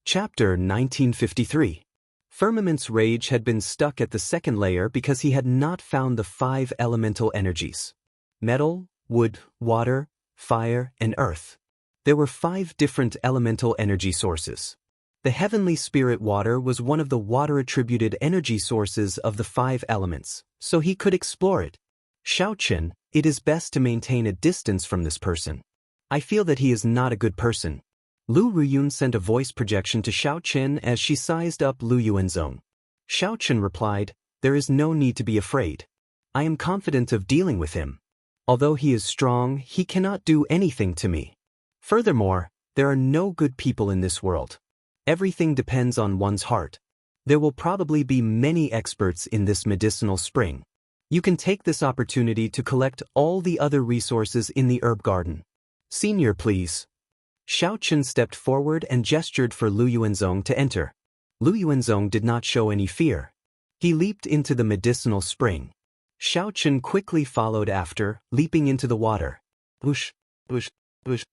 Chapter 1953. Firmament's rage had been stuck at the second layer because he had not found the 5 elemental energies: metal, wood, water, fire, and earth. There were 5 different elemental energy sources. The heavenly spirit water was one of the water-attributed energy sources of the 5 elements, so he could explore it. Xiaochen, it is best to maintain a distance from this person. I feel that he is not a good person. Lu Ruyun sent a voice projection to Xiaochen as she sized up Lu Yuanzong. Xiaochen replied, "There is no need to be afraid. I am confident of dealing with him. Although he is strong, he cannot do anything to me. Furthermore, there are no good people in this world. Everything depends on one's heart. There will probably be many experts in this medicinal spring. You can take this opportunity to collect all the other resources in the herb garden. Senior, please." Xiaochen stepped forward and gestured for Lu Yuanzong to enter. Lu Yuanzong did not show any fear. He leaped into the medicinal spring. Xiaochen quickly followed after, leaping into the water. Whoosh, whoosh, whoosh.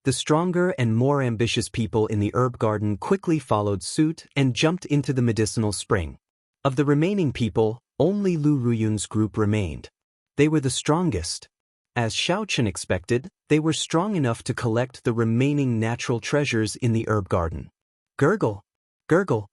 The stronger and more ambitious people in the herb garden quickly followed suit and jumped into the medicinal spring. Of the remaining people, only Lu Ruyun's group remained. They were the strongest. As Xiaochen expected, they were strong enough to collect the remaining natural treasures in the herb garden. Gurgle, gurgle.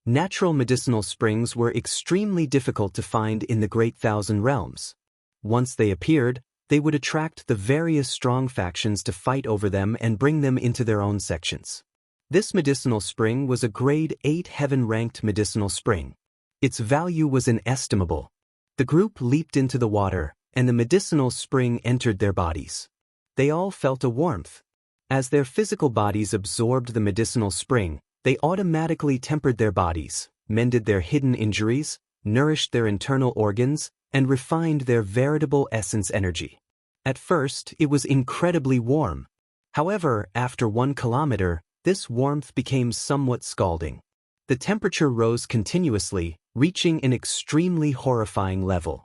Natural medicinal springs were extremely difficult to find in the Great Thousand Realms. Once they appeared, they would attract the various strong factions to fight over them and bring them into their own sections. This medicinal spring was a grade 8 heaven-ranked medicinal spring. Its value was inestimable. The group leaped into the water, and the medicinal spring entered their bodies. They all felt a warmth. As their physical bodies absorbed the medicinal spring, they automatically tempered their bodies, mended their hidden injuries, nourished their internal organs, and refined their veritable essence energy. At first, it was incredibly warm. However, after 1 kilometer, this warmth became somewhat scalding. The temperature rose continuously, reaching an extremely horrifying level.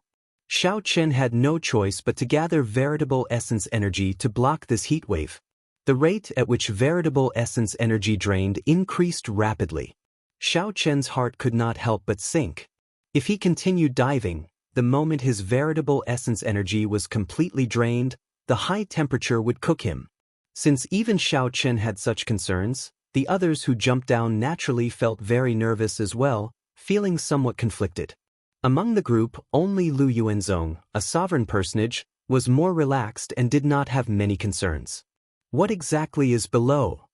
Xiaochen had no choice but to gather veritable essence energy to block this heat wave. The rate at which veritable essence energy drained increased rapidly. Xiaochen's heart could not help but sink. If he continued diving, the moment his veritable essence energy was completely drained, the high temperature would cook him. Since even Xiaochen had such concerns, the others who jumped down naturally felt very nervous as well, feeling somewhat conflicted. Among the group, only Lu Yuanzong, a sovereign personage, was more relaxed and did not have many concerns. What exactly is below?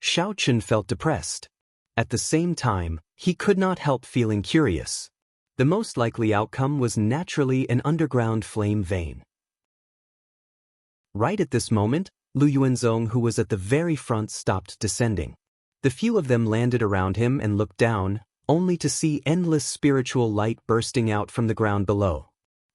Xiaochen felt depressed. At the same time, he could not help feeling curious. The most likely outcome was naturally an underground flame vein. Right at this moment, Lu Yuanzong, who was at the very front, stopped descending. The few of them landed around him and looked down, only to see endless spiritual light bursting out from the ground below.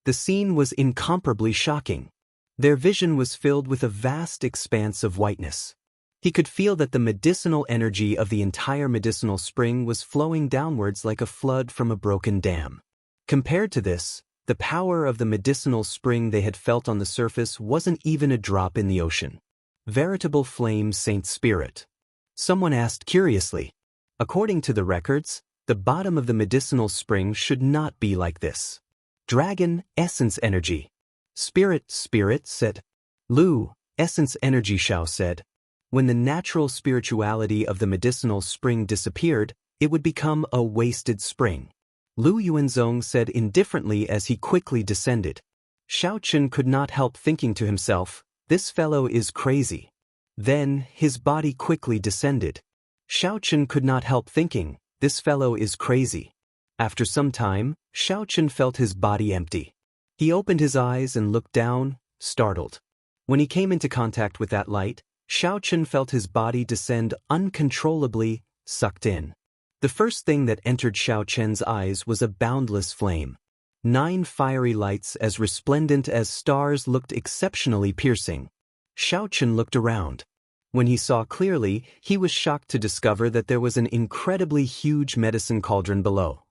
The scene was incomparably shocking. Their vision was filled with a vast expanse of whiteness. He could feel that the medicinal energy of the entire medicinal spring was flowing downwards like a flood from a broken dam. Compared to this, the power of the medicinal spring they had felt on the surface wasn't even a drop in the ocean. Veritable flame saint spirit. Someone asked curiously. According to the records, the bottom of the medicinal spring should not be like this. Dragon, essence energy. Spirit, said. Lu, essence energy, Xiao said. When the natural spirituality of the medicinal spring disappeared, it would become a wasted spring. Lu Yuanzong said indifferently as he quickly descended. Xiaochen could not help thinking to himself, "This fellow is crazy." Then, his body quickly descended. Xiaochen could not help thinking, "This fellow is crazy." After some time, Xiaochen felt his body empty. He opened his eyes and looked down, startled. When he came into contact with that light, Xiaochen felt his body descend uncontrollably, sucked in. The first thing that entered Xiaochen's eyes was a boundless flame. 9 fiery lights as resplendent as stars looked exceptionally piercing. Xiaochen looked around. When he saw clearly, he was shocked to discover that there was an incredibly huge medicine cauldron below.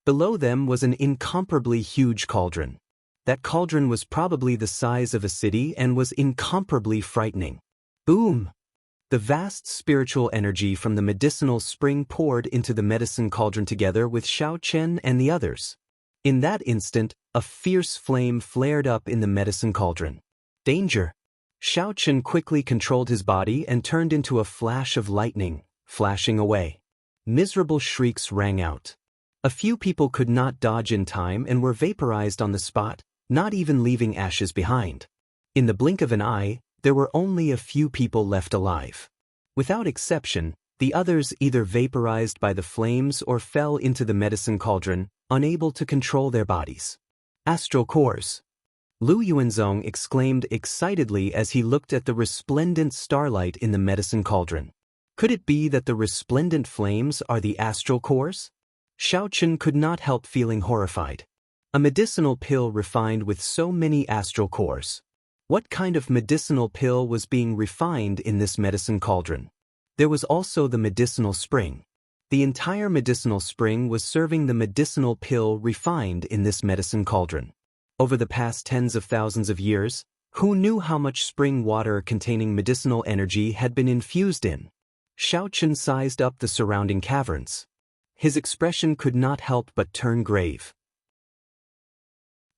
Below them was an incomparably huge cauldron. That cauldron was probably the size of a city and was incomparably frightening. Boom! The vast spiritual energy from the medicinal spring poured into the medicine cauldron together with Xiao Chen and the others. In that instant, a fierce flame flared up in the medicine cauldron. Danger! Xiao Chen quickly controlled his body and turned into a flash of lightning, flashing away. Miserable shrieks rang out. A few people could not dodge in time and were vaporized on the spot, not even leaving ashes behind. In the blink of an eye, there were only a few people left alive. Without exception, the others either vaporized by the flames or fell into the medicine cauldron, unable to control their bodies. Astral cores. Lu Yuanzong exclaimed excitedly as he looked at the resplendent starlight in the medicine cauldron. Could it be that the resplendent flames are the astral cores? Xiao Chen could not help feeling horrified. A medicinal pill refined with so many astral cores. What kind of medicinal pill was being refined in this medicine cauldron? There was also the medicinal spring. The entire medicinal spring was serving the medicinal pill refined in this medicine cauldron. Over the past tens of thousands of years, who knew how much spring water containing medicinal energy had been infused in? Xiao Chen sized up the surrounding caverns. His expression could not help but turn grave.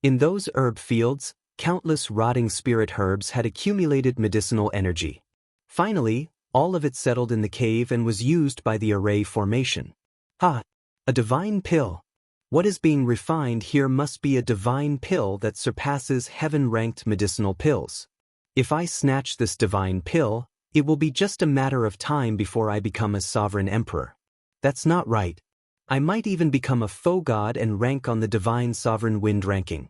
In those herb fields, countless rotting spirit herbs had accumulated medicinal energy. Finally, all of it settled in the cave and was used by the array formation. Ha! A divine pill. What is being refined here must be a divine pill that surpasses heaven-ranked medicinal pills. If I snatch this divine pill, it will be just a matter of time before I become a sovereign emperor. That's not right. I might even become a faux god and rank on the divine sovereign wind ranking.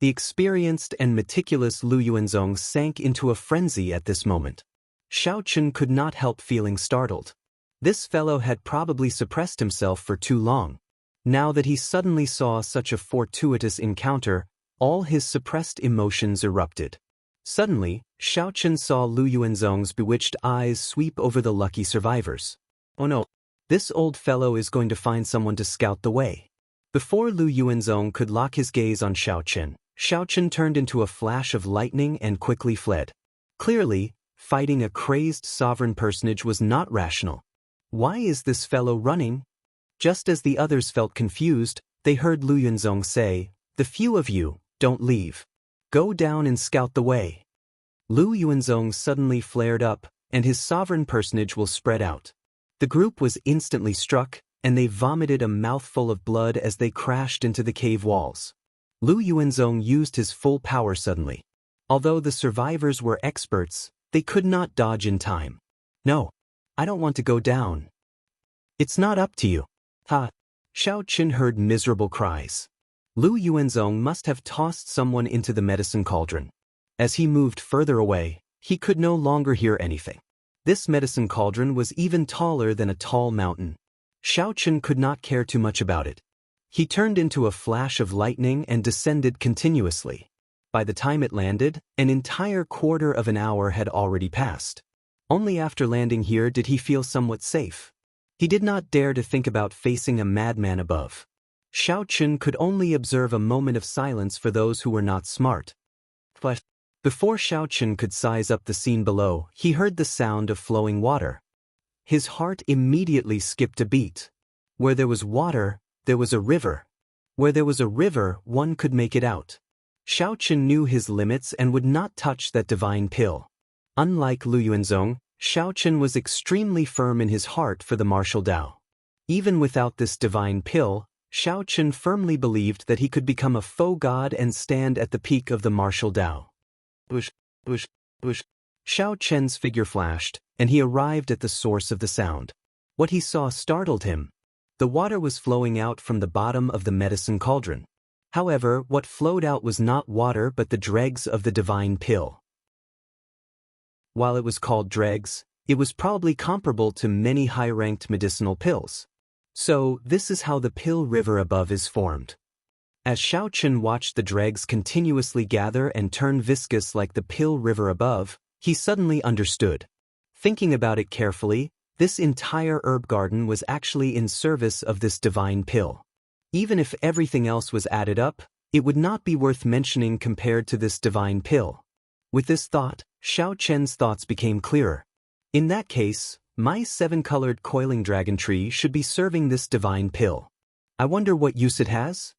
The experienced and meticulous Lu Yuanzong sank into a frenzy at this moment. Xiao Chen could not help feeling startled. This fellow had probably suppressed himself for too long. Now that he suddenly saw such a fortuitous encounter, all his suppressed emotions erupted. Suddenly, Xiao Chen saw Lu Yuanzong's bewitched eyes sweep over the lucky survivors. Oh no, this old fellow is going to find someone to scout the way. Before Lu Yuanzong could lock his gaze on Xiao Chen turned into a flash of lightning and quickly fled. Clearly, fighting a crazed sovereign personage was not rational. Why is this fellow running? Just as the others felt confused, they heard Lu Yuanzong say, "The few of you, don't leave. Go down and scout the way." Lu Yuanzong suddenly flared up, and his sovereign personage will spread out. The group was instantly struck, and they vomited a mouthful of blood as they crashed into the cave walls. Lu Yuanzong used his full power suddenly. Although the survivors were experts, they could not dodge in time. "No, I don't want to go down. It's not up to you." Ha! Xiao Chen heard miserable cries. Lu Yuanzong must have tossed someone into the medicine cauldron. As he moved further away, he could no longer hear anything. This medicine cauldron was even taller than a tall mountain. Xiao Chen could not care too much about it. He turned into a flash of lightning and descended continuously. By the time it landed, an entire quarter of an hour had already passed. Only after landing here did he feel somewhat safe. He did not dare to think about facing a madman above. Xiao Chen could only observe a moment of silence for those who were not smart. But before Xiao Chen could size up the scene below, he heard the sound of flowing water. His heart immediately skipped a beat. Where there was water, there was a river. Where there was a river, one could make it out. Xiao Chen knew his limits and would not touch that divine pill. Unlike Lu Yuanzong, Xiao Chen was extremely firm in his heart for the martial Tao. Even without this divine pill, Xiao Chen firmly believed that he could become a faux god and stand at the peak of the martial Tao. Bush, bush, bush. Xiao Chen's figure flashed, and he arrived at the source of the sound. What he saw startled him. The water was flowing out from the bottom of the medicine cauldron. However, what flowed out was not water but the dregs of the divine pill. While it was called dregs, it was probably comparable to many high-ranked medicinal pills. So, this is how the pill river above is formed. As Xiao Chen watched the dregs continuously gather and turn viscous like the pill river above, he suddenly understood. Thinking about it carefully, this entire herb garden was actually in service of this divine pill. Even if everything else was added up, it would not be worth mentioning compared to this divine pill. With this thought, Xiao Chen's thoughts became clearer. In that case, my 7-colored coiling dragon tree should be serving this divine pill. I wonder what use it has?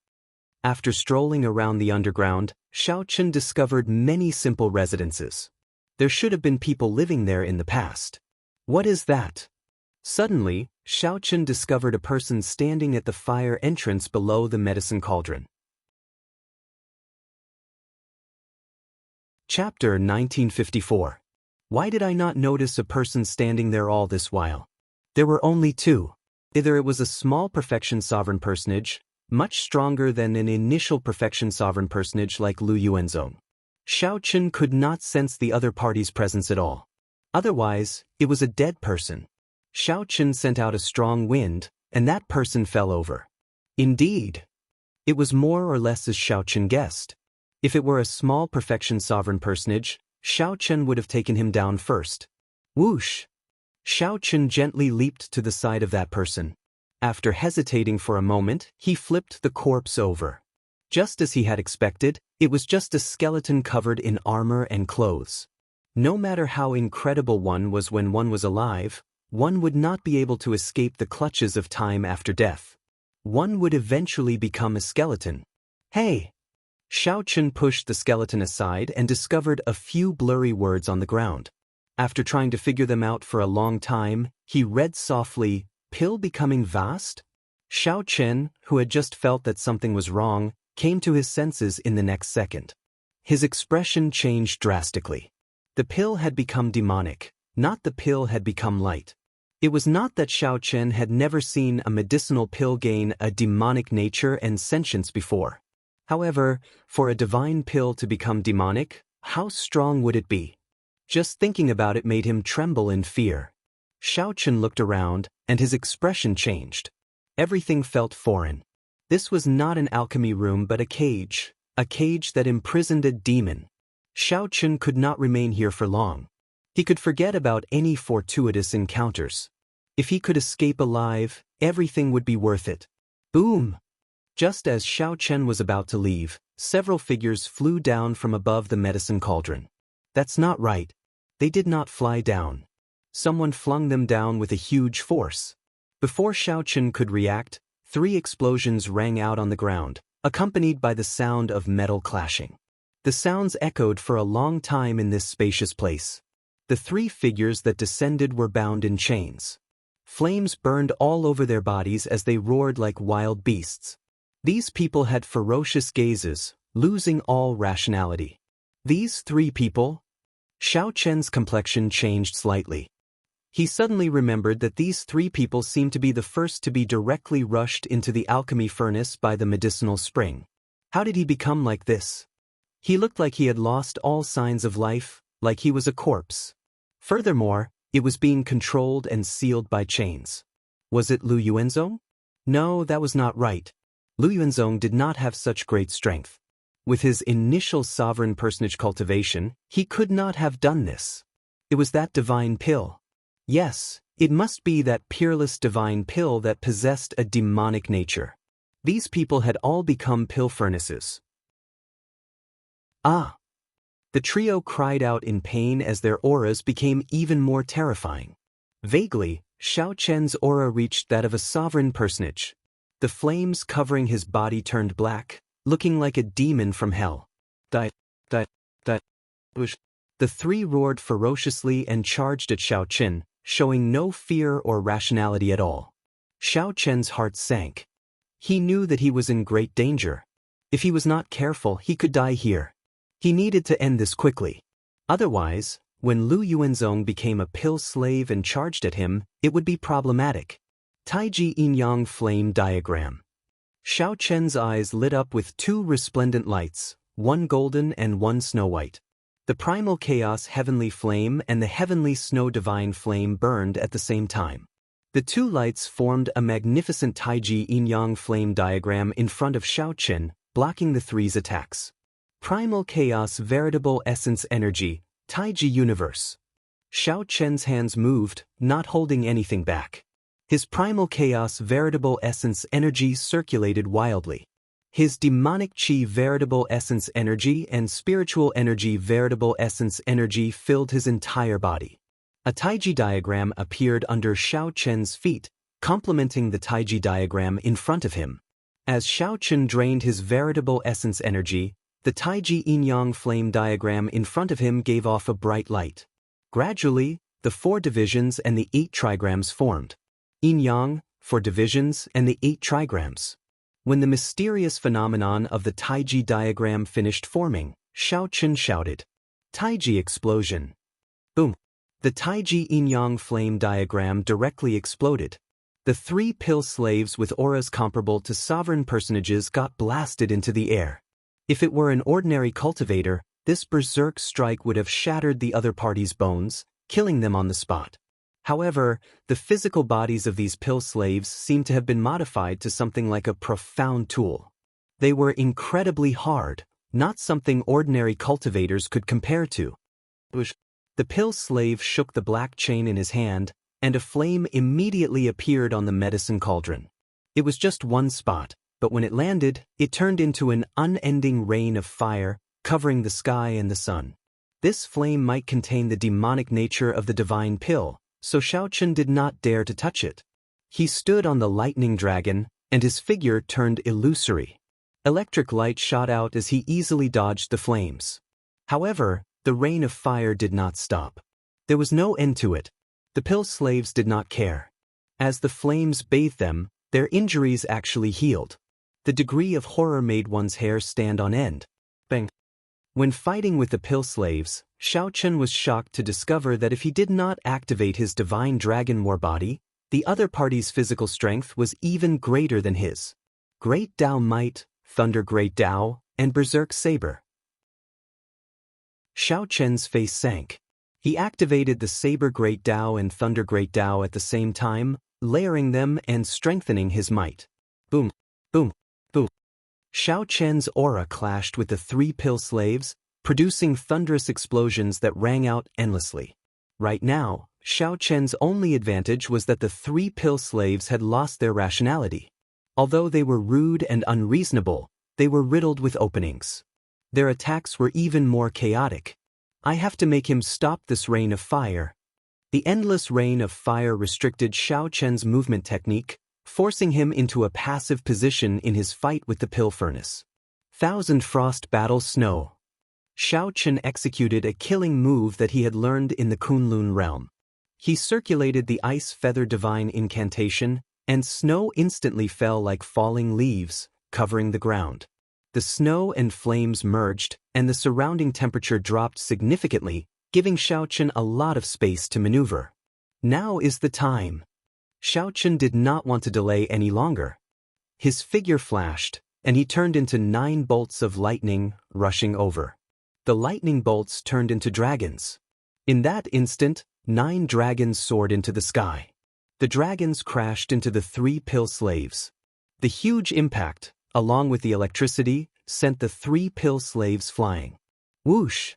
After strolling around the underground, Xiao Chen discovered many simple residences. There should have been people living there in the past. What is that? Suddenly, Xiao Chen discovered a person standing at the fire entrance below the medicine cauldron. Chapter 1954. Why did I not notice a person standing there all this while? There were only two. Either it was a small perfection sovereign personage, much stronger than an initial perfection sovereign personage like Lu Yuanzong. Xiao Chen could not sense the other party's presence at all. Otherwise, it was a dead person. Xiao Chen sent out a strong wind, and that person fell over. Indeed, it was more or less as Xiao Chen guessed. If it were a small perfection sovereign personage, Xiao Chen would have taken him down first. Whoosh! Xiao Chen gently leaped to the side of that person. After hesitating for a moment, he flipped the corpse over. Just as he had expected, it was just a skeleton covered in armor and clothes. No matter how incredible one was when one was alive, one would not be able to escape the clutches of time after death. One would eventually become a skeleton. Hey! Xiao Chen pushed the skeleton aside and discovered a few blurry words on the ground. After trying to figure them out for a long time, he read softly, "Pill becoming vast?" Xiao Chen, who had just felt that something was wrong, came to his senses in the next second. His expression changed drastically. The pill had become demonic, not the pill had become light. It was not that Xiao Chen had never seen a medicinal pill gain a demonic nature and sentience before. However, for a divine pill to become demonic, how strong would it be? Just thinking about it made him tremble in fear. Xiao Chen looked around, and his expression changed. Everything felt foreign. This was not an alchemy room but a cage that imprisoned a demon. Xiao Chen could not remain here for long. He could forget about any fortuitous encounters. If he could escape alive, everything would be worth it. Boom! Just as Xiao Chen was about to leave, several figures flew down from above the medicine cauldron. That's not right. They did not fly down. Someone flung them down with a huge force. Before Xiao Chen could react, 3 explosions rang out on the ground, accompanied by the sound of metal clashing. The sounds echoed for a long time in this spacious place. The 3 figures that descended were bound in chains. Flames burned all over their bodies as they roared like wild beasts. These people had ferocious gazes, losing all rationality. These 3 people? Xiao Chen's complexion changed slightly. He suddenly remembered that these 3 people seemed to be the first to be directly rushed into the alchemy furnace by the medicinal spring. How did he become like this? He looked like he had lost all signs of life, like he was a corpse. Furthermore, it was being controlled and sealed by chains. Was it Lu Yuanzong? No, that was not right. Lu Yuanzong did not have such great strength. With his initial sovereign personage cultivation, he could not have done this. It was that divine pill. Yes, it must be that peerless divine pill that possessed a demonic nature. These people had all become pill furnaces. Ah! The trio cried out in pain as their auras became even more terrifying. Vaguely, Xiao Chen's aura reached that of a sovereign personage. The flames covering his body turned black, looking like a demon from hell. The 3 roared ferociously and charged at Xiao Chen, showing no fear or rationality at all. Xiao Chen's heart sank. He knew that he was in great danger. If he was not careful, he could die here. He needed to end this quickly. Otherwise, when Lu Yuanzong became a pill slave and charged at him, it would be problematic. Taiji Yin-Yang Flame Diagram. Xiao Chen's eyes lit up with 2 resplendent lights, one golden and one snow-white. The primal chaos heavenly flame and the heavenly snow divine flame burned at the same time. The 2 lights formed a magnificent Taiji Yin-Yang Flame diagram in front of Xiao Chen, blocking the 3's attacks. Primal chaos veritable essence energy, Taiji universe. Xiao Chen's hands moved, not holding anything back. His primal chaos veritable essence energy circulated wildly. His demonic chi veritable essence energy and spiritual energy veritable essence energy filled his entire body. A Taiji diagram appeared under Xiao Chen's feet, complementing the Taiji diagram in front of him. As Xiao Chen drained his veritable essence energy, the Taiji yin-yang flame diagram in front of him gave off a bright light. Gradually, the 4 divisions and the 8 trigrams formed. Yin-yang, 4 divisions, and the 8 trigrams. When the mysterious phenomenon of the Taiji diagram finished forming, Xiao Chen shouted, "Taiji explosion!" Boom! The Taiji yin-yang flame diagram directly exploded. The 3 pill slaves with auras comparable to sovereign personages got blasted into the air. If it were an ordinary cultivator, this berserk strike would have shattered the other party's bones, killing them on the spot. However, the physical bodies of these pill slaves seemed to have been modified to something like a profound tool. They were incredibly hard, not something ordinary cultivators could compare to. The pill slave shook the black chain in his hand, and a flame immediately appeared on the medicine cauldron. It was just one spot, but when it landed, it turned into an unending rain of fire, covering the sky and the sun. This flame might contain the demonic nature of the divine pill, so Xiao Chen did not dare to touch it. He stood on the lightning dragon, and his figure turned illusory. Electric light shot out as he easily dodged the flames. However, the rain of fire did not stop. There was no end to it. The pill slaves did not care. As the flames bathed them, their injuries actually healed. The degree of horror made one's hair stand on end. Bang! When fighting with the pill slaves, Xiao Chen was shocked to discover that if he did not activate his divine dragon war body, the other party's physical strength was even greater than his. Great Dao Might, Thunder Great Dao, and Berserk Saber. Xiao Chen's face sank. He activated the Saber Great Dao and Thunder Great Dao at the same time, layering them and strengthening his might. Boom, boom, boom. Xiao Chen's aura clashed with the 3 pill slaves, producing thunderous explosions that rang out endlessly. Right now, Xiao Chen's only advantage was that the 3 pill slaves had lost their rationality. Although they were rude and unreasonable, they were riddled with openings. Their attacks were even more chaotic. I have to make him stop this rain of fire. The endless rain of fire restricted Xiao Chen's movement technique, forcing him into a passive position in his fight with the pill furnace. Thousand Frost Battle Snow. Xiao Chen executed a killing move that he had learned in the Kunlun realm. He circulated the Ice Feather Divine incantation, and snow instantly fell like falling leaves, covering the ground. The snow and flames merged, and the surrounding temperature dropped significantly, giving Xiao Chen a lot of space to maneuver. Now is the time. Xiao Chen did not want to delay any longer. His figure flashed, and he turned into 9 bolts of lightning, rushing over. The lightning bolts turned into dragons. In that instant, 9 dragons soared into the sky. The dragons crashed into the 3 pill slaves. The huge impact, along with the electricity, sent the 3 pill slaves flying. Whoosh!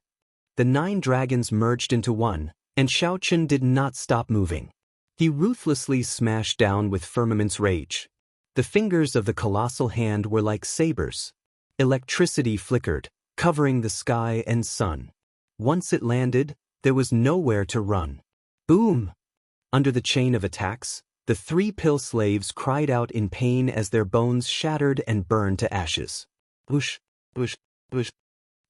The 9 dragons merged into one, and Xiao Chen did not stop moving. He ruthlessly smashed down with Firmament's rage. The fingers of the colossal hand were like sabers. Electricity flickered, covering the sky and sun. Once it landed, there was nowhere to run. Boom! Under the chain of attacks, the 3 pill slaves cried out in pain as their bones shattered and burned to ashes. Whoosh, whoosh, whoosh.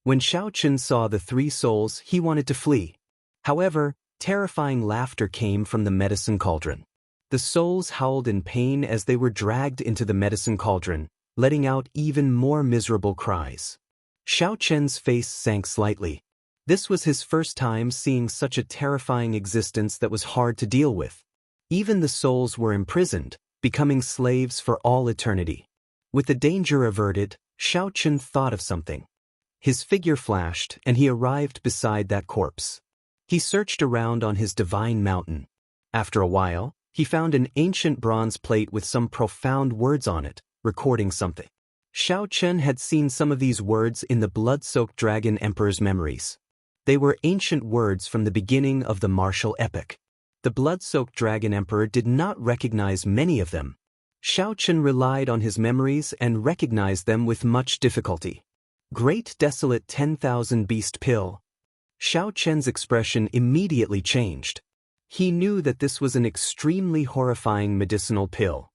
When Xiao Chen saw the 3 souls, he wanted to flee. However, terrifying laughter came from the medicine cauldron. The souls howled in pain as they were dragged into the medicine cauldron, letting out even more miserable cries. Xiao Chen's face sank slightly. This was his first time seeing such a terrifying existence that was hard to deal with. Even the souls were imprisoned, becoming slaves for all eternity. With the danger averted, Xiao Chen thought of something. His figure flashed, and he arrived beside that corpse. He searched around on his divine mountain. After a while, he found an ancient bronze plate with some profound words on it, recording something. Xiao Chen had seen some of these words in the blood-soaked dragon emperor's memories. They were ancient words from the beginning of the martial epic. The blood-soaked dragon emperor did not recognize many of them. Xiao Chen relied on his memories and recognized them with much difficulty. Great Desolate 10,000 Beast Pill. Xiao Chen's expression immediately changed. He knew that this was an extremely horrifying medicinal pill.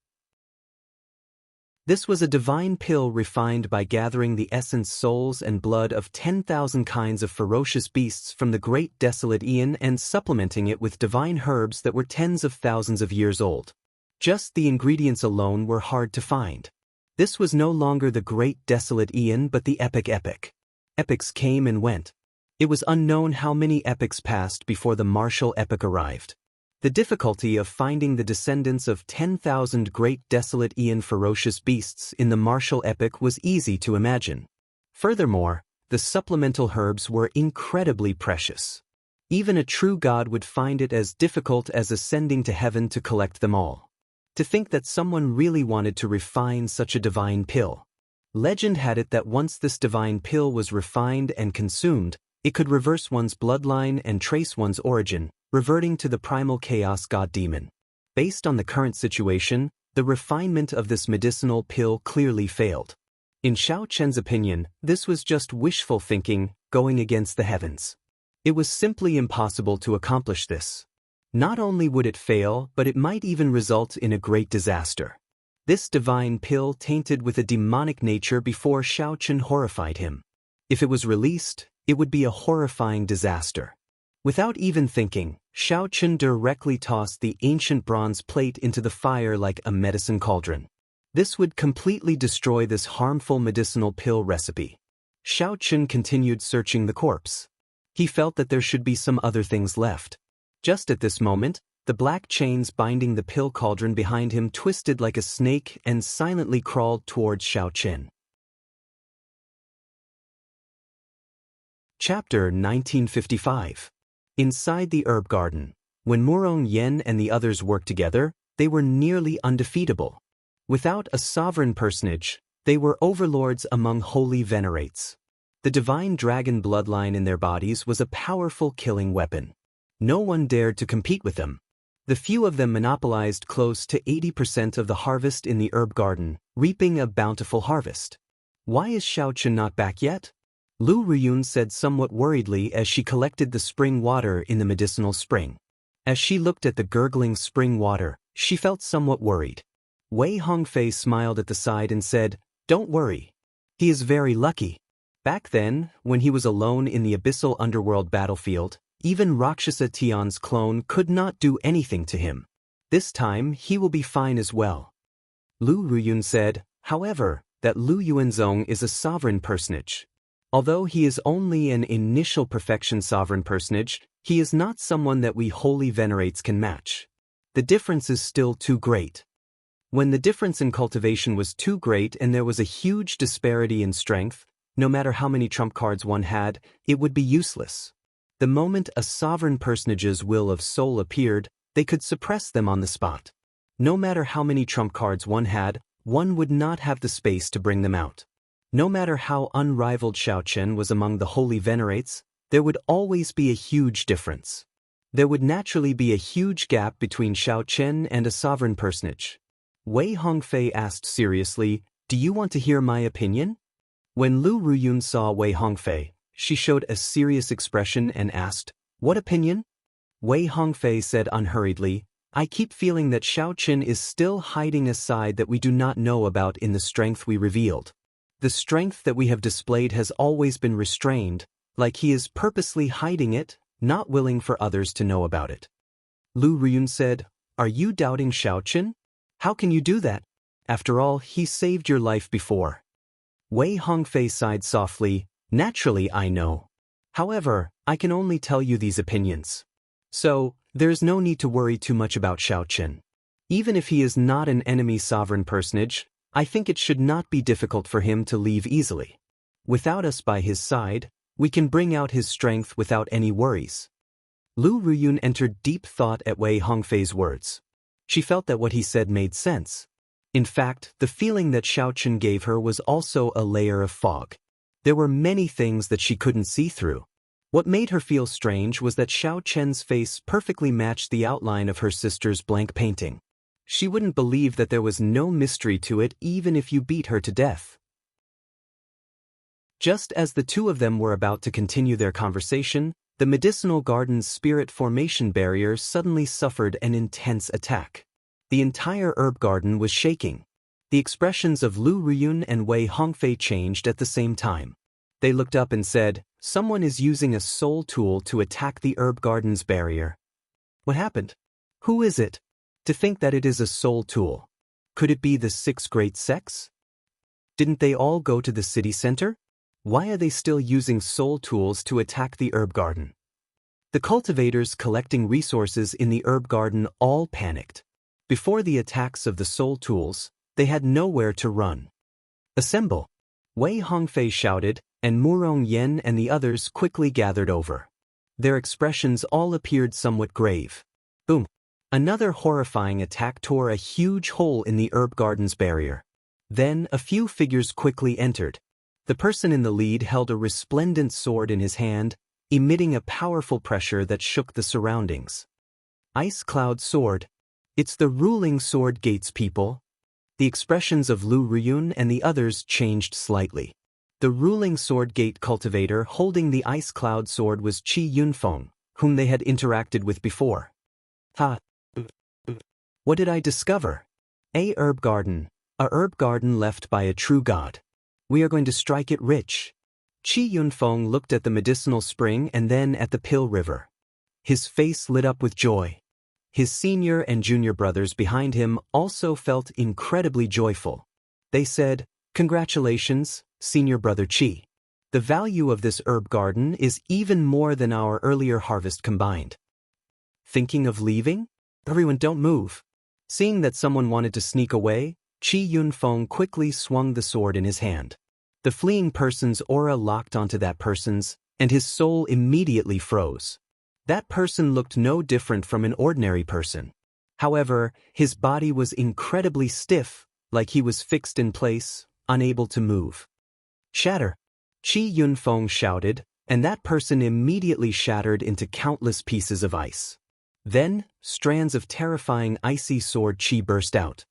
This was a divine pill refined by gathering the essence, souls, and blood of 10,000 kinds of ferocious beasts from the great desolate Aeon and supplementing it with divine herbs that were tens of thousands of years old. Just the ingredients alone were hard to find. This was no longer the great desolate Aeon but the epic epic. Epics came and went. It was unknown how many epics passed before the martial epic arrived. The difficulty of finding the descendants of 10,000 great desolate Aeon ferocious beasts in the martial epic was easy to imagine. Furthermore, the supplemental herbs were incredibly precious. Even a true god would find it as difficult as ascending to heaven to collect them all. To think that someone really wanted to refine such a divine pill. Legend had it that once this divine pill was refined and consumed, it could reverse one's bloodline and trace one's origin, reverting to the primal chaos god demon. Based on the current situation, the refinement of this medicinal pill clearly failed. In Xiao Chen's opinion, this was just wishful thinking, going against the heavens. It was simply impossible to accomplish this. Not only would it fail, but it might even result in a great disaster. This divine pill tainted with a demonic nature before Xiao Chen horrified him. If it was released, it would be a horrifying disaster. Without even thinking, Xiao Chen directly tossed the ancient bronze plate into the fire like a medicine cauldron. This would completely destroy this harmful medicinal pill recipe. Xiao Chen continued searching the corpse. He felt that there should be some other things left. Just at this moment, the black chains binding the pill cauldron behind him twisted like a snake and silently crawled towards Xiao Chen. Chapter 1955. Inside the herb garden, when Murong Yen and the others worked together, they were nearly undefeatable. Without a sovereign personage, they were overlords among holy venerates. The divine dragon bloodline in their bodies was a powerful killing weapon. No one dared to compete with them. The few of them monopolized close to 80% of the harvest in the herb garden, reaping a bountiful harvest. Why is Xiao Chen not back yet? Lu Ruyun said somewhat worriedly as she collected the spring water in the medicinal spring. As she looked at the gurgling spring water, she felt somewhat worried. Wei Hongfei smiled at the side and said, "Don't worry. He is very lucky." Back then, when he was alone in the abyssal underworld battlefield, even Rakshasa Tian's clone could not do anything to him. This time, he will be fine as well. Lu Ruyun said, however, that Lu Yuanzong is a sovereign personage. Although he is only an initial perfection sovereign personage, he is not someone that we holy venerates can match. The difference is still too great. When the difference in cultivation was too great and there was a huge disparity in strength, no matter how many trump cards one had, it would be useless. The moment a sovereign personage's will of soul appeared, they could suppress them on the spot. No matter how many trump cards one had, one would not have the space to bring them out. No matter how unrivaled Xiao Chen was among the holy venerates, there would always be a huge difference. There would naturally be a huge gap between Xiao Chen and a sovereign personage. Wei Hongfei asked seriously, "Do you want to hear my opinion?" When Lu Ruyun saw Wei Hongfei, she showed a serious expression and asked, "What opinion?" Wei Hongfei said unhurriedly, "I keep feeling that Xiao Chen is still hiding a side that we do not know about in the strength we revealed. The strength that we have displayed has always been restrained, like he is purposely hiding it, not willing for others to know about it." Lu Ruyun said, "Are you doubting Xiao Chen? How can you do that? After all, he saved your life before." Wei Hongfei sighed softly, "Naturally I know. However, I can only tell you these opinions. So, there is no need to worry too much about Xiao Chen. Even if he is not an enemy sovereign personage, I think it should not be difficult for him to leave easily. Without us by his side, we can bring out his strength without any worries." Lu Ruyun entered deep thought at Wei Hongfei's words. She felt that what he said made sense. In fact, the feeling that Xiao Chen gave her was also a layer of fog. There were many things that she couldn't see through. What made her feel strange was that Xiao Chen's face perfectly matched the outline of her sister's blank painting. She wouldn't believe that there was no mystery to it even if you beat her to death. Just as the two of them were about to continue their conversation, The medicinal garden's spirit formation barrier suddenly suffered an intense attack. The entire herb garden was shaking. The expressions of Lu Ruyun and Wei Hongfei changed at the same time. They looked up and said, "Someone is using a soul tool to attack the herb garden's barrier." What happened? Who is it? To think that it is a soul tool. Could it be the 6 great sects? Didn't they all go to the city center? Why are they still using soul tools to attack the herb garden? The cultivators collecting resources in the herb garden all panicked. Before the attacks of the soul tools, they had nowhere to run. "Assemble!" Wei Hongfei shouted, and Murong Yen and the others quickly gathered over. Their expressions all appeared somewhat grave. Boom! Another horrifying attack tore a huge hole in the herb garden's barrier. Then a few figures quickly entered. The person in the lead held a resplendent sword in his hand, emitting a powerful pressure that shook the surroundings. Ice Cloud Sword. It's the ruling sword gates people. The expressions of Lu Ruyun and the others changed slightly. The ruling sword gate cultivator holding the Ice Cloud Sword was Qi Yunfeng, whom they had interacted with before. Ha! What did I discover? A herb garden left by a true god. We are going to strike it rich. Qi Yunfeng looked at the medicinal spring and then at the Pill River. His face lit up with joy. His senior and junior brothers behind him also felt incredibly joyful. They said, "Congratulations, senior brother Qi. The value of this herb garden is even more than our earlier harvest combined." Thinking of leaving? Everyone don't move. Seeing that someone wanted to sneak away, Qi Yunfeng quickly swung the sword in his hand. The fleeing person's aura locked onto that person's, and his soul immediately froze. That person looked no different from an ordinary person. However, his body was incredibly stiff, like he was fixed in place, unable to move. "Shatter!" Qi Yunfeng shouted, and that person immediately shattered into countless pieces of ice. Then, strands of terrifying icy sword chi burst out.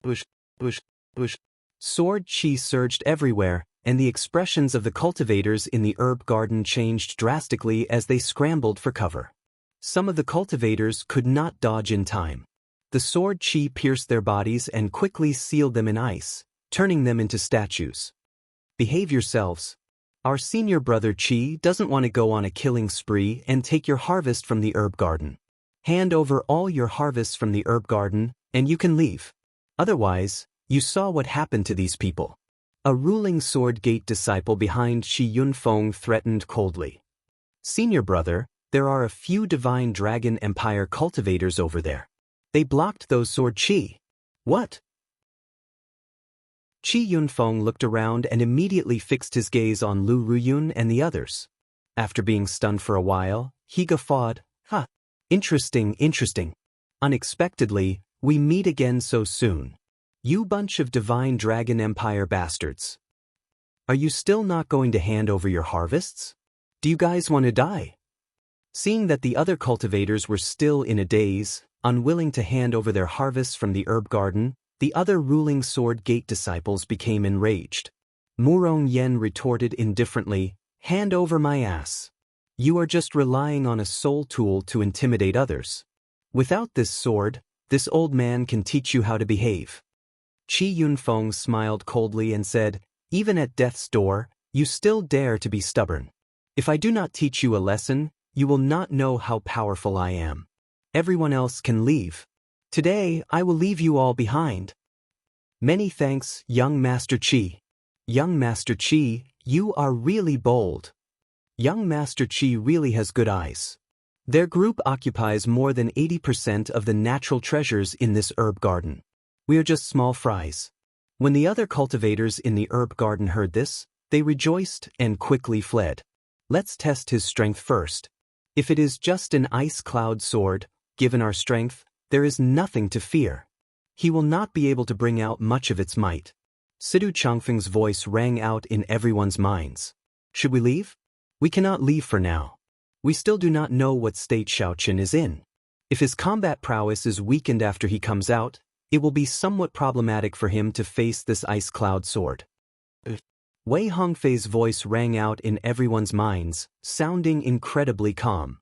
Bush, bush, bush. Sword chi surged everywhere, and the expressions of the cultivators in the herb garden changed drastically as they scrambled for cover. Some of the cultivators could not dodge in time. The sword chi pierced their bodies and quickly sealed them in ice, turning them into statues. "Behave yourselves. Our senior brother Qi doesn't want to go on a killing spree and take your harvest from the herb garden. Hand over all your harvests from the herb garden, and you can leave. Otherwise, you saw what happened to these people." A ruling sword gate disciple behind Qi Yunfeng threatened coldly. "Senior brother, there are a few Divine Dragon Empire cultivators over there. They blocked those sword chi." "What?" Qi Yunfeng looked around and immediately fixed his gaze on Lu Ruyun and the others. After being stunned for a while, he guffawed, "Huh. Interesting. Unexpectedly, we meet again so soon. You bunch of Divine Dragon Empire bastards. Are you still not going to hand over your harvests? Do you guys want to die?" Seeing that the other cultivators were still in a daze, unwilling to hand over their harvests from the herb garden, the other ruling sword gate disciples became enraged. Murong Yen retorted indifferently, "Hand over my ass. You are just relying on a soul tool to intimidate others. Without this sword, this old man can teach you how to behave." Qi Yunfeng smiled coldly and said, "Even at death's door, you still dare to be stubborn. If I do not teach you a lesson, you will not know how powerful I am. Everyone else can leave. Today, I will leave you all behind." "Many thanks, young Master Qi. Young Master Qi, you are really bold. Young Master Qi really has good eyes." Their group occupies more than 80% of the natural treasures in this herb garden. "We are just small fries." When the other cultivators in the herb garden heard this, they rejoiced and quickly fled. "Let's test his strength first. If it is just an ice cloud sword, given our strength, there is nothing to fear. He will not be able to bring out much of its might." Sidu Changfeng's voice rang out in everyone's minds. "Should we leave?" "We cannot leave for now. We still do not know what state Xiaoqin is in. If his combat prowess is weakened after he comes out, it will be somewhat problematic for him to face this ice cloud sword." Wei Hongfei's voice rang out in everyone's minds, sounding incredibly calm.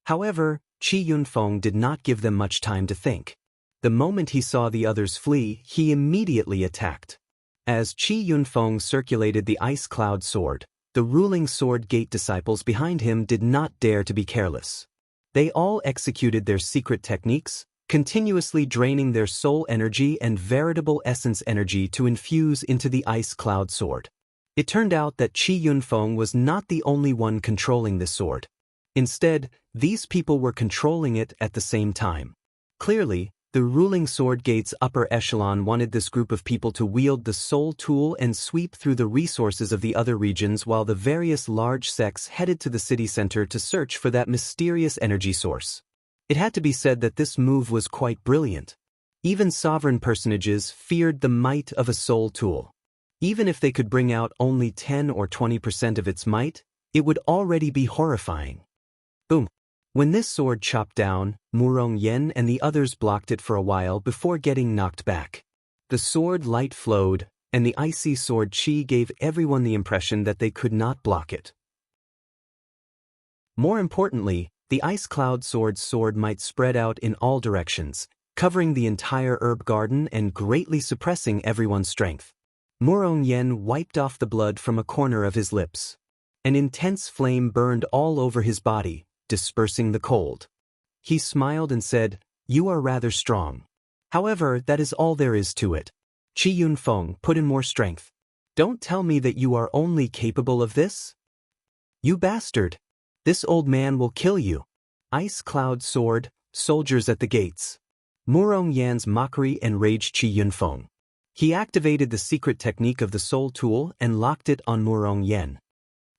However, Qi Yunfeng did not give them much time to think. The moment he saw the others flee, he immediately attacked. As Qi Yunfeng circulated the ice cloud sword, the ruling sword gate disciples behind him did not dare to be careless. They all executed their secret techniques, continuously draining their soul energy and veritable essence energy to infuse into the ice cloud sword. It turned out that Qi Yunfeng was not the only one controlling this sword. Instead, these people were controlling it at the same time. Clearly, the ruling sword gate's upper echelon wanted this group of people to wield the soul tool and sweep through the resources of the other regions, while the various large sects headed to the city center to search for that mysterious energy source. It had to be said that this move was quite brilliant. Even sovereign personages feared the might of a soul tool. Even if they could bring out only 10 or 20% of its might, it would already be horrifying. Boom. When this sword chopped down, Murong Yen and the others blocked it for a while before getting knocked back. The sword light flowed, and the icy sword Qi gave everyone the impression that they could not block it. More importantly, the ice cloud sword's sword might spread out in all directions, covering the entire herb garden and greatly suppressing everyone's strength. Murong Yen wiped off the blood from a corner of his lips. An intense flame burned all over his body, dispersing the cold. He smiled and said, "You are rather strong. However, that is all there is to it. Qi Yunfeng, put in more strength. Don't tell me that you are only capable of this? You bastard! This old man will kill you. Ice cloud sword, soldiers at the gates." Murong Yan's mockery enraged Qi Yunfeng. He activated the secret technique of the soul tool and locked it on Murong Yan.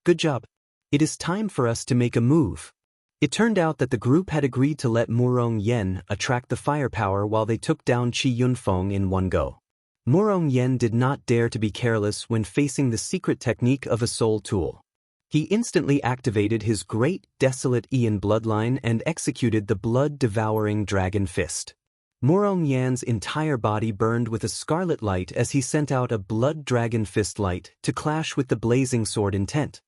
"Good job. It is time for us to make a move." It turned out that the group had agreed to let Murong Yen attract the firepower while they took down Qi Yunfeng in one go. Murong Yen did not dare to be careless when facing the secret technique of a soul tool. He instantly activated his great desolate Ian bloodline and executed the blood-devouring dragon fist. Murong Yan's entire body burned with a scarlet light as he sent out a blood dragon fist light to clash with the blazing sword intent.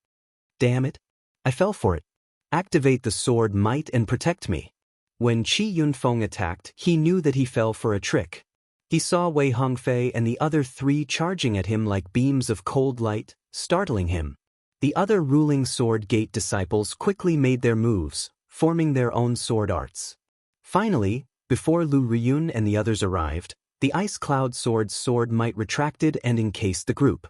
Damn it! I fell for it. Activate the sword might and protect me. When Qi Yunfeng attacked, he knew that he fell for a trick. He saw Wei Hongfei and the other three charging at him like beams of cold light, startling him. The other ruling sword gate disciples quickly made their moves, forming their own sword arts. Finally, before Lu Riyun and the others arrived, the ice cloud sword's sword might retracted and encased the group.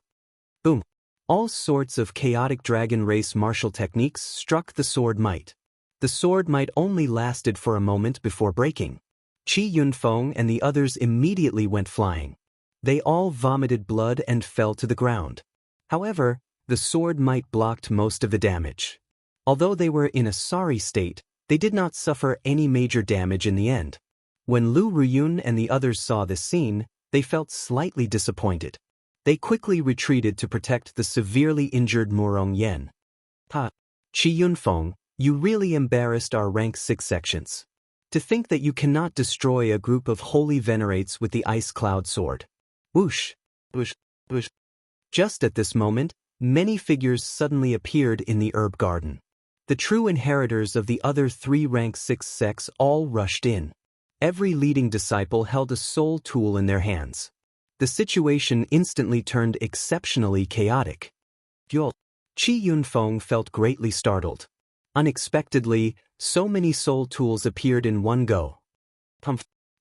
Boom! All sorts of chaotic dragon race martial techniques struck the sword might. The sword might only lasted for a moment before breaking. Qi Yunfeng and the others immediately went flying. They all vomited blood and fell to the ground. However, the sword might blocked most of the damage. Although they were in a sorry state, they did not suffer any major damage in the end. When Lu Riyun and the others saw this scene, they felt slightly disappointed. They quickly retreated to protect the severely injured Murong Yen. "Ha! Qi Yunfeng, you really embarrassed our rank 6 sections. To think that you cannot destroy a group of holy venerates with the ice cloud sword." Whoosh! Whoosh! Whoosh! Just at this moment, many figures suddenly appeared in the herb garden. The true inheritors of the other 3 rank 6 sects all rushed in. Every leading disciple held a soul tool in their hands. The situation instantly turned exceptionally chaotic. Qi Yunfeng felt greatly startled. Unexpectedly, so many soul tools appeared in one go.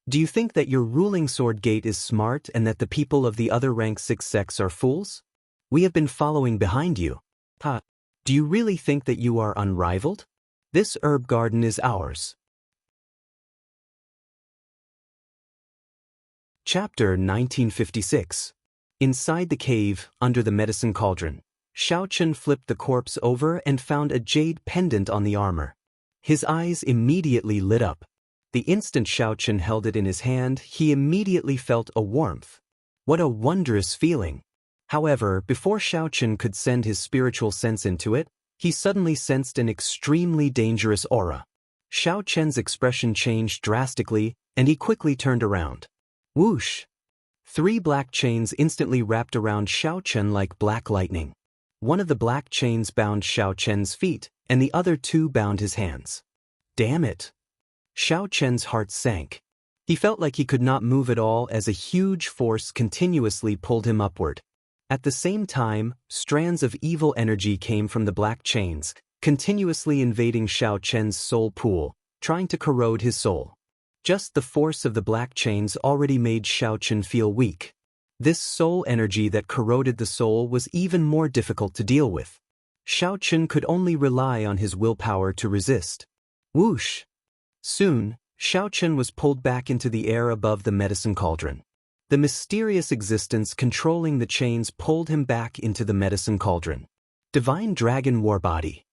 Do you think that your ruling sword gate is smart and that the people of the other rank 6 sects are fools? We have been following behind you. Do you really think that you are unrivaled? This herb garden is ours. Chapter 1956. Inside the cave, under the medicine cauldron, Xiaochen flipped the corpse over and found a jade pendant on the armor. His eyes immediately lit up. The instant Xiaochen held it in his hand, he immediately felt a warmth. What a wondrous feeling! However, before Xiaochen could send his spiritual sense into it, he suddenly sensed an extremely dangerous aura. Xiaochen's expression changed drastically, and he quickly turned around. Whoosh! 3 black chains instantly wrapped around Xiao Chen like black lightning. One of the black chains bound Xiao Chen's feet, and the other 2 bound his hands. Damn it! Xiao Chen's heart sank. He felt like he could not move at all as a huge force continuously pulled him upward. At the same time, strands of evil energy came from the black chains, continuously invading Xiao Chen's soul pool, trying to corrode his soul. Just the force of the black chains already made Xiao Chen feel weak. This soul energy that corroded the soul was even more difficult to deal with. Xiao Chen could only rely on his willpower to resist. Whoosh! Soon, Xiao Chen was pulled back into the air above the medicine cauldron. The mysterious existence controlling the chains pulled him back into the medicine cauldron. Divine Dragon War Body.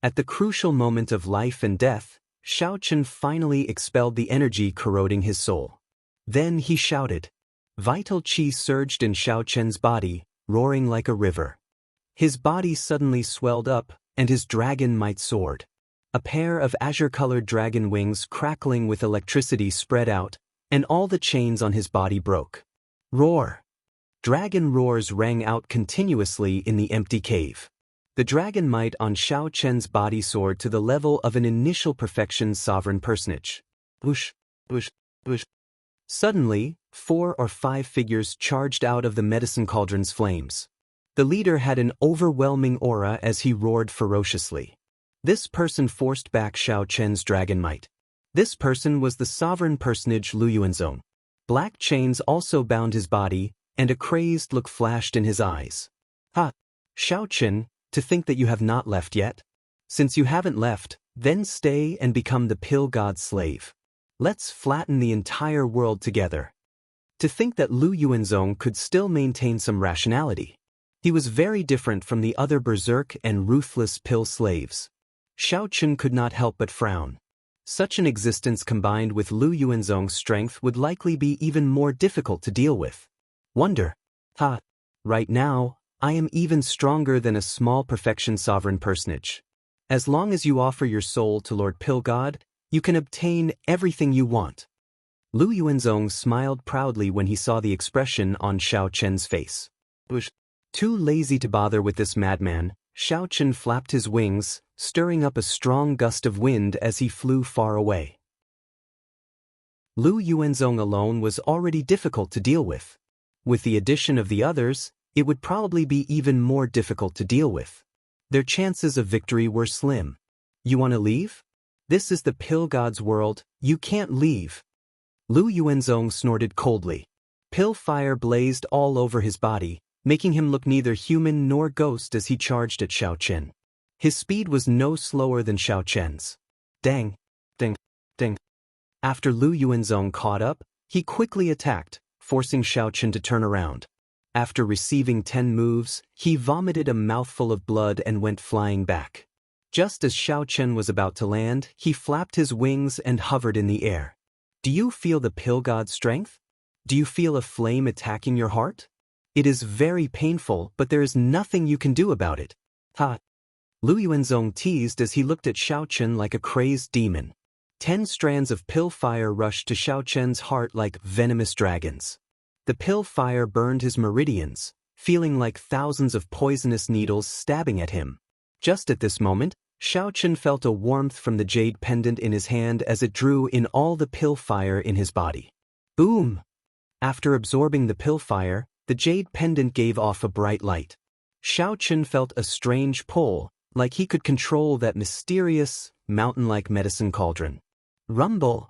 At the crucial moment of life and death, Xiao Chen finally expelled the energy corroding his soul. Then he shouted. Vital qi surged in Xiao Chen's body, roaring like a river. His body suddenly swelled up, and his dragon might soared. A pair of azure-colored dragon wings crackling with electricity spread out, and all the chains on his body broke. Roar! Dragon roars rang out continuously in the empty cave. The dragon might on Xiao Chen's body soared to the level of an initial perfection sovereign personage. Whoosh, whoosh, whoosh. Suddenly, 4 or 5 figures charged out of the medicine cauldron's flames. The leader had an overwhelming aura as he roared ferociously. This person forced back Xiao Chen's dragon might. This person was the sovereign personage Lu Yuanzong. Black chains also bound his body, and a crazed look flashed in his eyes. Ha! Xiao Chen, to think that you have not left yet? Since you haven't left, then stay and become the pill god's slave. Let's flatten the entire world together. To think that Lu Yuanzong could still maintain some rationality. He was very different from the other berserk and ruthless pill slaves. Xiao Chen could not help but frown. Such an existence combined with Lu Yuanzong's strength would likely be even more difficult to deal with. Wonder. Ha! Right now, I am even stronger than a small perfection sovereign personage. As long as you offer your soul to Lord Pill God, you can obtain everything you want. Lu Yuanzong smiled proudly when he saw the expression on Xiao Chen's face. Too lazy to bother with this madman, Xiao Chen flapped his wings, stirring up a strong gust of wind as he flew far away. Lu Yuanzong alone was already difficult to deal with. With the addition of the others, it would probably be even more difficult to deal with. Their chances of victory were slim. You want to leave? This is the pill god's world, you can't leave. Lu Yuanzong snorted coldly. Pill fire blazed all over his body, making him look neither human nor ghost as he charged at Xiao Chen. His speed was no slower than Xiao Chen's. Dang, ding, ding. After Lu Yuanzong caught up, he quickly attacked, forcing Xiao Chen to turn around. After receiving 10 moves, he vomited a mouthful of blood and went flying back. Just as Xiao Chen was about to land, he flapped his wings and hovered in the air. Do you feel the pill god's strength? Do you feel a flame attacking your heart? It is very painful, but there is nothing you can do about it. Ha! Lu Yuanzong teased as he looked at Xiao Chen like a crazed demon. 10 strands of pill fire rushed to Xiao Chen's heart like venomous dragons. The pill fire burned his meridians, feeling like thousands of poisonous needles stabbing at him. Just at this moment, Xiao Chen felt a warmth from the jade pendant in his hand as it drew in all the pill fire in his body. Boom! After absorbing the pill fire, the jade pendant gave off a bright light. Xiao Chen felt a strange pull, like he could control that mysterious, mountain-like medicine cauldron. Rumble!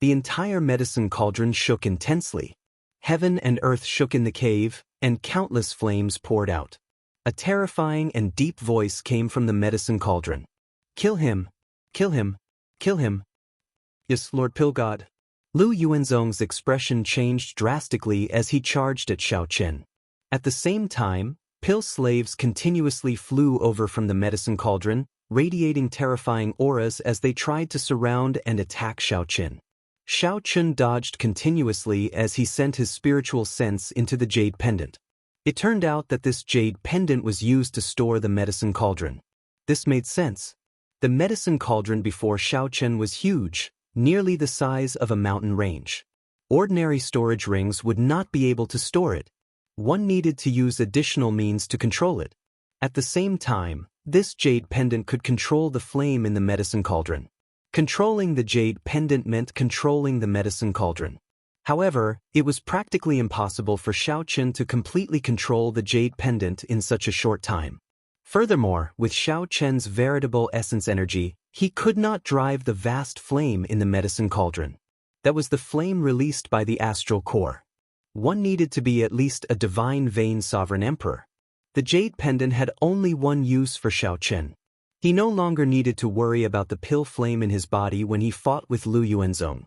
The entire medicine cauldron shook intensely. Heaven and earth shook in the cave, and countless flames poured out. A terrifying and deep voice came from the medicine cauldron. Kill him! Kill him! Kill him! Yes, Lord Pill God. Lu Yuanzong's expression changed drastically as he charged at Xiao Chen. At the same time, pill slaves continuously flew over from the medicine cauldron, radiating terrifying auras as they tried to surround and attack Xiao Chen. Xiao Chen dodged continuously as he sent his spiritual sense into the jade pendant. It turned out that this jade pendant was used to store the medicine cauldron. This made sense. The medicine cauldron before Xiao Chen was huge, nearly the size of a mountain range. Ordinary storage rings would not be able to store it. One needed to use additional means to control it. At the same time, this jade pendant could control the flame in the medicine cauldron. Controlling the jade pendant meant controlling the medicine cauldron. However, it was practically impossible for Xiaochen to completely control the jade pendant in such a short time. Furthermore, with Xiaochen's veritable essence energy, he could not drive the vast flame in the medicine cauldron. That was the flame released by the astral core. One needed to be at least a divine vein sovereign emperor. The jade pendant had only one use for Xiaochen. He no longer needed to worry about the pill flame in his body when he fought with Lu Yuanzong.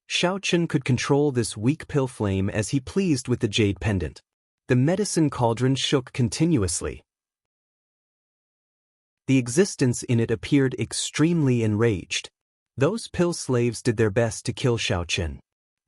Xiaochen could control this weak pill flame as he pleased with the jade pendant. The medicine cauldron shook continuously. The existence in it appeared extremely enraged. Those pill slaves did their best to kill Xiaochen.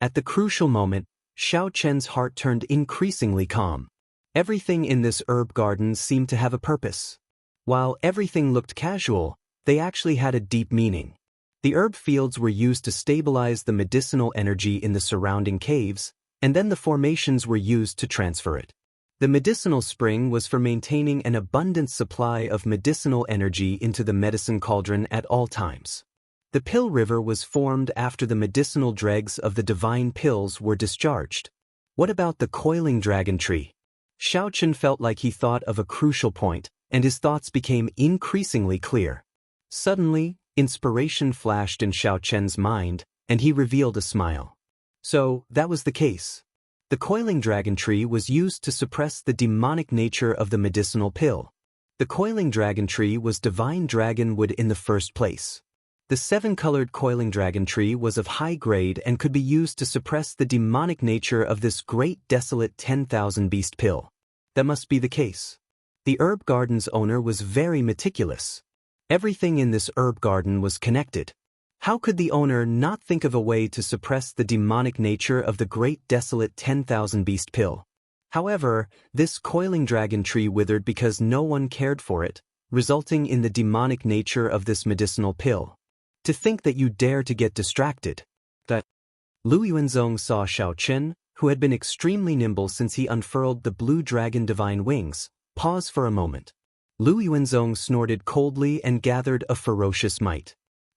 At the crucial moment, Xiaochen's heart turned increasingly calm. Everything in this herb garden seemed to have a purpose. While everything looked casual, they actually had a deep meaning. The herb fields were used to stabilize the medicinal energy in the surrounding caves, and then the formations were used to transfer it. The medicinal spring was for maintaining an abundant supply of medicinal energy into the medicine cauldron at all times. The pill river was formed after the medicinal dregs of the divine pills were discharged. What about the coiling dragon tree? Xiaochen felt like he thought of a crucial point, and his thoughts became increasingly clear. Suddenly, inspiration flashed in Xiaochen's mind, and he revealed a smile. So, that was the case. The coiling dragon tree was used to suppress the demonic nature of the medicinal pill. The coiling dragon tree was divine dragon wood in the first place. The 7-colored coiling dragon tree was of high grade and could be used to suppress the demonic nature of this great desolate 10,000 beast pill. That must be the case. The herb garden's owner was very meticulous. Everything in this herb garden was connected. How could the owner not think of a way to suppress the demonic nature of the great desolate 10,000 beast pill? However, this coiling dragon tree withered because no one cared for it, resulting in the demonic nature of this medicinal pill. To think that you dare to get distracted. That Lu Yuanzong saw Xiaochen, who had been extremely nimble since he unfurled the blue dragon divine wings, pause for a moment. Lu Yuanzong snorted coldly and gathered a ferocious might.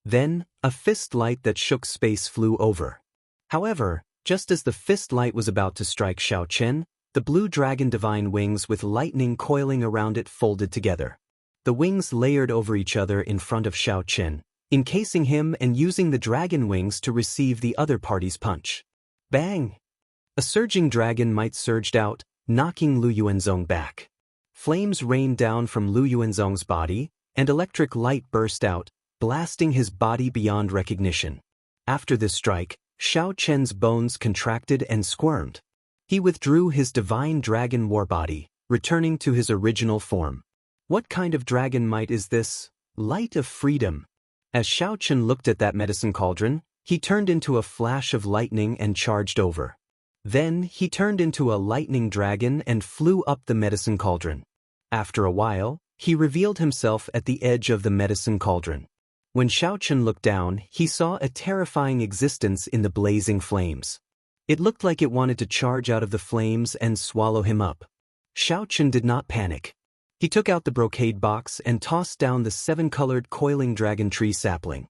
Then, a fist light that shook space flew over. However, just as the fist light was about to strike Xiaochen, the blue dragon divine wings with lightning coiling around it folded together. The wings layered over each other in front of Xiaochen, encasing him and using the dragon wings to receive the other party's punch. Bang! A surging dragon might surged out, knocking Lu Yuanzong back. Flames rained down from Lu Yuanzong's body, and electric light burst out, blasting his body beyond recognition. After this strike, Xiaochen's bones contracted and squirmed. He withdrew his divine dragon war body, returning to his original form. What kind of dragon might is this? Light of freedom. As Xiaochen looked at that medicine cauldron, he turned into a flash of lightning and charged over. Then he turned into a lightning dragon and flew up the medicine cauldron. After a while, he revealed himself at the edge of the medicine cauldron. When Xiaochen looked down, he saw a terrifying existence in the blazing flames. It looked like it wanted to charge out of the flames and swallow him up. Xiaochen did not panic. He took out the brocade box and tossed down the 7-colored coiling dragon tree sapling.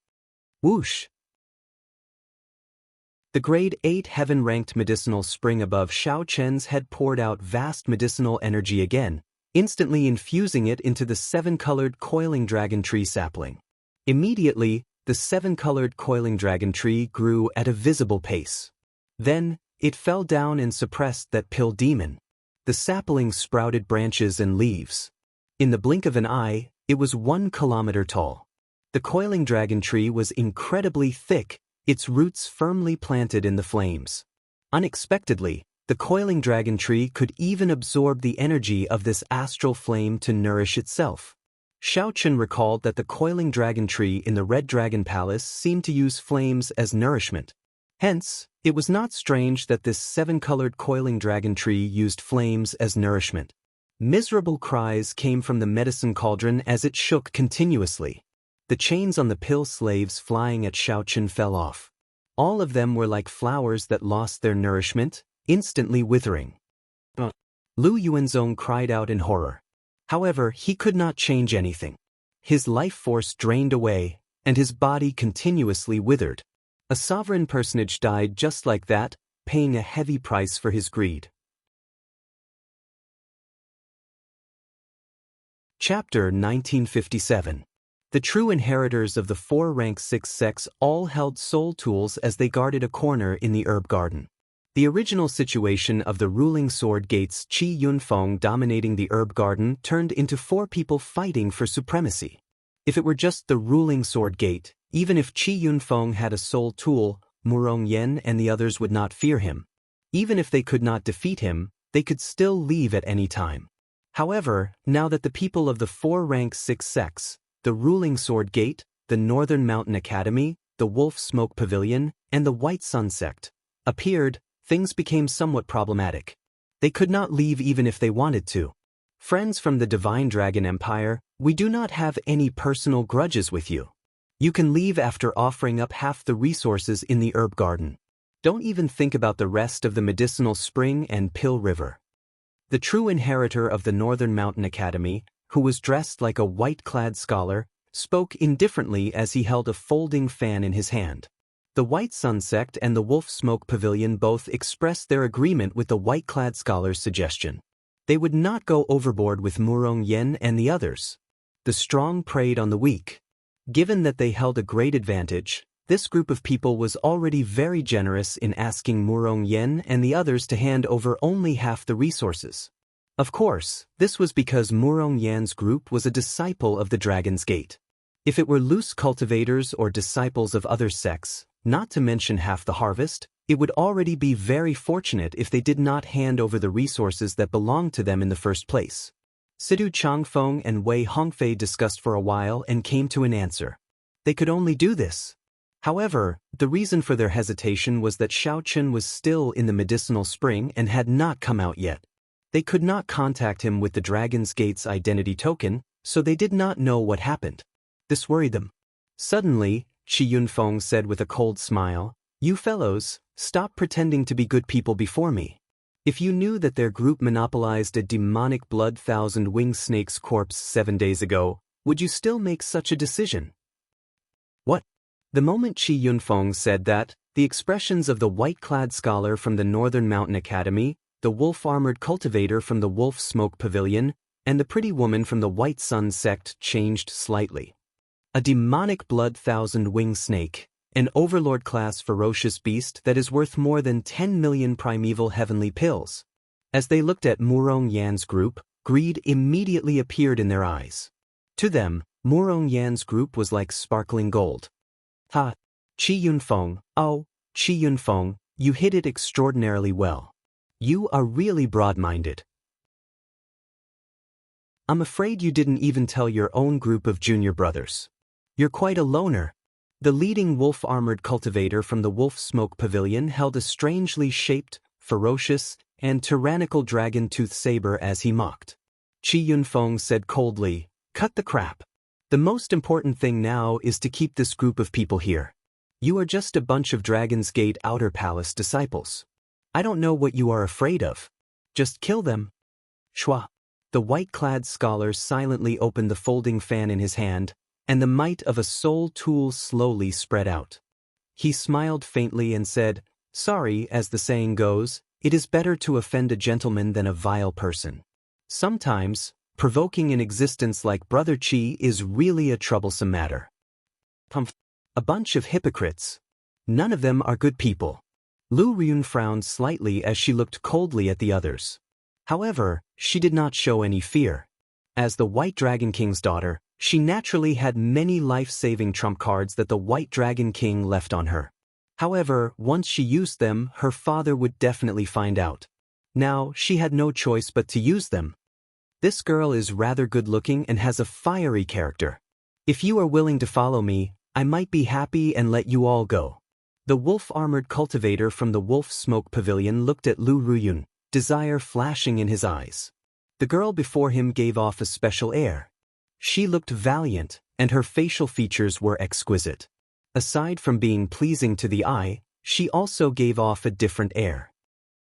Whoosh! The grade 8 heaven-ranked medicinal spring above Xiaochen's head poured out vast medicinal energy again, instantly infusing it into the 7-colored coiling dragon tree sapling. Immediately, the 7-colored coiling dragon tree grew at a visible pace. Then, it fell down and suppressed that pill demon. The sapling sprouted branches and leaves. In the blink of an eye, it was 1 kilometer tall. The coiling dragon tree was incredibly thick, its roots firmly planted in the flames. Unexpectedly, the coiling dragon tree could even absorb the energy of this astral flame to nourish itself. Xiaochen recalled that the coiling dragon tree in the Red Dragon Palace seemed to use flames as nourishment. Hence, it was not strange that this 7-colored coiling dragon tree used flames as nourishment. Miserable cries came from the medicine cauldron as it shook continuously. The chains on the pill slaves flying at Xiaochen fell off. All of them were like flowers that lost their nourishment, instantly withering. Lu Yuanzong cried out in horror. However, he could not change anything. His life force drained away, and his body continuously withered. A sovereign personage died just like that, paying a heavy price for his greed. Chapter 1957. The true inheritors of the 4 rank 6 sects all held soul tools as they guarded a corner in the herb garden. The original situation of the ruling sword gates Qi Yunfeng dominating the herb garden turned into 4 people fighting for supremacy. If it were just the ruling sword gate, even if Qi Yunfeng had a soul tool, Murong Yen and the others would not fear him. Even if they could not defeat him, they could still leave at any time. However, now that the people of the 4 rank 6 sects, the ruling sword gate, the Northern Mountain Academy, the Wolf Smoke Pavilion, and the White Sun sect, appeared, things became somewhat problematic. They could not leave even if they wanted to. Friends from the Divine Dragon Empire, we do not have any personal grudges with you. You can leave after offering up half the resources in the herb garden. Don't even think about the rest of the medicinal spring and pill river. The true inheritor of the Northern Mountain Academy, who was dressed like a white-clad scholar, spoke indifferently as he held a folding fan in his hand. The White Sun sect and the Wolf Smoke Pavilion both expressed their agreement with the white-clad scholar's suggestion. They would not go overboard with Murong Yen and the others. The strong preyed on the weak. Given that they held a great advantage, this group of people was already very generous in asking Murong Yen and the others to hand over only half the resources. Of course, this was because Murong Yan's group was a disciple of the Dragon's Gate. If it were loose cultivators or disciples of other sects, not to mention half the harvest, it would already be very fortunate if they did not hand over the resources that belonged to them in the first place. Sidu Changfeng and Wei Hongfei discussed for a while and came to an answer. They could only do this. However, the reason for their hesitation was that Xiao Chen was still in the medicinal spring and had not come out yet. They could not contact him with the Dragon's Gate's identity token, so they did not know what happened. This worried them. Suddenly, Qi Yunfeng said with a cold smile, "You fellows, stop pretending to be good people before me. If you knew that their group monopolized a demonic blood thousand-winged snake's corpse 7 days ago, would you still make such a decision?" What? The moment Qi Yunfeng said that, the expressions of the white-clad scholar from the Northern Mountain Academy, the wolf-armored cultivator from the Wolf Smoke Pavilion, and the pretty woman from the White Sun sect changed slightly. A demonic blood thousand-winged snake, an overlord-class ferocious beast that is worth more than 10 million primeval heavenly pills. As they looked at Murong Yan's group, greed immediately appeared in their eyes. To them, Murong Yan's group was like sparkling gold. Ha! Qi Yunfeng, oh, Qi Yunfeng, you hit it extraordinarily well. You are really broad-minded. I'm afraid you didn't even tell your own group of junior brothers. You're quite a loner. The leading wolf-armored cultivator from the Wolf Smoke Pavilion held a strangely shaped, ferocious, and tyrannical dragon-tooth saber as he mocked. Qi Yunfeng said coldly, "Cut the crap. The most important thing now is to keep this group of people here. You are just a bunch of Dragon's Gate Outer Palace disciples. I don't know what you are afraid of. Just kill them." Shwa. The white-clad scholar silently opened the folding fan in his hand, and the might of a soul tool slowly spread out. He smiled faintly and said, "Sorry, as the saying goes, it is better to offend a gentleman than a vile person. Sometimes, provoking an existence like Brother Qi is really a troublesome matter." A bunch of hypocrites. None of them are good people. Lu Ryun frowned slightly as she looked coldly at the others. However, she did not show any fear. As the White Dragon King's daughter, she naturally had many life-saving trump cards that the White Dragon King left on her. However, once she used them, her father would definitely find out. Now, she had no choice but to use them. This girl is rather good-looking and has a fiery character. If you are willing to follow me, I might be happy and let you all go. The wolf-armored cultivator from the Wolf Smoke Pavilion looked at Lu Ruyun, desire flashing in his eyes. The girl before him gave off a special air. She looked valiant, and her facial features were exquisite. Aside from being pleasing to the eye, She also gave off a different air.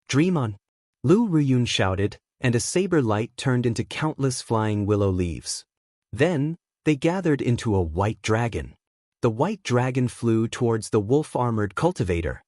Dream on, Lu Ruyun shouted, and a saber light turned into countless flying willow leaves. Then, they gathered into a white dragon. The white dragon flew towards the wolf-armored cultivator.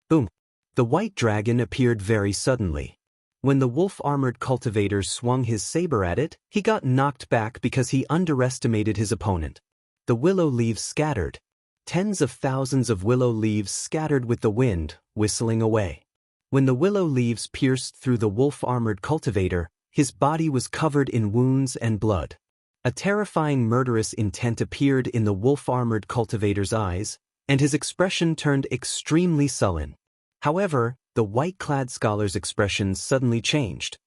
Boom! The white dragon appeared very suddenly. When the wolf-armored cultivator swung his saber at it, he got knocked back because he underestimated his opponent. The willow leaves scattered. Tens of thousands of willow leaves scattered with the wind, whistling away. When the willow leaves pierced through the wolf-armored cultivator, his body was covered in wounds and blood. A terrifying murderous intent appeared in the wolf-armored cultivator's eyes, and his expression turned extremely sullen. However, the white-clad scholar's expression suddenly changed.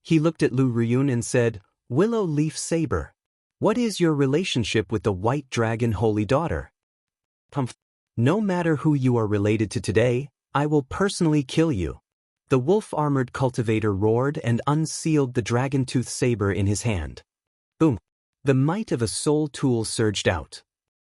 He looked at Lu Ruyun and said, "Willow Leaf Saber, what is your relationship with the white dragon holy daughter?" "No matter who you are related to today, I will personally kill you." The wolf-armored cultivator roared and unsealed the dragon-tooth saber in his hand. Boom! The might of a soul tool surged out.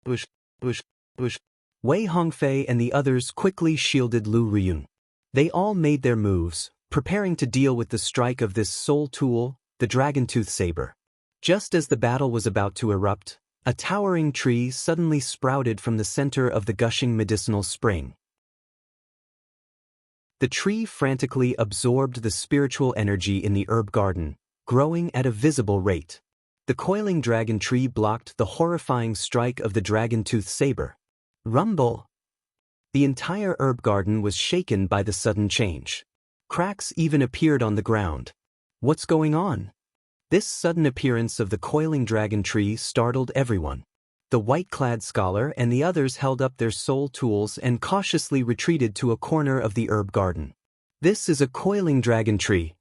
Bush, bush, bush. Wei Hongfei and the others quickly shielded Lu Ruyun. They all made their moves, preparing to deal with the strike of this soul tool, the dragon-tooth saber. Just as the battle was about to erupt, a towering tree suddenly sprouted from the center of the gushing medicinal spring. The tree frantically absorbed the spiritual energy in the herb garden, growing at a visible rate. The coiling dragon tree blocked the horrifying strike of the dragon-tooth saber. Rumble! The entire herb garden was shaken by the sudden change. Cracks even appeared on the ground. What's going on? This sudden appearance of the coiling dragon tree startled everyone. The white-clad scholar and the others held up their soul tools and cautiously retreated to a corner of the herb garden. "This is a coiling dragon tree."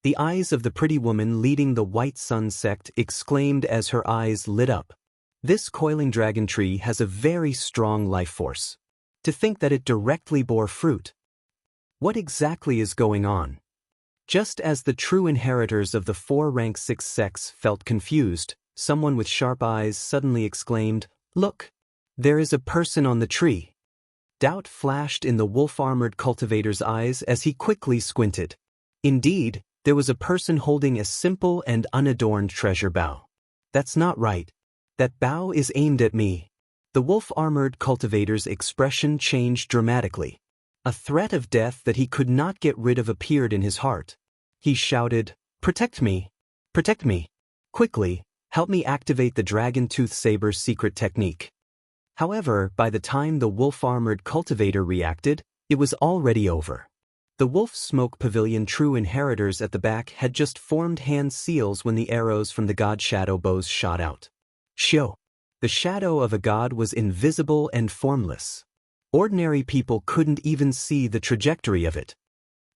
The eyes of the pretty woman leading the White Sun sect exclaimed as her eyes lit up. This coiling dragon tree has a very strong life force. To think that it directly bore fruit. What exactly is going on? Just as the true inheritors of the 4-rank 6 sects felt confused, someone with sharp eyes suddenly exclaimed, "Look! There is a person on the tree." Doubt flashed in the wolf-armored cultivator's eyes as he quickly squinted. Indeed, there was a person holding a simple and unadorned treasure bow. "That's not right. That bow is aimed at me." The wolf-armored cultivator's expression changed dramatically. A threat of death that he could not get rid of appeared in his heart. He shouted, "Protect me! Protect me! Quickly, help me activate the dragon-tooth saber's secret technique." However, by the time the wolf-armored cultivator reacted, it was already over. The Wolf Smoke Pavilion true inheritors at the back had just formed hand seals when the arrows from the god shadow bows shot out. Shio! The shadow of a god was invisible and formless. Ordinary people couldn't even see the trajectory of it.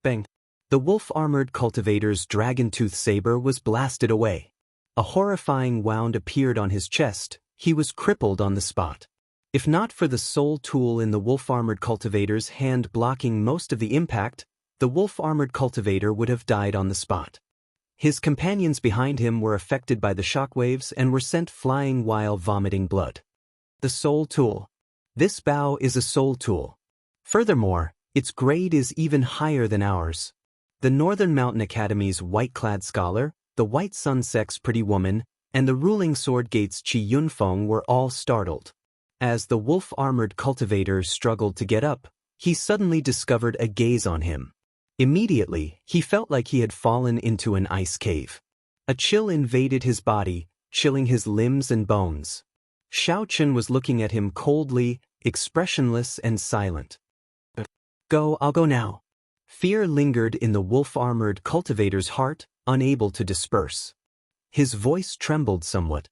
Bang! The wolf-armored cultivator's dragon-tooth saber was blasted away. A horrifying wound appeared on his chest. He was crippled on the spot. If not for the soul tool in the wolf-armored cultivator's hand blocking most of the impact, the wolf-armored cultivator would have died on the spot. His companions behind him were affected by the shockwaves and were sent flying while vomiting blood. The soul tool. This bow is a soul tool. Furthermore, its grade is even higher than ours. The Northern Mountain Academy's white-clad scholar, the White Sun sect's pretty woman, and the ruling Sword Gate's Qi Yunfeng were all startled. As the wolf-armored cultivator struggled to get up, he suddenly discovered a gaze on him. Immediately, he felt like he had fallen into an ice cave. A chill invaded his body, chilling his limbs and bones. Xiao Chen was looking at him coldly, expressionless and silent. I'll go now." Fear lingered in the wolf-armored cultivator's heart, unable to disperse. His voice trembled somewhat.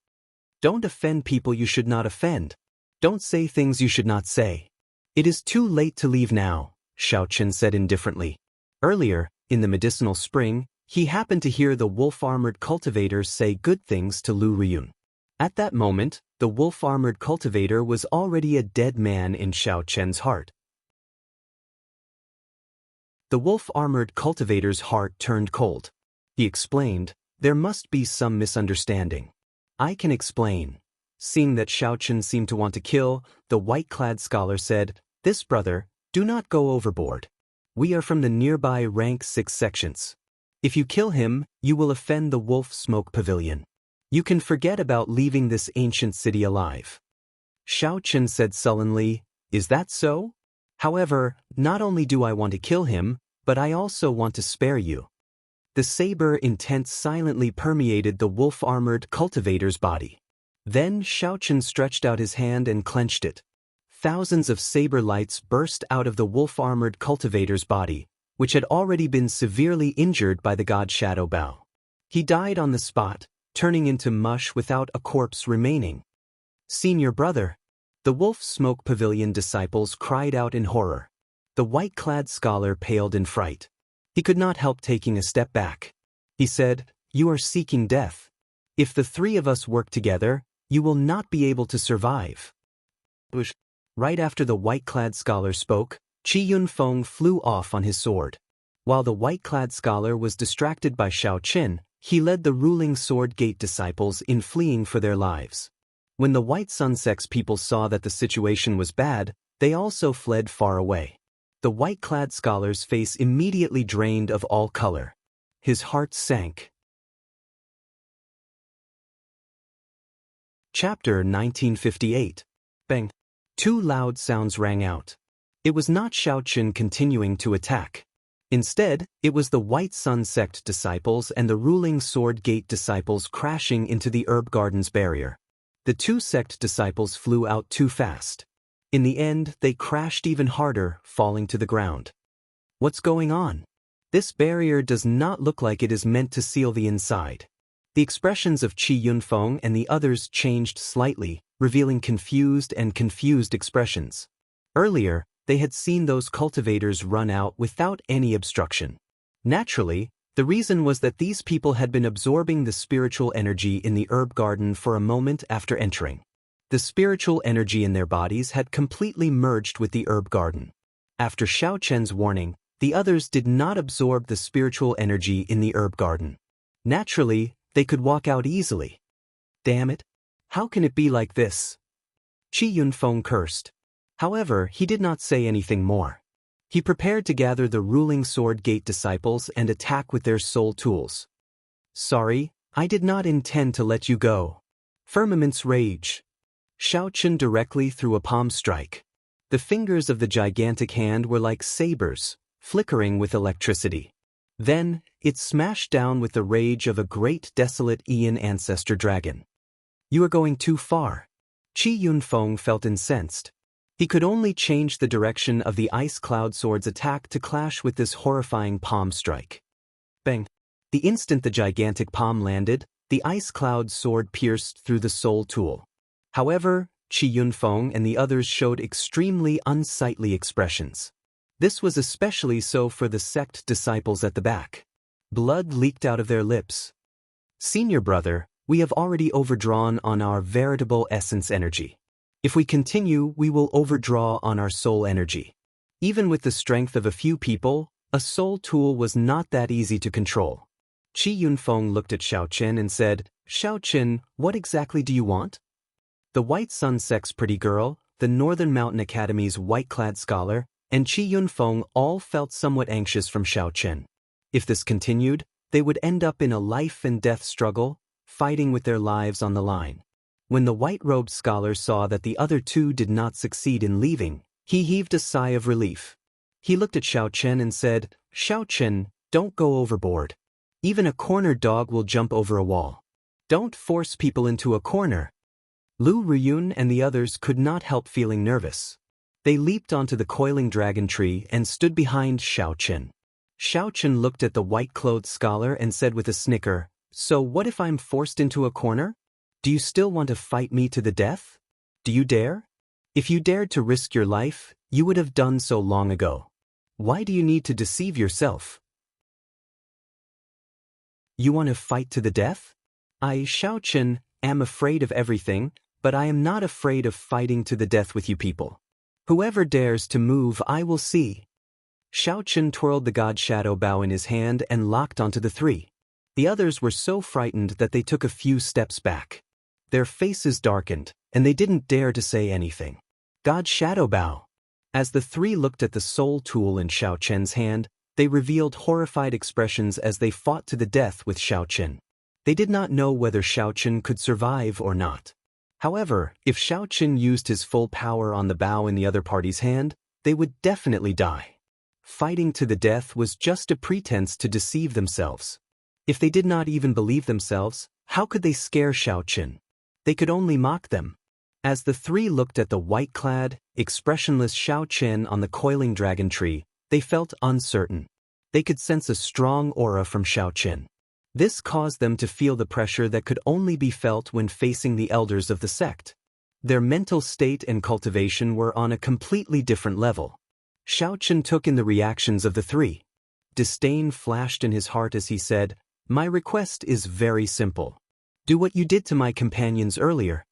"Don't offend people you should not offend. Don't say things you should not say." "It is too late to leave now," Xiao Chen said indifferently. Earlier, in the medicinal spring, he happened to hear the wolf-armored cultivator say good things to Lu Ruyun. At that moment, the wolf-armored cultivator was already a dead man in Xiao Chen's heart. The wolf-armored cultivator's heart turned cold. He explained, "There must be some misunderstanding." "I can explain." Seeing that Xiao Chen seemed to want to kill, the white-clad scholar said, "This brother, Do not go overboard. We are from the nearby rank 6 sections. If you kill him, you will offend the Wolf Smoke Pavilion. You can forget about leaving this ancient city alive. Xiao Chen said sullenly, Is that so? However, not only do I want to kill him, but I also want to spare you. The saber intent silently permeated the wolf-armored cultivator's body. Then Xiao Chen stretched out his hand and clenched it. Thousands of saber lights burst out of the wolf-armored cultivator's body, which had already been severely injured by the god Shadow Bao. He died on the spot, turning into mush without a corpse remaining. Senior brother. The Wolf Smoke Pavilion disciples cried out in horror. The white-clad scholar paled in fright. He could not help taking a step back. He said, You are seeking death. If the three of us work together, you will not be able to survive. Right after the white-clad scholar spoke, Qi Yunfeng flew off on his sword. While the white-clad scholar was distracted by Xiao Qin, he led the ruling Sword Gate disciples in fleeing for their lives. When the White Sun Sect's people saw that the situation was bad, they also fled far away. The white-clad scholar's face immediately drained of all color. His heart sank. Chapter 1958. Bang. Two loud sounds rang out. It was not Xiao Qin continuing to attack. Instead, it was the White Sun Sect disciples and the ruling Sword Gate disciples crashing into the herb garden's barrier. The two sect disciples flew out too fast. In the end, they crashed even harder, falling to the ground. What's going on? This barrier does not look like it is meant to seal the inside. The expressions of Qi Yunfeng and the others changed slightly, revealing confused expressions. Earlier, they had seen those cultivators run out without any obstruction. Naturally, the reason was that these people had been absorbing the spiritual energy in the herb garden for a moment after entering. The spiritual energy in their bodies had completely merged with the herb garden. After Xiao Chen's warning, the others did not absorb the spiritual energy in the herb garden. Naturally, they could walk out easily. Damn it! How can it be like this? Qi Yunfeng cursed. However, he did not say anything more. He prepared to gather the ruling Sword Gate disciples and attack with their soul tools. Sorry, I did not intend to let you go. Firmament's rage. Xiao Chen directly threw a palm strike. The fingers of the gigantic hand were like sabers, flickering with electricity. Then, it smashed down with the rage of a great desolate Aeon ancestor dragon. You are going too far. Qi Yunfeng felt incensed. He could only change the direction of the Ice Cloud Sword's attack to clash with this horrifying palm strike. Bang! The instant the gigantic palm landed, the Ice Cloud Sword pierced through the soul tool. However, Qi Yunfeng and the others showed extremely unsightly expressions. This was especially so for the sect disciples at the back. Blood leaked out of their lips. Senior brother, we have already overdrawn on our veritable essence energy. If we continue, we will overdraw on our soul energy. Even with the strength of a few people, a soul tool was not that easy to control. Qi Yunfeng looked at Xiao Chen and said, Xiao Chen, what exactly do you want? The White Sun Sect's pretty girl, the Northern Mountain Academy's white-clad scholar, and Qi Yunfeng all felt somewhat anxious from Xiao Chen. If this continued, they would end up in a life-and-death struggle, fighting with their lives on the line. When the white-robed scholar saw that the other two did not succeed in leaving, he heaved a sigh of relief. He looked at Xiao Chen and said, Xiao Chen, don't go overboard. Even a cornered dog will jump over a wall. Don't force people into a corner. Lu Ruyun and the others could not help feeling nervous. They leaped onto the coiling dragon tree and stood behind Xiao Chen. Xiao Chen looked at the white-clothed scholar and said with a snicker, So what if I'm forced into a corner? Do you still want to fight me to the death? Do you dare? If you dared to risk your life, you would have done so long ago. Why do you need to deceive yourself? You want to fight to the death? I, Xiao Chen, am afraid of everything, but I am not afraid of fighting to the death with you people. Whoever dares to move, I will see. Xiao Chen twirled the god Shadow Bao in his hand and locked onto the three. The others were so frightened that they took a few steps back. Their faces darkened, and they didn't dare to say anything. God Shadow Bao. As the three looked at the soul tool in Xiao Chen's hand, they revealed horrified expressions as they fought to the death with Xiao Chen. They did not know whether Xiao Chen could survive or not. However, if Xiao Chen used his full power on the bow in the other party's hand, they would definitely die. Fighting to the death was just a pretense to deceive themselves. If they did not even believe themselves, how could they scare Xiao Chen? They could only mock them. As the three looked at the white-clad, expressionless Xiao Chen on the coiling dragon tree, they felt uncertain. They could sense a strong aura from Xiao Chen. This caused them to feel the pressure that could only be felt when facing the elders of the sect. Their mental state and cultivation were on a completely different level. Xiao Chen took in the reactions of the three. Disdain flashed in his heart as he said, "My request is very simple. Do what you did to my companions earlier."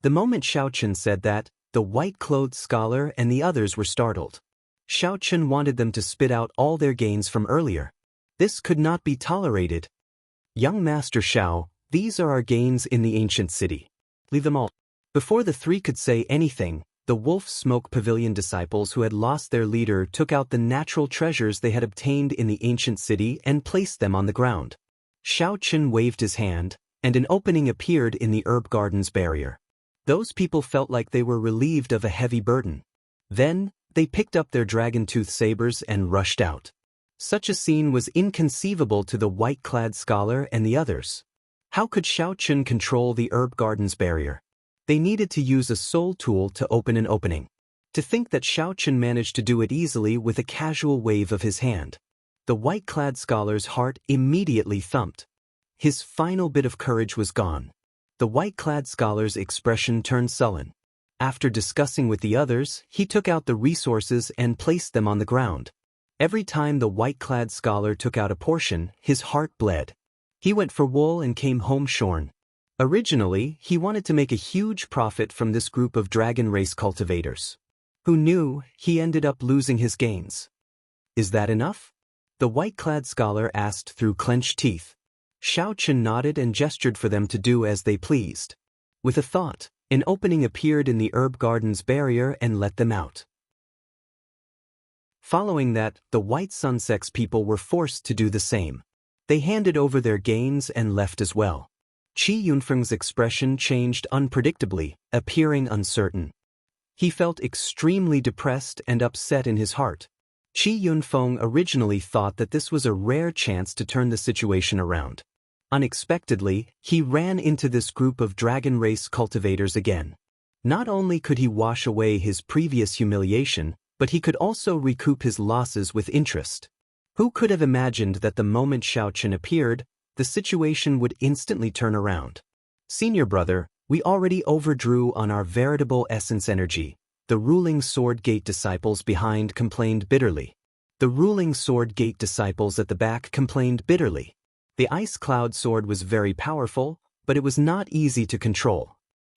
The moment Xiao Chen said that, the white-clothed scholar and the others were startled. Xiao Chen wanted them to spit out all their gains from earlier. This could not be tolerated. "Young Master Xiao, these are our gains in the ancient city. Leave them all." Before the three could say anything, the Wolf Smoke Pavilion disciples who had lost their leader took out the natural treasures they had obtained in the ancient city and placed them on the ground. Xiao Chen waved his hand, and an opening appeared in the herb garden's barrier. Those people felt like they were relieved of a heavy burden. Then, they picked up their dragon-tooth sabers and rushed out. Such a scene was inconceivable to the white-clad scholar and the others. How could Xiao Chen control the herb garden's barrier? They needed to use a soul tool to open an opening. To think that Xiao Chen managed to do it easily with a casual wave of his hand. The white-clad scholar's heart immediately thumped. His final bit of courage was gone. The white-clad scholar's expression turned sullen. After discussing with the others, he took out the resources and placed them on the ground. Every time the white-clad scholar took out a portion, his heart bled. He went for wool and came home shorn. Originally, he wanted to make a huge profit from this group of dragon race cultivators. Who knew, he ended up losing his gains. "Is that enough?" the white-clad scholar asked through clenched teeth. Xiao Chen nodded and gestured for them to do as they pleased. With a thought, an opening appeared in the herb garden's barrier and let them out. Following that, the White Sun Sect's people were forced to do the same. They handed over their gains and left as well. Qi Yunfeng's expression changed unpredictably, appearing uncertain. He felt extremely depressed and upset in his heart. Qi Yunfeng originally thought that this was a rare chance to turn the situation around. Unexpectedly, he ran into this group of dragon race cultivators again. Not only could he wash away his previous humiliation, but he could also recoup his losses with interest. Who could have imagined that the moment Xiao Chen appeared, the situation would instantly turn around? "Senior brother, we already overdrew on our veritable essence energy," the ruling Sword Gate disciples behind complained bitterly. The ruling Sword Gate disciples at the back complained bitterly. The Ice Cloud sword was very powerful, but it was not easy to control.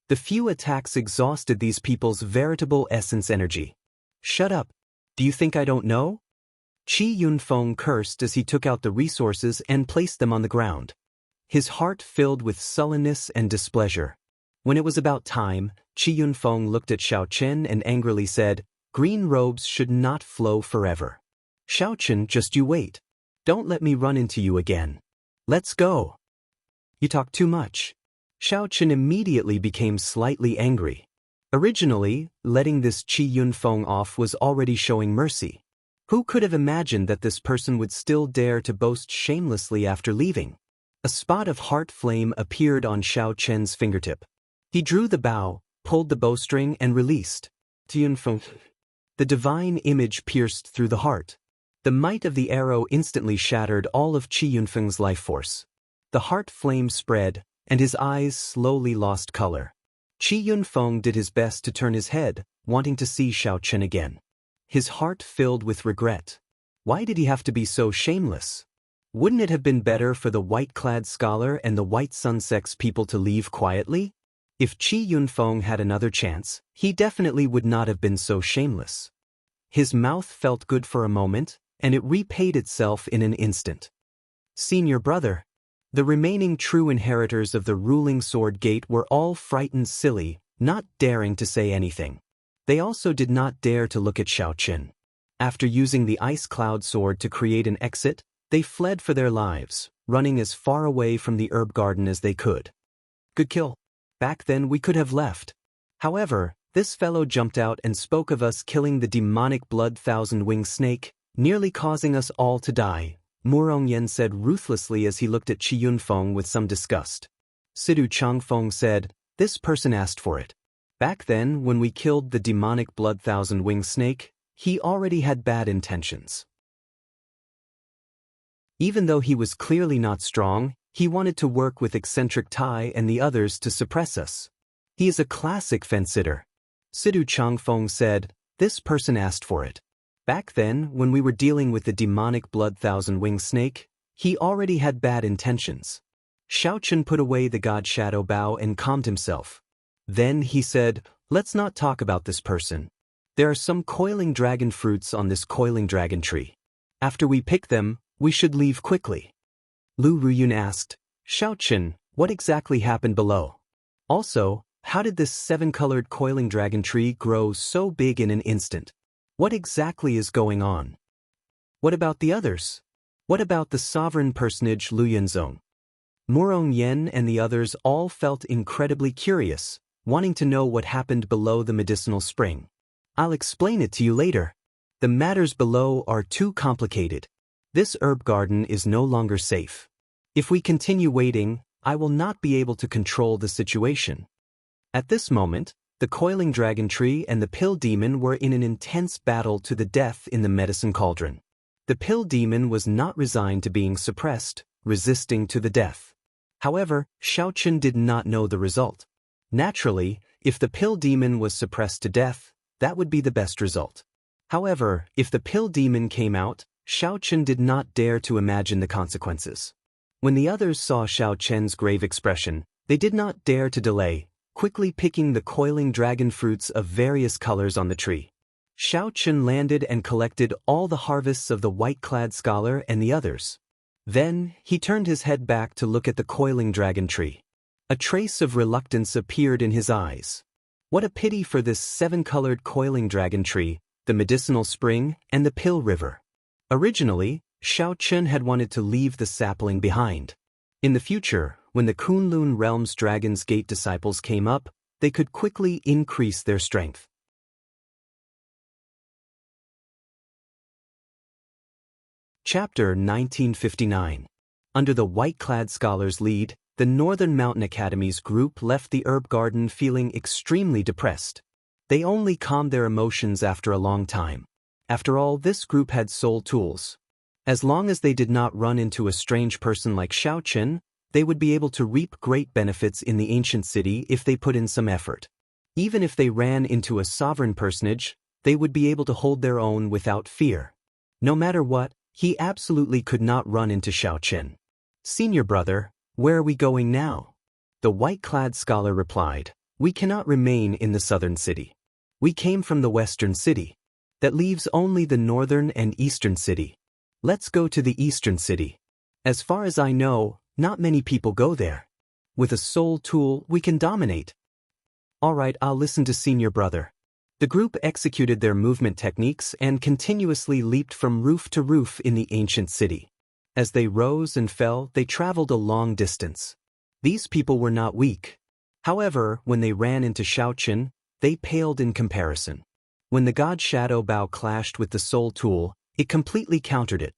The few attacks exhausted these people's veritable essence energy. "Shut up. Do you think I don't know?" Qi Yunfeng cursed as he took out the resources and placed them on the ground. His heart filled with sullenness and displeasure. When it was about time, Qi Yunfeng looked at Xiao Chen and angrily said, "Green robes should not flow forever. Xiao Chen, just you wait. Don't let me run into you again. Let's go." "You talk too much." Xiao Chen immediately became slightly angry. Originally, letting this Qi Yunfeng off was already showing mercy. Who could have imagined that this person would still dare to boast shamelessly after leaving? A spot of heart flame appeared on Xiao Chen's fingertip. He drew the bow, pulled the bowstring and released. Yunfeng. The divine image pierced through the heart. The might of the arrow instantly shattered all of Qi Yunfeng's life force. The heart flame spread, and his eyes slowly lost color. Qi Yunfeng did his best to turn his head, wanting to see Xiao Chen again. His heart filled with regret. Why did he have to be so shameless? Wouldn't it have been better for the white-clad scholar and the White Sun Sect's people to leave quietly? If Qi Yunfeng had another chance, he definitely would not have been so shameless. His mouth felt good for a moment, and it repaid itself in an instant. "Senior brother." The remaining true inheritors of the ruling Sword Gate were all frightened silly, not daring to say anything. They also did not dare to look at Xiao Chen. After using the ice cloud sword to create an exit, they fled for their lives, running as far away from the herb garden as they could. Good kill. Back then we could have left. However, this fellow jumped out and spoke of us killing the demonic blood thousand-winged snake, nearly causing us all to die, Murong Yen said ruthlessly as he looked at Chi Yunfeng with some disgust. Sidu Changfeng said, "This person asked for it. Back then, when we killed the demonic blood thousand-winged snake, he already had bad intentions. Even though he was clearly not strong, he wanted to work with eccentric Tai and the others to suppress us. He is a classic fence-sitter." Sidu Changfeng said, "This person asked for it. Back then, when we were dealing with the demonic blood thousand-winged snake, he already had bad intentions." Xiao Chen put away the god shadow bow and calmed himself. Then he said, "Let's not talk about this person. There are some coiling dragon fruits on this coiling dragon tree. After we pick them, we should leave quickly." Lu Ruyun asked, "Xiao Chen, what exactly happened below? Also, how did this seven-colored coiling dragon tree grow so big in an instant? What exactly is going on? What about the others? What about the sovereign personage Lu Yunzong?" Murong Yen and the others all felt incredibly curious, wanting to know what happened below the medicinal spring. "I'll explain it to you later. The matters below are too complicated. This herb garden is no longer safe. If we continue waiting, I will not be able to control the situation." At this moment, the coiling dragon tree and the pill demon were in an intense battle to the death in the medicine cauldron. The pill demon was not resigned to being suppressed, resisting to the death. However, Xiao Chen did not know the result. Naturally, if the pill demon was suppressed to death, that would be the best result. However, if the pill demon came out, Xiao Chen did not dare to imagine the consequences. When the others saw Xiao Chen's grave expression, they did not dare to delay, quickly picking the coiling dragon fruits of various colors on the tree. Xiao Chen landed and collected all the harvests of the white-clad scholar and the others. Then, he turned his head back to look at the coiling dragon tree. A trace of reluctance appeared in his eyes. What a pity for this seven-colored coiling dragon tree, the medicinal spring, and the pill river. Originally, Xiao Chen had wanted to leave the sapling behind. In the future, when the Kunlun Realm's Dragon's Gate disciples came up, they could quickly increase their strength. Chapter 1959. Under the white-clad scholar's lead, the Northern Mountain Academy's group left the herb garden feeling extremely depressed. They only calmed their emotions after a long time. After all, this group had soul tools. As long as they did not run into a strange person like Xiao Chen, they would be able to reap great benefits in the ancient city if they put in some effort. Even if they ran into a sovereign personage, they would be able to hold their own without fear. No matter what, he absolutely could not run into Xiao Chen. "Senior brother, where are we going now?" The white-clad scholar replied, "We cannot remain in the southern city. We came from the western city. That leaves only the northern and eastern city. Let's go to the eastern city. As far as I know, not many people go there. With a soul tool, we can dominate." "All right, I'll listen to senior brother." The group executed their movement techniques and continuously leaped from roof to roof in the ancient city. As they rose and fell, they traveled a long distance. These people were not weak. However, when they ran into Xiao Chen, they paled in comparison. When the god shadow bow clashed with the soul tool, it completely countered it.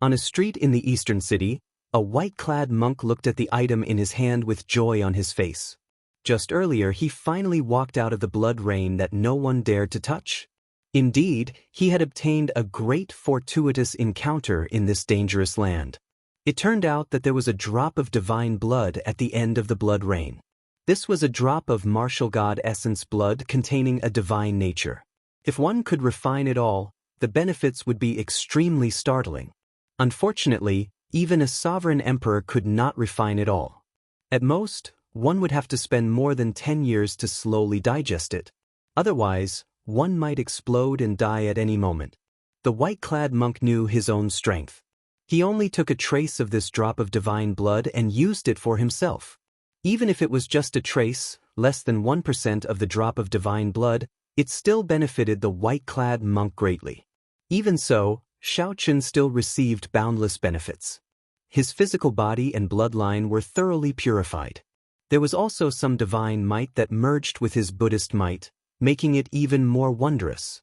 On a street in the eastern city, a white-clad monk looked at the item in his hand with joy on his face. Just earlier, he finally walked out of the blood rain that no one dared to touch. Indeed, he had obtained a great fortuitous encounter in this dangerous land. It turned out that there was a drop of divine blood at the end of the blood rain. This was a drop of martial god essence blood containing a divine nature. If one could refine it all, the benefits would be extremely startling. Unfortunately, even a sovereign emperor could not refine it all. At most, one would have to spend more than 10 years to slowly digest it. Otherwise, one might explode and die at any moment. The white-clad monk knew his own strength. He only took a trace of this drop of divine blood and used it for himself. Even if it was just a trace, less than 1% of the drop of divine blood, It still benefited the white-clad monk greatly. Even so, Shaochen still received boundless benefits. His physical body and bloodline were thoroughly purified. There was also some divine might that merged with his Buddhist might, making it even more wondrous.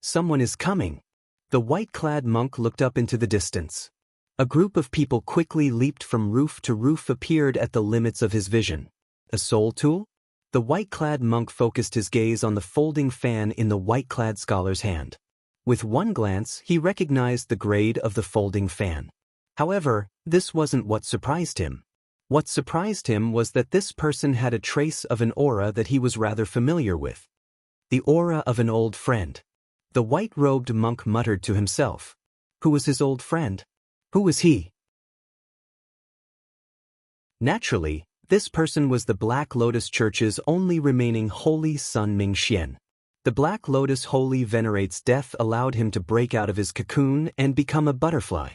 Someone is coming. The white-clad monk looked up into the distance. A group of people quickly leaped from roof to roof appeared at the limits of his vision. A soul tool? The white-clad monk focused his gaze on the folding fan in the white-clad scholar's hand. With one glance, he recognized the grade of the folding fan. However, this wasn't what surprised him. What surprised him was that this person had a trace of an aura that he was rather familiar with. The aura of an old friend. The white-robed monk muttered to himself. Who was his old friend? Who was he? Naturally, this person was the Black Lotus Church's only remaining Holy Sun Mingxian. The Black Lotus Holy venerates death allowed him to break out of his cocoon and become a butterfly.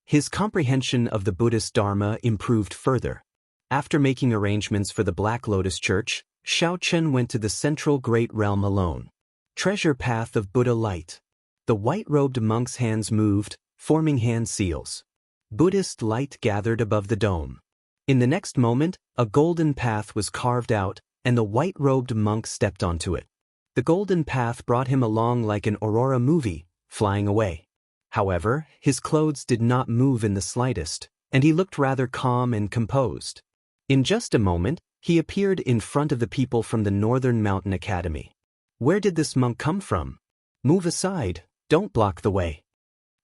His comprehension of the Buddhist Dharma improved further. After making arrangements for the Black Lotus Church, Shaochen went to the central Great Realm alone. Treasure Path of Buddha Light. The white-robed monk's hands moved, forming hand seals. Buddhist light gathered above the dome. In the next moment, a golden path was carved out, and the white-robed monk stepped onto it. The golden path brought him along like an aurora movie, flying away. However, his clothes did not move in the slightest, and he looked rather calm and composed. In just a moment, he appeared in front of the people from the Northern Mountain Academy. Where did this monk come from? Move aside, don't block the way.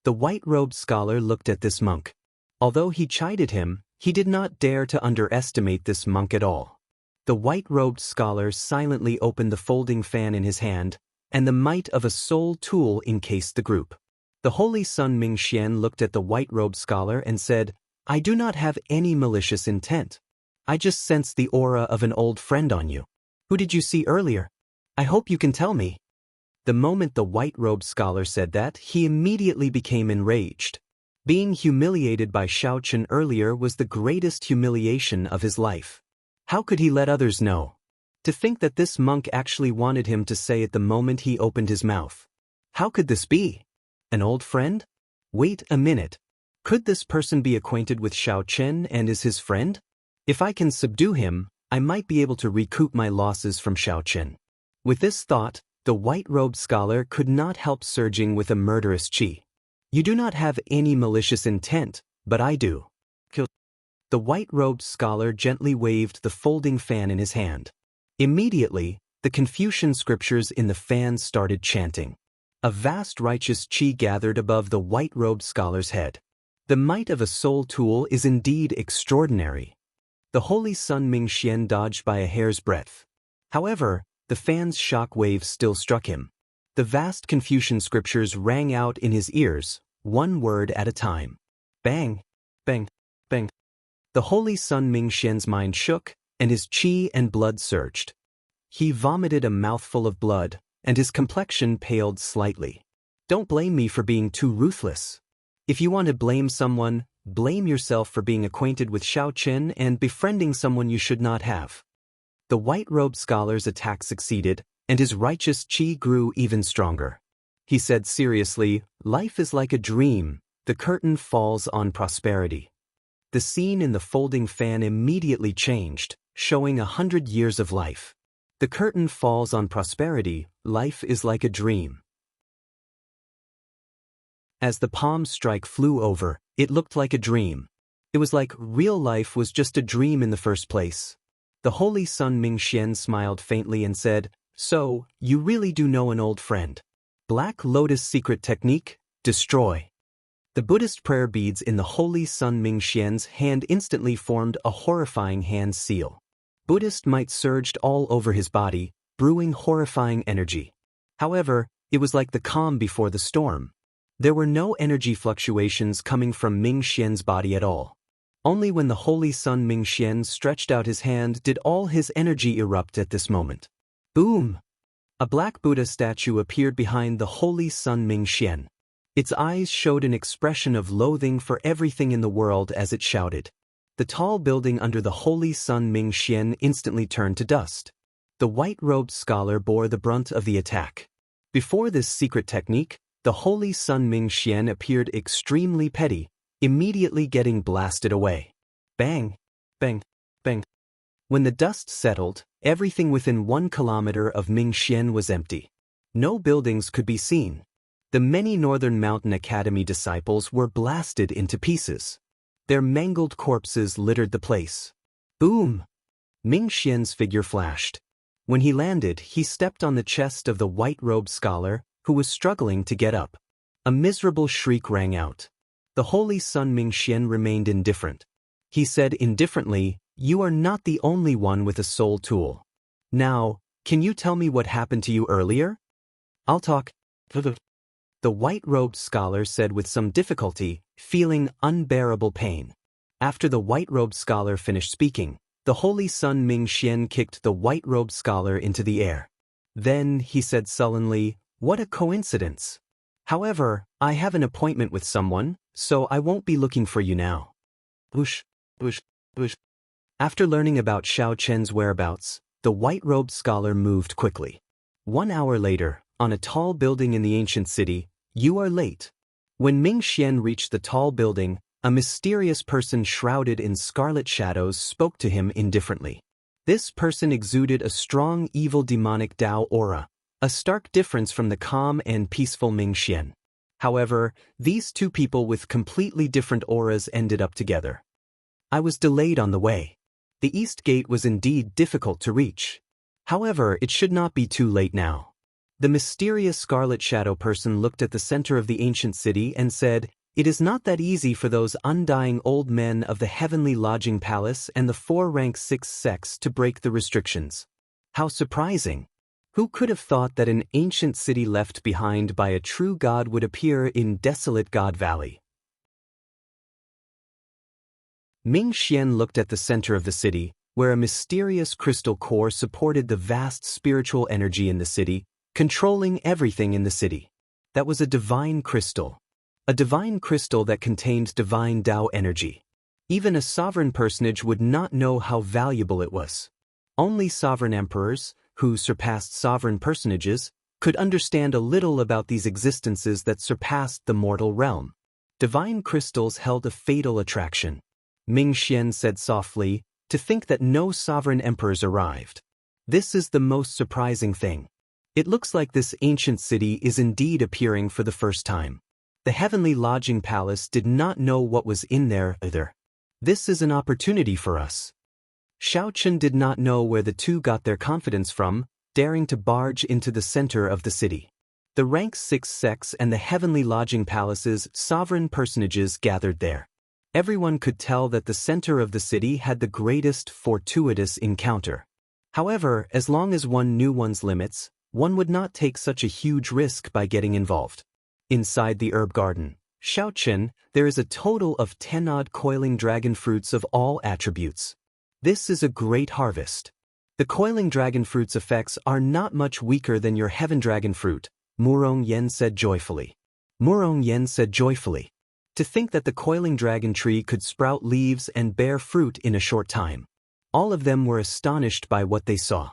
The white-robed scholar looked at this monk. Although he chided him, he did not dare to underestimate this monk at all. The white-robed scholar silently opened the folding fan in his hand, and the might of a soul tool encased the group. The Holy Sun Mingxian looked at the white-robed scholar and said, I do not have any malicious intent. I just sensed the aura of an old friend on you. Who did you see earlier? I hope you can tell me. The moment the white-robed scholar said that, he immediately became enraged. Being humiliated by Shaochen earlier was the greatest humiliation of his life. How could he let others know? To think that this monk actually wanted him to say at the moment he opened his mouth. How could this be? An old friend? Wait a minute. Could this person be acquainted with Shaochen and is his friend? If I can subdue him, I might be able to recoup my losses from Shaochen. With this thought, the white-robed scholar could not help surging with a murderous chi. You do not have any malicious intent, but I do. Kill. The white-robed scholar gently waved the folding fan in his hand. Immediately, the Confucian scriptures in the fan started chanting. A vast righteous chi gathered above the white-robed scholar's head. The might of a soul tool is indeed extraordinary. The Holy Sun Mingxian dodged by a hair's breadth. However, the fan's shock waves still struck him. The vast Confucian scriptures rang out in his ears, one word at a time. Bang, bang, bang. The Holy Sun Mingxian's mind shook, and his chi and blood surged. He vomited a mouthful of blood, and his complexion paled slightly. Don't blame me for being too ruthless. If you want to blame someone, blame yourself for being acquainted with Shaochen and befriending someone you should not have. The white-robed scholar's attack succeeded, and his righteous chi grew even stronger. He said seriously, life is like a dream, the curtain falls on prosperity. The scene in the folding fan immediately changed, showing 100 years of life. The curtain falls on prosperity, life is like a dream. As the palm strike flew over, it looked like a dream. It was like real life was just a dream in the first place. The Holy Sun Mingxian smiled faintly and said, So, you really do know an old friend. Black Lotus secret technique, destroy. The Buddhist prayer beads in the Holy Sun Mingxian's hand instantly formed a horrifying hand seal. Buddhist might surged all over his body, brewing horrifying energy. However, it was like the calm before the storm. There were no energy fluctuations coming from Mingxian's body at all. Only when the Holy Sun Mingxian stretched out his hand did all his energy erupt at this moment. Boom! A black Buddha statue appeared behind the Holy Sun Mingxian. Its eyes showed an expression of loathing for everything in the world as it shouted. The tall building under the Holy Sun Mingxian instantly turned to dust. The white-robed scholar bore the brunt of the attack. Before this secret technique, the holy Sun Ming Xian appeared extremely petty, immediately getting blasted away. Bang! Bang! Bang! When the dust settled, everything within 1 kilometer of Ming Xian was empty. No buildings could be seen. The many Northern Mountain Academy disciples were blasted into pieces. Their mangled corpses littered the place. Boom! Ming Xian's figure flashed. When he landed, he stepped on the chest of the white-robed scholar, who was struggling to get up. A miserable shriek rang out. The holy Sun Ming Xian remained indifferent. He said indifferently, "You are not the only one with a soul tool. Now, can you tell me what happened to you earlier?" "I'll talk." The white-robed scholar said with some difficulty, feeling unbearable pain. After the white-robed scholar finished speaking, the holy Sun Ming Xian kicked the white-robed scholar into the air. Then he said sullenly, "What a coincidence. However, I have an appointment with someone, so I won't be looking for you now." Whoosh, whoosh, whoosh. After learning about Xiao Chen's whereabouts, the white-robed scholar moved quickly. 1 hour later, on a tall building in the ancient city, "You are late." When Ming Xian reached the tall building, a mysterious person shrouded in scarlet shadows spoke to him indifferently. This person exuded a strong evil demonic Dao aura, a stark difference from the calm and peaceful Ming Xian. However, these two people with completely different auras ended up together. "I was delayed on the way." The East Gate was indeed difficult to reach. However, it should not be too late now. The mysterious scarlet shadow person looked at the center of the ancient city and said, "It is not that easy for those undying old men of the heavenly lodging palace and the 4-rank 6 sects to break the restrictions." How surprising! Who could have thought that an ancient city left behind by a true god would appear in desolate God Valley? Ming Xian looked at the center of the city, where a mysterious crystal core supported the vast spiritual energy in the city, controlling everything in the city. That was a divine crystal. A divine crystal that contained divine Tao energy. Even a sovereign personage would not know how valuable it was. Only sovereign emperors, who surpassed sovereign personages, could understand a little about these existences that surpassed the mortal realm. Divine crystals held a fatal attraction. Ming Xian said softly, "To think that no sovereign emperors arrived. This is the most surprising thing. It looks like this ancient city is indeed appearing for the first time. The heavenly lodging palace did not know what was in there either. This is an opportunity for us." Xiao Chen did not know where the two got their confidence from, daring to barge into the center of the city. The rank 6 sects and the heavenly lodging palace's sovereign personages gathered there. Everyone could tell that the center of the city had the greatest fortuitous encounter. However, as long as one knew one's limits, one would not take such a huge risk by getting involved. Inside the herb garden, Xiao Chen, there is a total of 10-odd coiling dragon fruits of all attributes. This is a great harvest. The coiling dragon fruit's effects are not much weaker than your heaven dragon fruit, Murong Yen said joyfully. Murong Yen said joyfully. To think that the coiling dragon tree could sprout leaves and bear fruit in a short time. All of them were astonished by what they saw.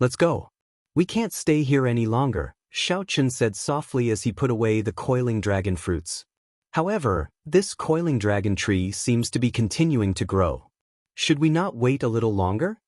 "Let's go. We can't stay here any longer," Xiao Chen said softly as he put away the coiling dragon fruits. However, this coiling dragon tree seems to be continuing to grow. Should we not wait a little longer?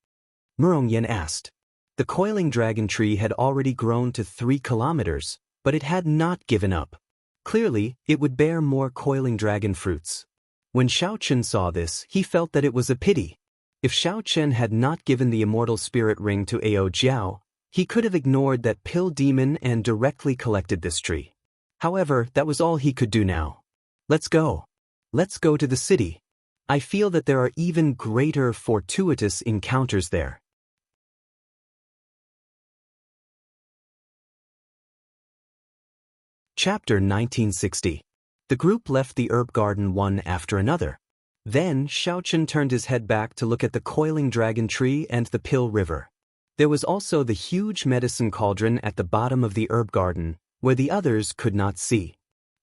Murong Yen asked. The coiling dragon tree had already grown to 3 kilometers, but it had not given up. Clearly, it would bear more coiling dragon fruits. When Xiao Chen saw this, he felt that it was a pity. If Xiao Chen had not given the immortal spirit ring to Ao Jiao, he could have ignored that pill demon and directly collected this tree. However, that was all he could do now. Let's go. Let's go to the city. I feel that there are even greater fortuitous encounters there. Chapter 1960. The group left the herb garden one after another. Then Xiao Chen turned his head back to look at the coiling dragon tree and the pill river. There was also the huge medicine cauldron at the bottom of the herb garden, where the others could not see.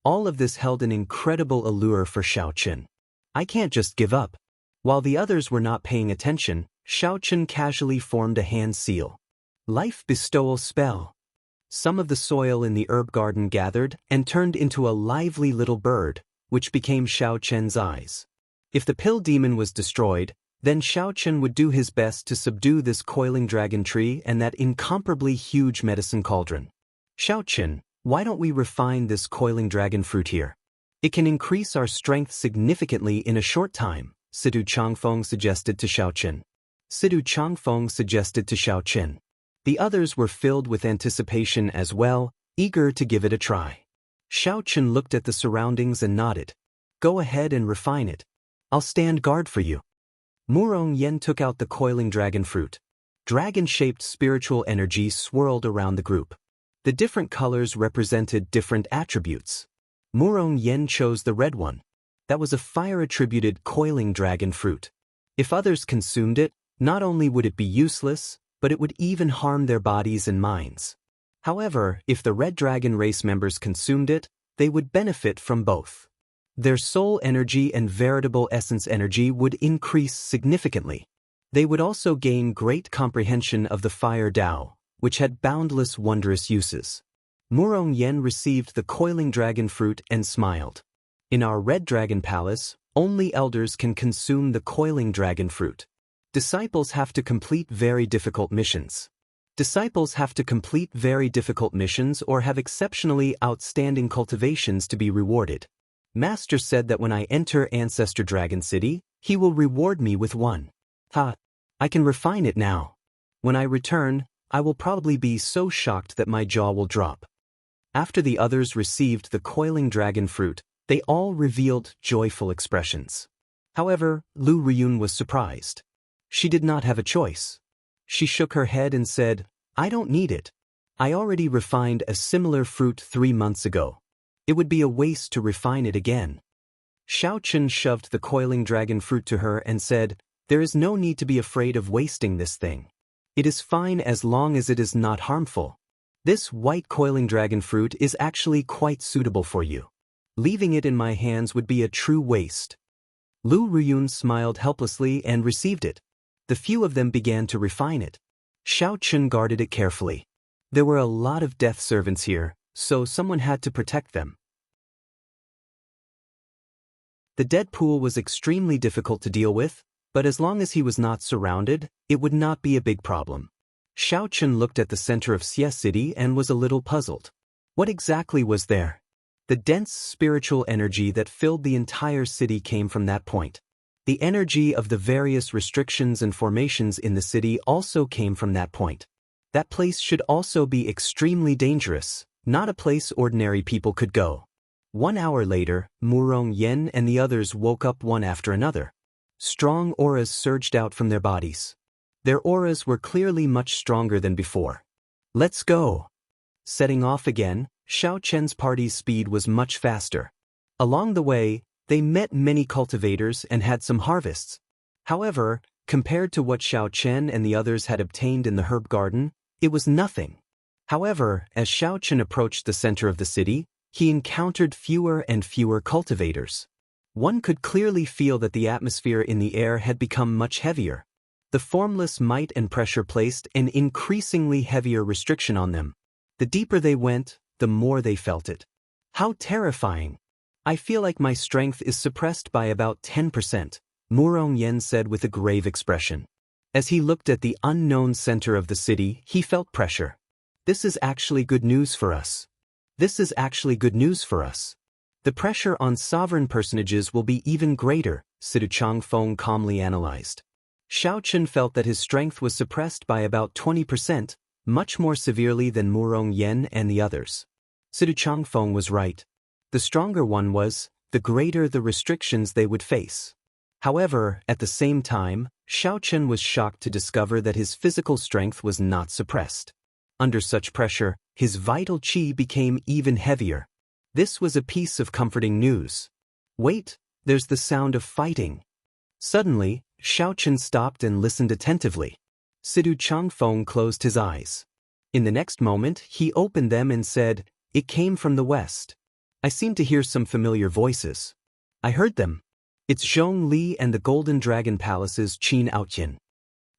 All of this held an incredible allure for Xiao Chen. I can't just give up. While the others were not paying attention, Xiao Chen casually formed a hand seal. Life bestowal spell. Some of the soil in the herb garden gathered and turned into a lively little bird, which became Xiao Chen's eyes. If the pill demon was destroyed, then Xiao Chen would do his best to subdue this coiling dragon tree and that incomparably huge medicine cauldron. Xiao Chen, why don't we refine this coiling dragon fruit here? It can increase our strength significantly in a short time, Sidu Changfeng suggested to Xiao Chen. Sidu Changfeng suggested to Xiao Chen. The others were filled with anticipation as well, eager to give it a try. Xiao Chen looked at the surroundings and nodded. Go ahead and refine it. I'll stand guard for you. Murong Yen took out the coiling dragon fruit. Dragon-shaped spiritual energy swirled around the group. The different colors represented different attributes. Murong Yen chose the red one. That was a fire-attributed coiling dragon fruit. If others consumed it, not only would it be useless, but it would even harm their bodies and minds. However, if the Red Dragon race members consumed it, they would benefit from both. Their soul energy and veritable essence energy would increase significantly. They would also gain great comprehension of the Fire Tao, which had boundless wondrous uses. Murong Yen received the coiling dragon fruit and smiled. In our Red Dragon Palace, only elders can consume the coiling dragon fruit. Disciples have to complete very difficult missions. Disciples have to complete very difficult missions or have exceptionally outstanding cultivations to be rewarded. Master said that when I enter Ancestor Dragon City, he will reward me with one. I can refine it now. When I return, I will probably be so shocked that my jaw will drop. After the others received the coiling dragon fruit, they all revealed joyful expressions. However, Lu Riyun was surprised. She did not have a choice. She shook her head and said, I don't need it. I already refined a similar fruit 3 months ago. It would be a waste to refine it again. Xiao Chen shoved the coiling dragon fruit to her and said, there is no need to be afraid of wasting this thing. It is fine as long as it is not harmful. This white coiling dragon fruit is actually quite suitable for you. Leaving it in my hands would be a true waste. Lu Riyun smiled helplessly and received it. The few of them began to refine it. Xiao Chen guarded it carefully. There were a lot of death servants here, so someone had to protect them. The dead pool was extremely difficult to deal with, but as long as he was not surrounded, it would not be a big problem. Xiao Chen looked at the center of Xie City and was a little puzzled. What exactly was there? The dense spiritual energy that filled the entire city came from that point. The energy of the various restrictions and formations in the city also came from that point. That place should also be extremely dangerous, not a place ordinary people could go. 1 hour later, Murong Yen and the others woke up one after another. Strong auras surged out from their bodies. Their auras were clearly much stronger than before. Let's go. Setting off again, Xiao Chen's party's speed was much faster. Along the way, they met many cultivators and had some harvests. However, compared to what Xiao Chen and the others had obtained in the herb garden, it was nothing. However, as Xiao Chen approached the center of the city, he encountered fewer and fewer cultivators. One could clearly feel that the atmosphere in the air had become much heavier. The formless might and pressure placed an increasingly heavier restriction on them. The deeper they went, the more they felt it. How terrifying! I feel like my strength is suppressed by about 10%, Murong Yen said with a grave expression. As he looked at the unknown center of the city, he felt pressure. This is actually good news for us. This is actually good news for us. The pressure on sovereign personages will be even greater, Sidu Changfeng calmly analyzed. Xiao Chen felt that his strength was suppressed by about 20%, much more severely than Murong Yen and the others. Sidu Changfeng was right. The stronger one was, the greater the restrictions they would face. However, at the same time, Xiao Chen was shocked to discover that his physical strength was not suppressed. Under such pressure, his vital qi became even heavier. This was a piece of comforting news. Wait, there's the sound of fighting. Suddenly, Xiao Chen stopped and listened attentively. Sidu Changfeng closed his eyes. In the next moment, he opened them and said, it came from the west. I seem to hear some familiar voices. I heard them. It's Zhong Li and the Golden Dragon Palace's Qin Outyin.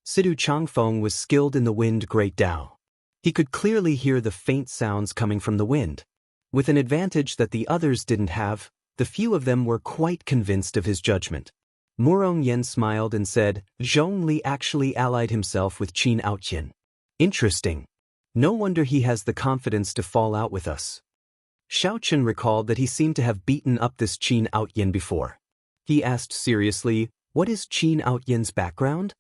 Sidu Changfeng was skilled in the Wind Great Tao. He could clearly hear the faint sounds coming from the wind. With an advantage that the others didn't have, the few of them were quite convinced of his judgment. Murong Yen smiled and said, Zhongli actually allied himself with Qin Outyin. Interesting. No wonder he has the confidence to fall out with us. Xiaochen recalled that he seemed to have beaten up this Qin Outyin before. He asked seriously, what is Qin Outyin's background?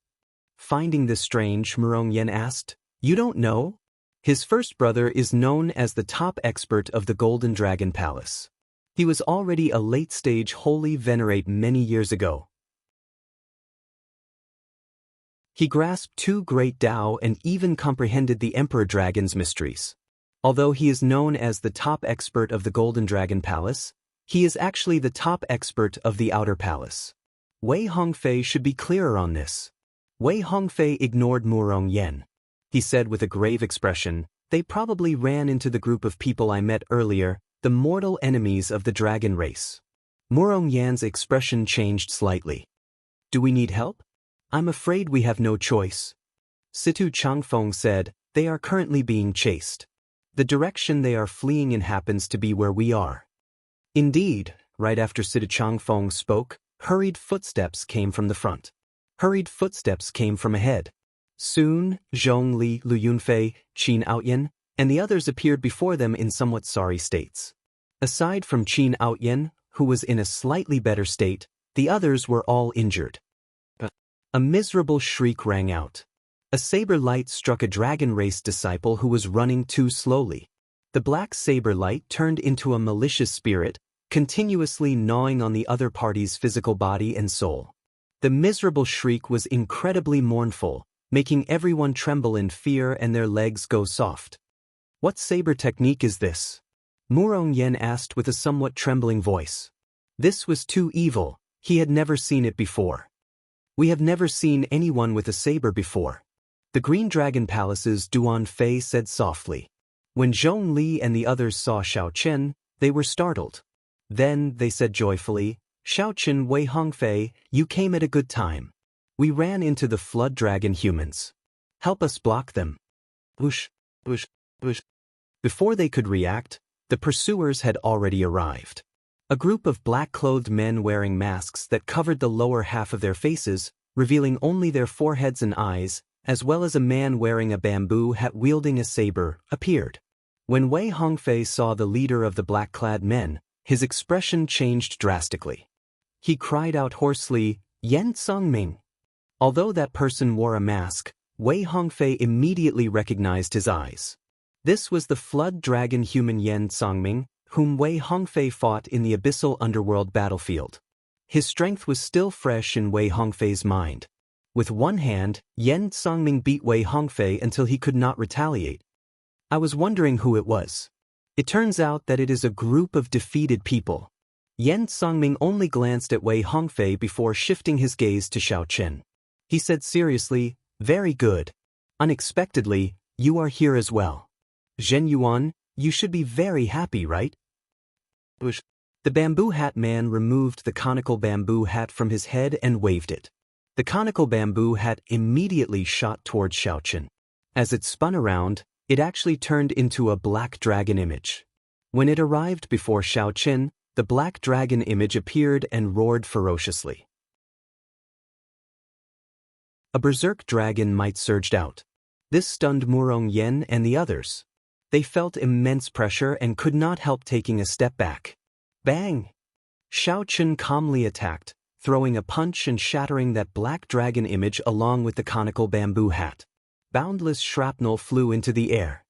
Finding this strange, Murong Yen asked, you don't know? His first brother is known as the top expert of the Golden Dragon Palace. He was already a late-stage holy venerate many years ago. He grasped two great Tao and even comprehended the Emperor Dragon's mysteries. Although he is known as the top expert of the Golden Dragon Palace, he is actually the top expert of the Outer Palace. Wei Hongfei should be clearer on this. Wei Hongfei ignored Murong Yen. He said with a grave expression, they probably ran into the group of people I met earlier, the mortal enemies of the dragon race. Murong Yan's expression changed slightly. Do we need help? I'm afraid we have no choice. Situ Changfeng said, they are currently being chased. The direction they are fleeing in happens to be where we are. Indeed, right after Situ Changfeng spoke, hurried footsteps came from the front. Hurried footsteps came from ahead. Soon, Zhongli, Lu Yunfei, Qin Outyin, and the others appeared before them in somewhat sorry states. Aside from Qin Outyin, who was in a slightly better state, the others were all injured. A miserable shriek rang out. A saber light struck a dragon race disciple who was running too slowly. The black saber light turned into a malicious spirit, continuously gnawing on the other party's physical body and soul. The miserable shriek was incredibly mournful, making everyone tremble in fear and their legs go soft. What saber technique is this? Murong Yen asked with a somewhat trembling voice. This was too evil, he had never seen it before. We have never seen anyone with a saber before. The Green Dragon Palace's Duan Fei said softly. When Zhong Li and the others saw Xiao Chen, they were startled. Then, they said joyfully, Xiao Chen, Wei Hongfei, you came at a good time. We ran into the flood dragon humans. Help us block them. Whoosh, whoosh, whoosh. Before they could react, the pursuers had already arrived. A group of black-clothed men wearing masks that covered the lower half of their faces, revealing only their foreheads and eyes, as well as a man wearing a bamboo hat wielding a saber, appeared. When Wei Hongfei saw the leader of the black-clad men, his expression changed drastically. He cried out hoarsely, Yan Songming. Although that person wore a mask, Wei Hongfei immediately recognized his eyes. This was the flood dragon human Yan Songming, whom Wei Hongfei fought in the abyssal underworld battlefield. His strength was still fresh in Wei Hongfei's mind. With one hand, Yan Songming beat Wei Hongfei until he could not retaliate. I was wondering who it was. It turns out that it is a group of defeated people. Yan Songming only glanced at Wei Hongfei before shifting his gaze to Xiao Chen. He said seriously, very good. Unexpectedly, you are here as well. Zhen Yuan, you should be very happy, right? Whoosh. The bamboo hat man removed the conical bamboo hat from his head and waved it. The conical bamboo hat immediately shot towards Xiao Chen. As it spun around, it actually turned into a black dragon image. When it arrived before Xiao Chen, the black dragon image appeared and roared ferociously. A berserk dragon might surged out. This stunned Murong Yen and the others. They felt immense pressure and could not help taking a step back. Bang! Xiao Chen calmly attacked, throwing a punch and shattering that black dragon image along with the conical bamboo hat. Boundless shrapnel flew into the air.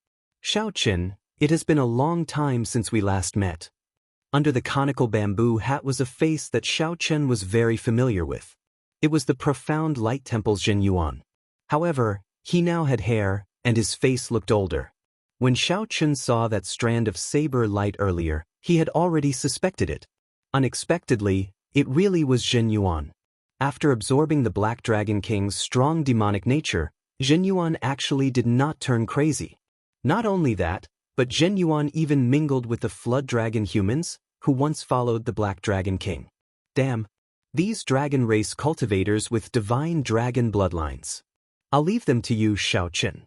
Xiao Chen, it has been a long time since we last met. Under the conical bamboo hat was a face that Xiao Chen was very familiar with. It was the profound light temple's Zhen Yuan. However, he now had hair, and his face looked older. When Xiao Chen saw that strand of saber light earlier, he had already suspected it. Unexpectedly, it really was Zhen Yuan. After absorbing the Black Dragon King's strong demonic nature, Zhen Yuan actually did not turn crazy. Not only that, but Zhen Yuan even mingled with the Flood Dragon humans, who once followed the Black Dragon King. Damn, these dragon race cultivators with divine dragon bloodlines. I'll leave them to you, Xiao Chen.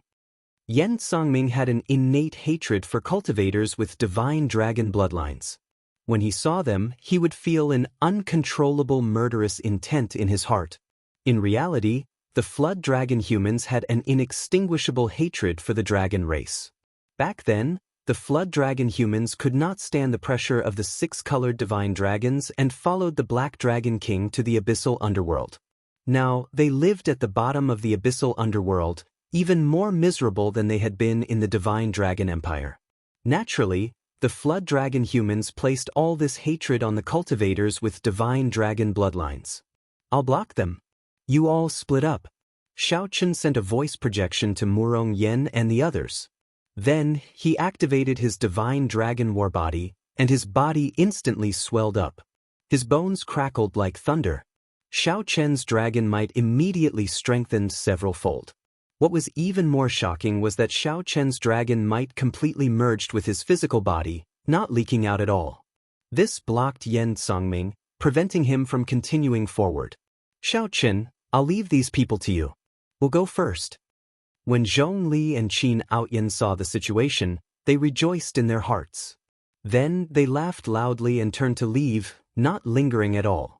Yen Songming had an innate hatred for cultivators with divine dragon bloodlines. When he saw them, he would feel an uncontrollable murderous intent in his heart. In reality, the flood dragon humans had an inextinguishable hatred for the dragon race. Back then, the flood dragon humans could not stand the pressure of the six-colored divine dragons and followed the black dragon king to the abyssal underworld. Now, they lived at the bottom of the abyssal underworld, even more miserable than they had been in the divine dragon empire. Naturally, the flood dragon humans placed all this hatred on the cultivators with divine dragon bloodlines. "I'll block them. You all split up." Xiaochen sent a voice projection to Murong Yen and the others. Then, he activated his divine dragon war body, and his body instantly swelled up. His bones crackled like thunder. Xiaochen's dragon might immediately strengthened several-fold. What was even more shocking was that Xiaochen's dragon might completely merged with his physical body, not leaking out at all. This blocked Yen Songming, preventing him from continuing forward. "Xiaochen, I'll leave these people to you. We'll go first." When Zhong Li and Qin Outyan saw the situation, they rejoiced in their hearts. Then they laughed loudly and turned to leave, not lingering at all.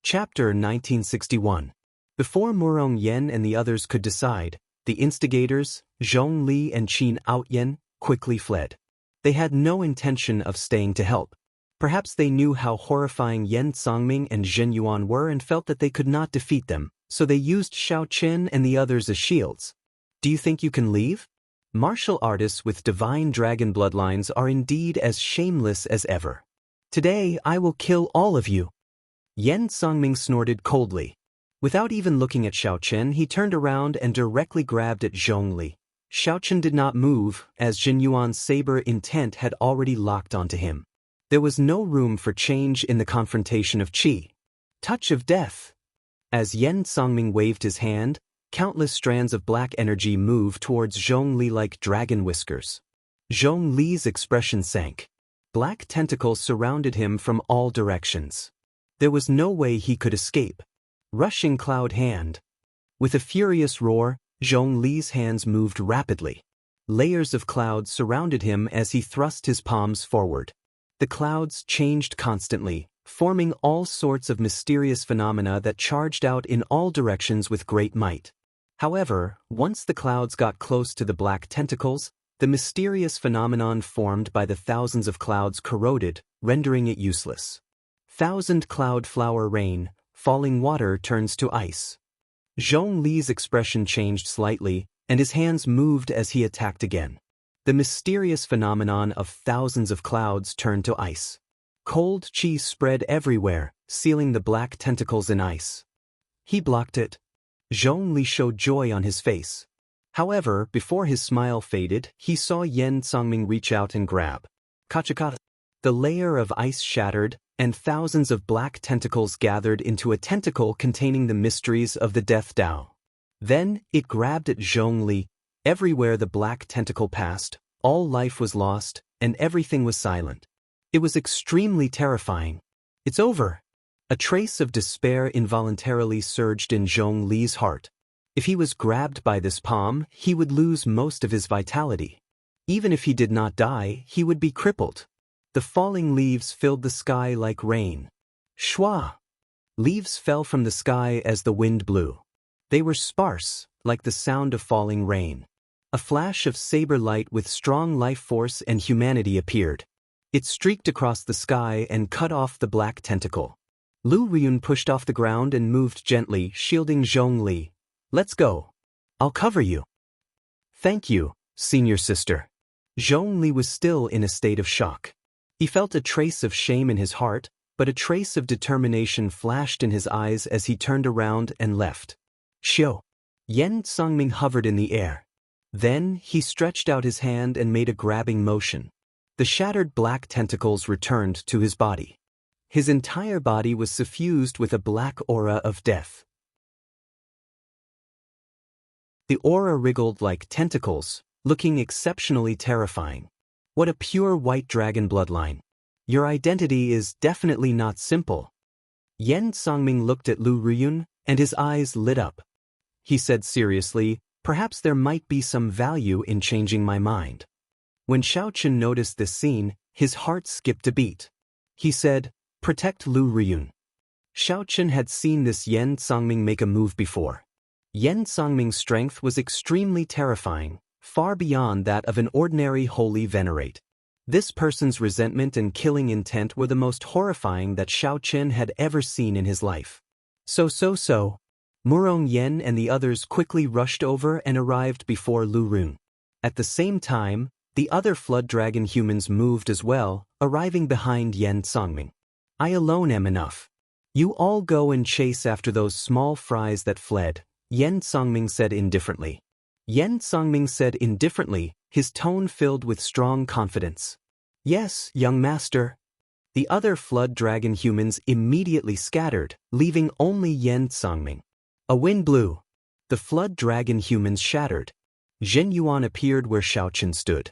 Chapter 1961. Before Murong Yen and the others could decide, the instigators, Zhong Li and Qin Outyan, quickly fled. They had no intention of staying to help. Perhaps they knew how horrifying Yen Songming and Zhen Yuan were and felt that they could not defeat them, so they used Xiaochen and the others as shields. "Do you think you can leave?" Martial artists with divine dragon bloodlines are indeed as shameless as ever. "Today I will kill all of you." Yen Songming snorted coldly. Without even looking at Xiaochen, he turned around and directly grabbed at Zhong Li. Xiaochen did not move, as Zhen Yuan's saber intent had already locked onto him. There was no room for change in the confrontation of qi. Touch of death. As Yen Songming waved his hand, countless strands of black energy moved towards Zhong Li like dragon whiskers. Zhong Li's expression sank. Black tentacles surrounded him from all directions. There was no way he could escape. Rushing cloud hand. With a furious roar, Zhong Li's hands moved rapidly. Layers of clouds surrounded him as he thrust his palms forward. The clouds changed constantly, forming all sorts of mysterious phenomena that charged out in all directions with great might. However, once the clouds got close to the black tentacles, the mysterious phenomenon formed by the thousands of clouds corroded, rendering it useless. Thousand cloud flower rain, falling water turns to ice. Zhong Li's expression changed slightly, and his hands moved as he attacked again. The mysterious phenomenon of thousands of clouds turned to ice. Cold qi spread everywhere, sealing the black tentacles in ice. He blocked it. Zhong Li showed joy on his face. However, before his smile faded, he saw Yen Songming reach out and grab. Kachakata. The layer of ice shattered, and thousands of black tentacles gathered into a tentacle containing the mysteries of the Death Dao. Then, it grabbed at Zhong Li. Everywhere the black tentacle passed, all life was lost, and everything was silent. It was extremely terrifying. "It's over." A trace of despair involuntarily surged in Zhong Li's heart. If he was grabbed by this palm, he would lose most of his vitality. Even if he did not die, he would be crippled. The falling leaves filled the sky like rain. Shwa! Leaves fell from the sky as the wind blew. They were sparse, like the sound of falling rain. A flash of saber light with strong life force and humanity appeared. It streaked across the sky and cut off the black tentacle. Lu Ryun pushed off the ground and moved gently, shielding Zhong Li. "Let's go. I'll cover you." "Thank you, senior sister." Zhong Li was still in a state of shock. He felt a trace of shame in his heart, but a trace of determination flashed in his eyes as he turned around and left. "Xiu." Yen Songming hovered in the air. Then, he stretched out his hand and made a grabbing motion. The shattered black tentacles returned to his body. His entire body was suffused with a black aura of death. The aura wriggled like tentacles, looking exceptionally terrifying. What a pure white dragon bloodline. Your identity is definitely not simple. Yen Songming looked at Lu Ruyun, and his eyes lit up. He said seriously, "Perhaps there might be some value in changing my mind." When Xiaochen noticed this scene, his heart skipped a beat. He said, "Protect Lu Ruyun." Xiaochen had seen this Yen Songming make a move before. Yen Songming's strength was extremely terrifying, far beyond that of an ordinary holy venerate. This person's resentment and killing intent were the most horrifying that Xiaochen had ever seen in his life. So. Murong Yen and the others quickly rushed over and arrived before Lu Ruyun. At the same time, the other Flood Dragon humans moved as well, arriving behind Yen Songming. "I alone am enough. You all go and chase after those small fries that fled," Yen Songming said indifferently. Yen Songming said indifferently, his tone filled with strong confidence. "Yes, young master." The other Flood Dragon humans immediately scattered, leaving only Yen Songming. A wind blew. The Flood Dragon humans shattered. Zhen Yuan appeared where Xiaochen stood.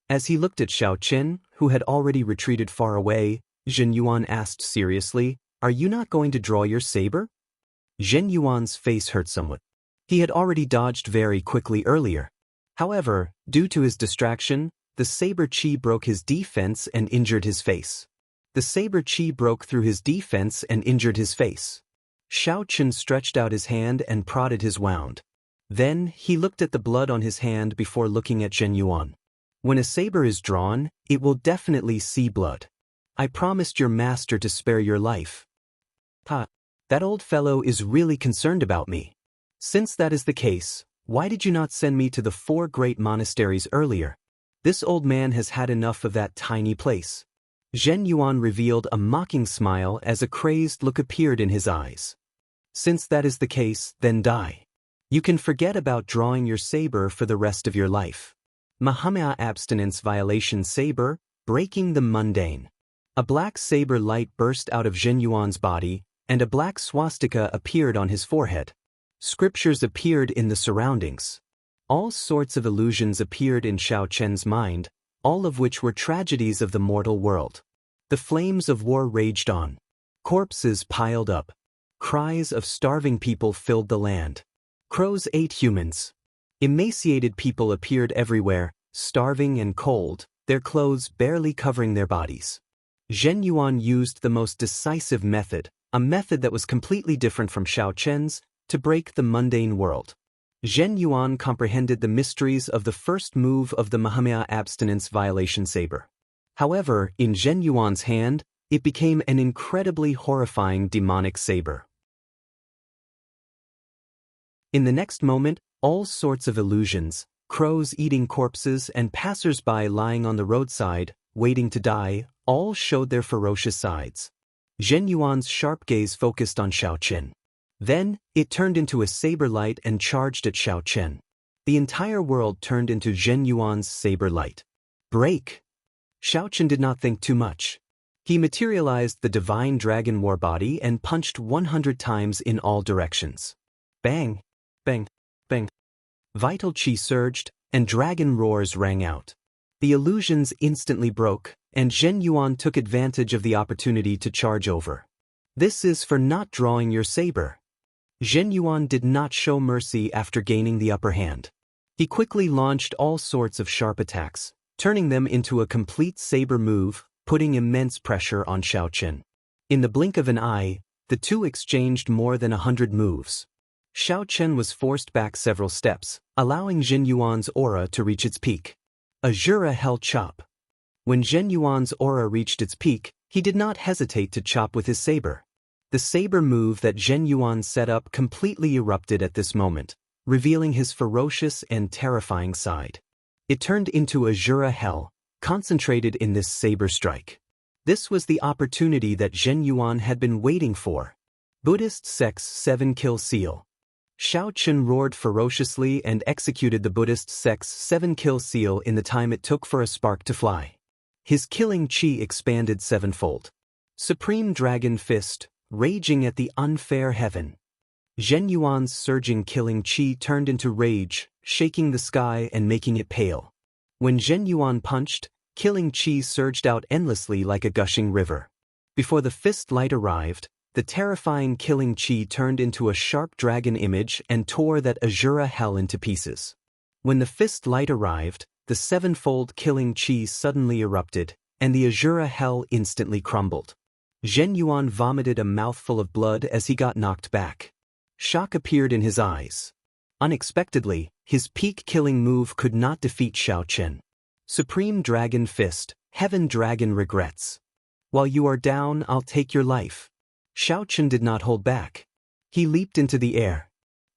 As he looked at Xiaochen, who had already retreated far away, Zhen Yuan asked seriously, "Are you not going to draw your saber?" Zhen Yuan's face hurt somewhat. He had already dodged very quickly earlier. However, due to his distraction, the saber chi broke his defense and injured his face. The saber chi broke through his defense and injured his face. Xiaochen stretched out his hand and prodded his wound. Then, he looked at the blood on his hand before looking at Zhen Yuan. "When a saber is drawn, it will definitely see blood. I promised your master to spare your life. That old fellow is really concerned about me. Since that is the case, why did you not send me to the 4 great monasteries earlier? This old man has had enough of that tiny place." Zhen Yuan revealed a mocking smile as a crazed look appeared in his eyes. "Since that is the case, then die. You can forget about drawing your saber for the rest of your life." Mahamaya Abstinence Violation Saber, Breaking the Mundane. A black saber light burst out of Zhen Yuan's body, and a black swastika appeared on his forehead. Scriptures appeared in the surroundings. All sorts of illusions appeared in Xiaochen's mind, all of which were tragedies of the mortal world. The flames of war raged on. Corpses piled up. Cries of starving people filled the land. Crows ate humans. Emaciated people appeared everywhere, starving and cold, their clothes barely covering their bodies. Zhen Yuan used the most decisive method, a method that was completely different from Xiaochen's, to break the mundane world. Zhen Yuan comprehended the mysteries of the first move of the Mahamaya Abstinence Violation Saber. However, in Zhen Yuan's hand, it became an incredibly horrifying demonic saber. In the next moment, all sorts of illusions, crows eating corpses and passers-by lying on the roadside, waiting to die, all showed their ferocious sides. Zhen Yuan's sharp gaze focused on Xiaochen. Then, it turned into a saber light and charged at Xiaochen. The entire world turned into Zhen Yuan's saber light. Break! Xiaochen did not think too much. He materialized the divine dragon war body and punched 100 times in all directions. Bang! Bang! Bang! Vital chi surged, and dragon roars rang out. The illusions instantly broke, and Zhen Yuan took advantage of the opportunity to charge over. "This is for not drawing your saber." Zhen Yuan did not show mercy after gaining the upper hand. He quickly launched all sorts of sharp attacks, turning them into a complete saber move, putting immense pressure on Xiaochen. In the blink of an eye, the two exchanged more than 100 moves. Xiaochen was forced back several steps, allowing Zhen Yuan's aura to reach its peak. Azura Hell Chop. When Zhen Yuan's aura reached its peak, he did not hesitate to chop with his saber. The saber move that Zhen Yuan set up completely erupted at this moment, revealing his ferocious and terrifying side. It turned into Azura Hell, concentrated in this saber strike. This was the opportunity that Zhen Yuan had been waiting for. Buddhist Sect's 7-kill seal. Xiaochen roared ferociously and executed the Buddhist sect's 7-kill seal in the time it took for a spark to fly. His killing chi expanded 7-fold. Supreme Dragon Fist, raging at the unfair heaven. Zhen Yuan's surging killing chi turned into rage, shaking the sky and making it pale. When Zhen Yuan punched, killing chi surged out endlessly like a gushing river. Before the fist light arrived, The terrifying killing chi turned into a sharp dragon image and tore that Azura hell into pieces. When the fist light arrived, the sevenfold killing chi suddenly erupted, and the Azura hell instantly crumbled. Zhen Yuan vomited a mouthful of blood as he got knocked back. Shock appeared in his eyes. Unexpectedly, his peak-killing move could not defeat Xiao Chen. Supreme Dragon Fist, Heaven Dragon regrets. While you are down, I'll take your life. Xiao Chen did not hold back. He leaped into the air.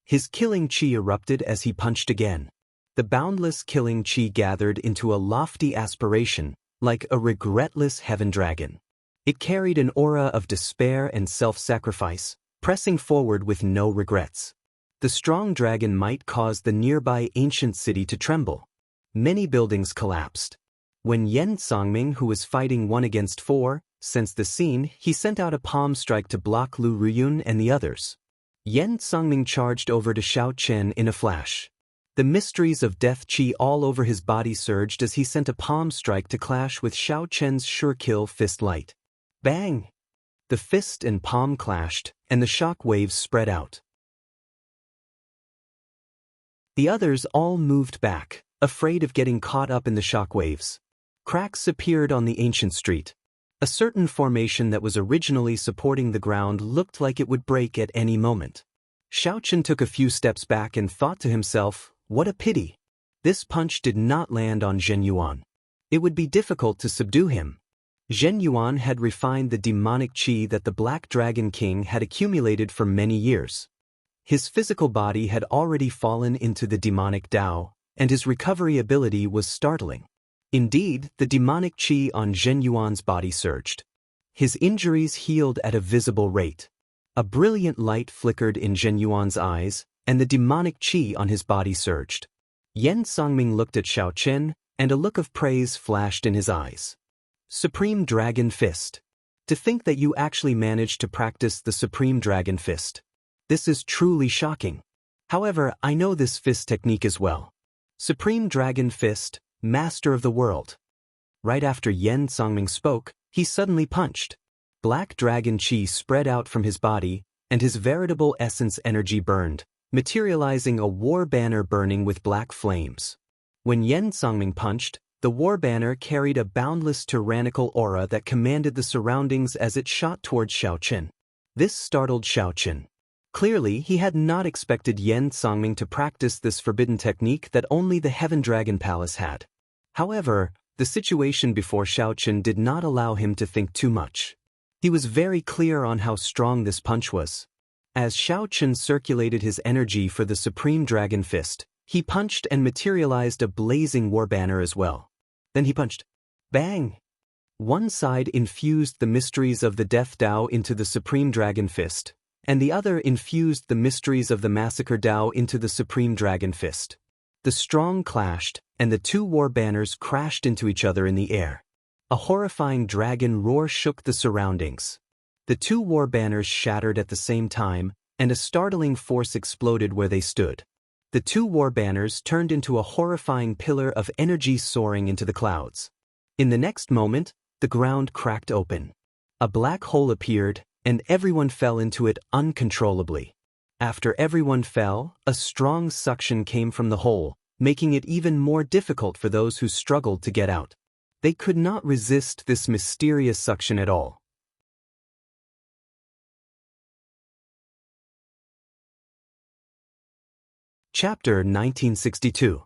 His killing chi erupted as he punched again. The boundless killing chi gathered into a lofty aspiration, like a regretless heaven dragon. It carried an aura of despair and self-sacrifice, pressing forward with no regrets. The strong dragon might caused the nearby ancient city to tremble. Many buildings collapsed. When Yen Songming, who was fighting 1 against 4, sensed the scene, he sent out a palm strike to block Lu Ruyun and the others. Yen Songming charged over to Xiao Chen in a flash. The mysteries of death chi all over his body surged as he sent a palm strike to clash with Xiao Chen's sure-kill fist light. Bang! The fist and palm clashed, and the shock waves spread out. The others all moved back, afraid of getting caught up in the shock waves. Cracks appeared on the ancient street. A certain formation that was originally supporting the ground looked like it would break at any moment. Xiao Chen took a few steps back and thought to himself, what a pity. This punch did not land on Zhen Yuan. It would be difficult to subdue him. Zhen Yuan had refined the demonic chi that the Black Dragon King had accumulated for many years. His physical body had already fallen into the demonic Tao, and his recovery ability was startling. Indeed, the demonic chi on Zhen Yuan's body surged. His injuries healed at a visible rate. A brilliant light flickered in Zhen Yuan's eyes, and the demonic chi on his body surged. Yen Songming looked at Xiao Chen, and a look of praise flashed in his eyes. Supreme Dragon Fist. To think that you actually managed to practice the Supreme Dragon Fist. This is truly shocking. However, I know this fist technique as well. Supreme Dragon Fist, Master of the World. Right after Yen Songming spoke, he suddenly punched. Black Dragon Chi spread out from his body, and his veritable essence energy burned, materializing a war banner burning with black flames. When Yen Songming punched, the war banner carried a boundless tyrannical aura that commanded the surroundings as it shot towards Xiao Chen. This startled Xiao Chen. Clearly, he had not expected Yen Songming to practice this forbidden technique that only the Heaven Dragon Palace had. However, the situation before Xiao Chen did not allow him to think too much. He was very clear on how strong this punch was. As Xiao Chen circulated his energy for the Supreme Dragon Fist, he punched and materialized a blazing war banner as well. Then he punched. Bang! One side infused the mysteries of the Death Tao into the Supreme Dragon Fist, and the other infused the mysteries of the Massacre Tao into the Supreme Dragon Fist. The strong clashed, and the two war banners crashed into each other in the air. A horrifying dragon roar shook the surroundings. The two war banners shattered at the same time, and a startling force exploded where they stood. The two war banners turned into a horrifying pillar of energy soaring into the clouds. In the next moment, the ground cracked open. A black hole appeared, and everyone fell into it uncontrollably. After everyone fell, a strong suction came from the hole, making it even more difficult for those who struggled to get out. They could not resist this mysterious suction at all. Chapter 1962.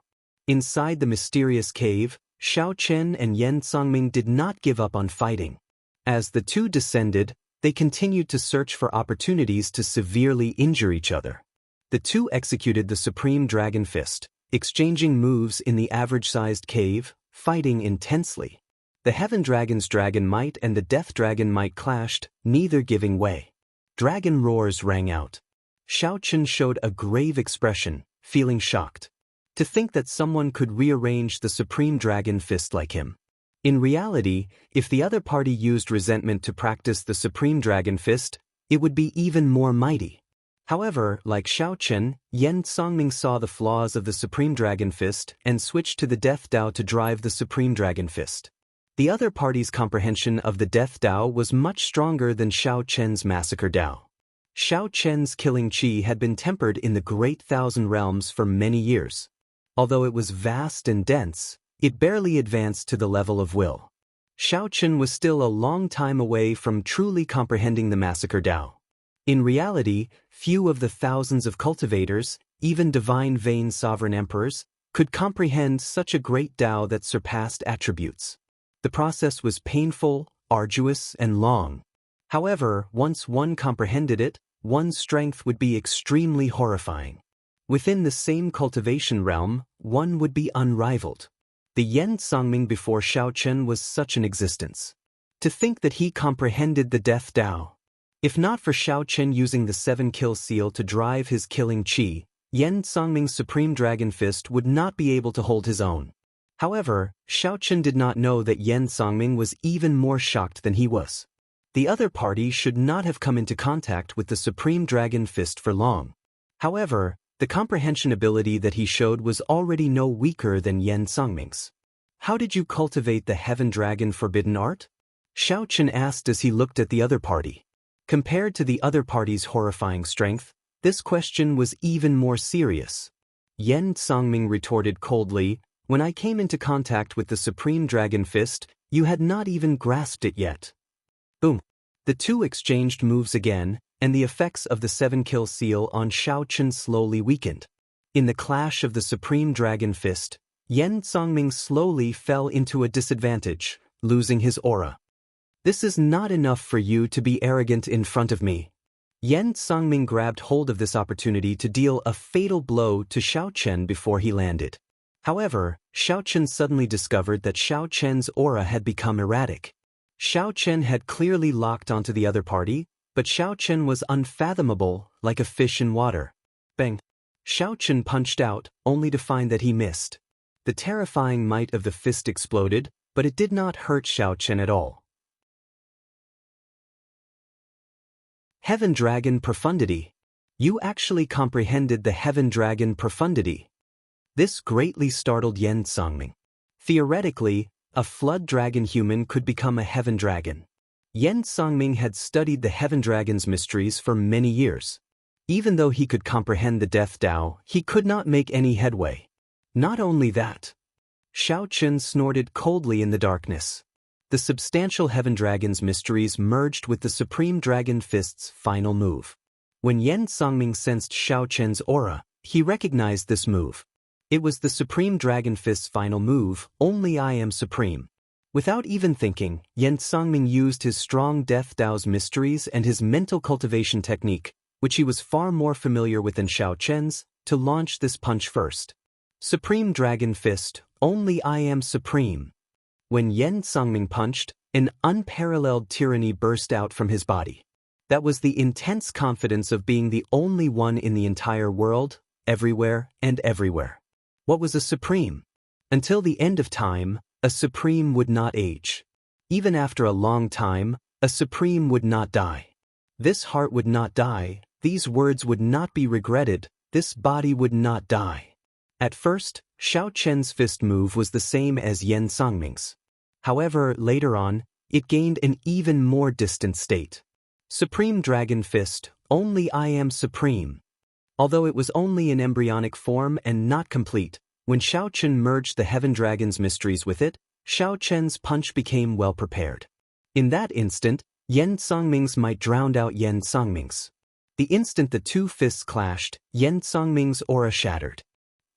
Inside the mysterious cave, Xiao Chen and Yen Songming did not give up on fighting. As the two descended, they continued to search for opportunities to severely injure each other. The two executed the Supreme Dragon Fist, exchanging moves in the average-sized cave, fighting intensely. The Heaven Dragon's Dragon Might and the Death Dragon Might clashed, neither giving way. Dragon roars rang out. Xiao Chen showed a grave expression, feeling shocked. To think that someone could rearrange the Supreme Dragon Fist like him. In reality, if the other party used resentment to practice the Supreme Dragon Fist, it would be even more mighty. However, like Xiao Chen, Yen Songming saw the flaws of the Supreme Dragon Fist and switched to the Death Tao to drive the Supreme Dragon Fist. The other party's comprehension of the Death Dao was much stronger than Xiao Chen's Massacre Dao. Xiao Chen's killing qi had been tempered in the Great Thousand Realms for many years. Although it was vast and dense, it barely advanced to the level of will. Xiao Chen was still a long time away from truly comprehending the Massacre Dao. In reality, few of the thousands of cultivators, even divine vain sovereign emperors, could comprehend such a great Dao that surpassed attributes. The process was painful, arduous, and long. However, once one comprehended it, one's strength would be extremely horrifying. Within the same cultivation realm, one would be unrivaled. The Yen Songming before Xiao Chen was such an existence. To think that he comprehended the Death Dao. If not for Xiao Chen using the 7-kill seal to drive his killing qi, Yen Songming's Supreme Dragon Fist would not be able to hold his own. However, Xiao Chen did not know that Yen Songming was even more shocked than he was. The other party should not have come into contact with the Supreme Dragon Fist for long. However, the comprehension ability that he showed was already no weaker than Yen Songming's. How did you cultivate the Heaven Dragon Forbidden Art? Xiao Chen asked as he looked at the other party. Compared to the other party's horrifying strength, this question was even more serious. Yen Songming retorted coldly, "When I came into contact with the Supreme Dragon Fist, you had not even grasped it yet." Boom. The two exchanged moves again, and the effects of the 7-kill seal on Xiao Chen slowly weakened. In the clash of the Supreme Dragon Fist, Yen Songming slowly fell into a disadvantage, losing his aura. "This is not enough for you to be arrogant in front of me." Yen Songming grabbed hold of this opportunity to deal a fatal blow to Xiao Chen before he landed. However, Xiao Chen suddenly discovered that Xiao Chen's aura had become erratic. Xiao Chen had clearly locked onto the other party, but Xiao Chen was unfathomable, like a fish in water. Bang! Xiao Chen punched out, only to find that he missed. The terrifying might of the fist exploded, but it did not hurt Xiao Chen at all. Heaven Dragon Profundity. You actually comprehended the Heaven Dragon Profundity. This greatly startled Yen Songming. Theoretically, a flood dragon human could become a heaven dragon. Yen Songming had studied the Heaven Dragon's mysteries for many years. Even though he could comprehend the Death Dao, he could not make any headway. Not only that. Xiao Chen snorted coldly in the darkness. The substantial Heaven Dragon's mysteries merged with the Supreme Dragon Fist's final move. When Yen Songming sensed Xiao Chen's aura, he recognized this move. It was the Supreme Dragon Fist's final move, "Only I am supreme." Without even thinking, Yen Songming used his strong Death Dao's mysteries and his mental cultivation technique, which he was far more familiar with than Xiao Chen's, to launch this punch first. Supreme Dragon Fist, "Only I am supreme." When Yen Songming punched, an unparalleled tyranny burst out from his body. That was the intense confidence of being the only one in the entire world, everywhere and everywhere. What was a supreme? Until the end of time, a supreme would not age. Even after a long time, a supreme would not die. This heart would not die, these words would not be regretted, this body would not die. At first, Xiao Chen's fist move was the same as Yen Songming's. However, later on, it gained an even more distant state. Supreme Dragon Fist, "Only I am supreme." Although it was only in embryonic form and not complete, when Xiao Chen merged the Heaven Dragon's mysteries with it, Xiao Chen's punch became well prepared. In that instant, Yen Songming's might drowned out Yen Songming's. The instant the two fists clashed, Yen Songming's aura shattered.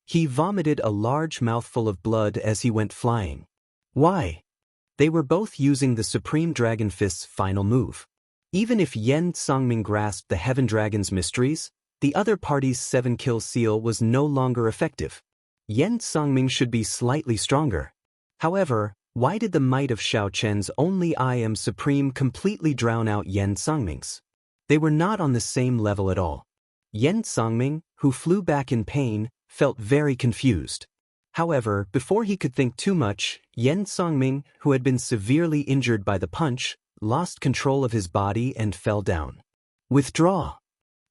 He vomited a large mouthful of blood as he went flying. Why? They were both using the Supreme Dragon Fist's final move. Even if Yen Songming grasped the Heaven Dragon's mysteries, the other party's 7-kill seal was no longer effective. Yen Songming should be slightly stronger. However, why did the might of Xiao Chen's "Only I am supreme" completely drown out Yen Songming's? They were not on the same level at all. Yen Songming, who flew back in pain, felt very confused. However, before he could think too much, Yen Songming, who had been severely injured by the punch, lost control of his body and fell down. Withdraw!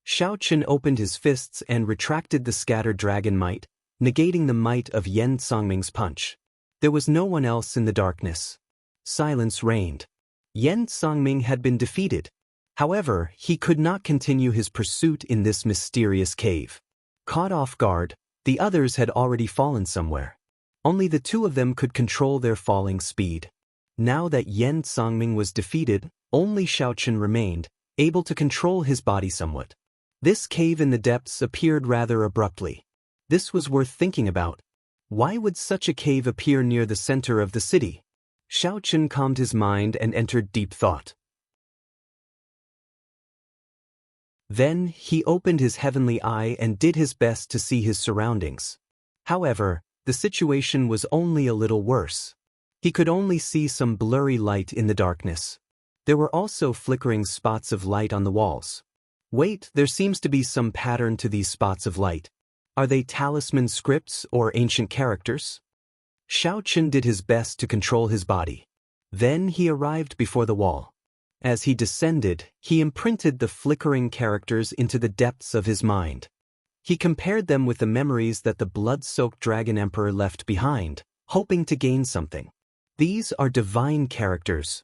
Xiao Chen opened his fists and retracted the scattered dragon might, negating the might of Yen Songming's punch. There was no one else in the darkness. Silence reigned. Yen Songming had been defeated. However, he could not continue his pursuit in this mysterious cave. Caught off guard, the others had already fallen somewhere. Only the two of them could control their falling speed. Now that Yen Songming was defeated, only Xiaochen remained, able to control his body somewhat. This cave in the depths appeared rather abruptly. This was worth thinking about. Why would such a cave appear near the center of the city? Xiaochen calmed his mind and entered deep thought. Then, he opened his heavenly eye and did his best to see his surroundings. However, the situation was only a little worse. He could only see some blurry light in the darkness. There were also flickering spots of light on the walls. Wait, there seems to be some pattern to these spots of light. Are they talisman scripts or ancient characters? Xiaochen did his best to control his body. Then he arrived before the wall. As he descended, he imprinted the flickering characters into the depths of his mind. He compared them with the memories that the blood-soaked Dragon Emperor left behind, hoping to gain something. These are divine characters.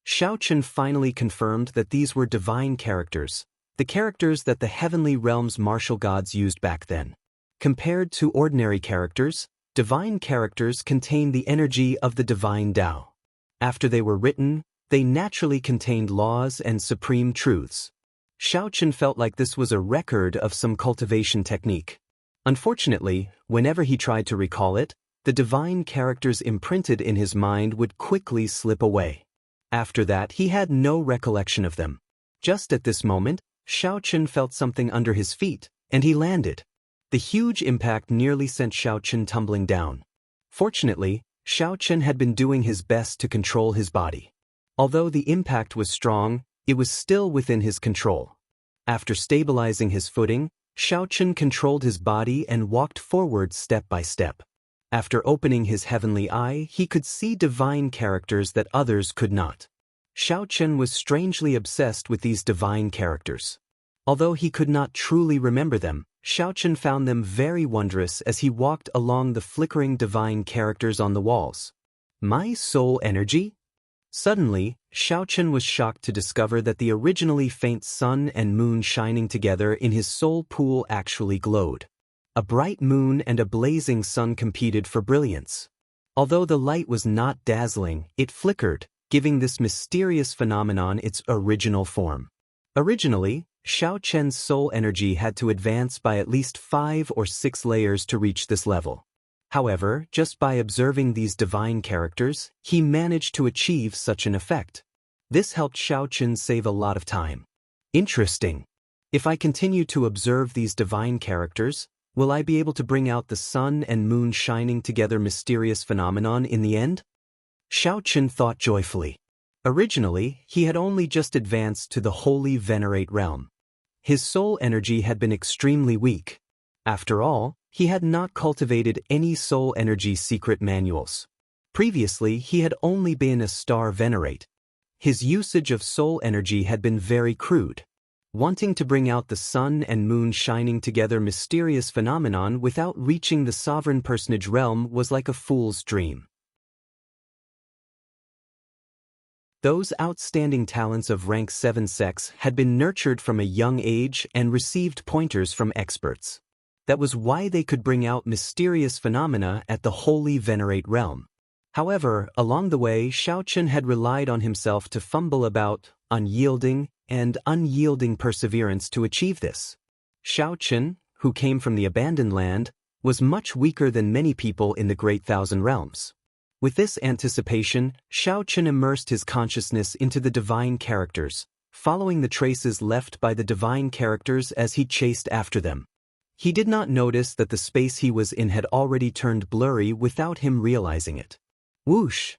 Xiaochen finally confirmed that these were divine characters, the characters that the heavenly realm's martial gods used back then. Compared to ordinary characters, divine characters contain the energy of the divine Tao. After they were written, they naturally contained laws and supreme truths. Xiaochen felt like this was a record of some cultivation technique. Unfortunately, whenever he tried to recall it, the divine characters imprinted in his mind would quickly slip away. After that, he had no recollection of them. Just at this moment, Xiaochen felt something under his feet, and he landed. The huge impact nearly sent Xiaochen tumbling down. Fortunately, Xiaochen had been doing his best to control his body. Although the impact was strong, it was still within his control. After stabilizing his footing, Xiaochen controlled his body and walked forward step by step. After opening his heavenly eye, he could see divine characters that others could not. Xiaochen was strangely obsessed with these divine characters. Although he could not truly remember them, Xiaochen found them very wondrous as he walked along the flickering divine characters on the walls. My soul energy? Suddenly, Xiaochen was shocked to discover that the originally faint sun and moon shining together in his soul pool actually glowed. A bright moon and a blazing sun competed for brilliance. Although the light was not dazzling, it flickered, giving this mysterious phenomenon its original form. Originally, Xiaochen's soul energy had to advance by at least 5 or 6 layers to reach this level. However, just by observing these divine characters, he managed to achieve such an effect. This helped Xiaochen save a lot of time. Interesting. If I continue to observe these divine characters, will I be able to bring out the sun and moon shining together mysterious phenomenon in the end? Xiaochen thought joyfully. Originally, he had only just advanced to the Holy Venerate realm. His soul energy had been extremely weak. After all, he had not cultivated any soul energy secret manuals. Previously, he had only been a star venerate. His usage of soul energy had been very crude. Wanting to bring out the sun and moon shining together mysterious phenomenon without reaching the sovereign personage realm was like a fool's dream. Those outstanding talents of rank 7 sex had been nurtured from a young age and received pointers from experts. That was why they could bring out mysterious phenomena at the Holy Venerate realm. However, along the way, Xiaochen had relied on himself to fumble about, unyielding perseverance to achieve this. Xiaochen, who came from the abandoned land, was much weaker than many people in the Great Thousand Realms. With this anticipation, Xiaochen immersed his consciousness into the divine characters, following the traces left by the divine characters as he chased after them. He did not notice that the space he was in had already turned blurry without him realizing it. Whoosh!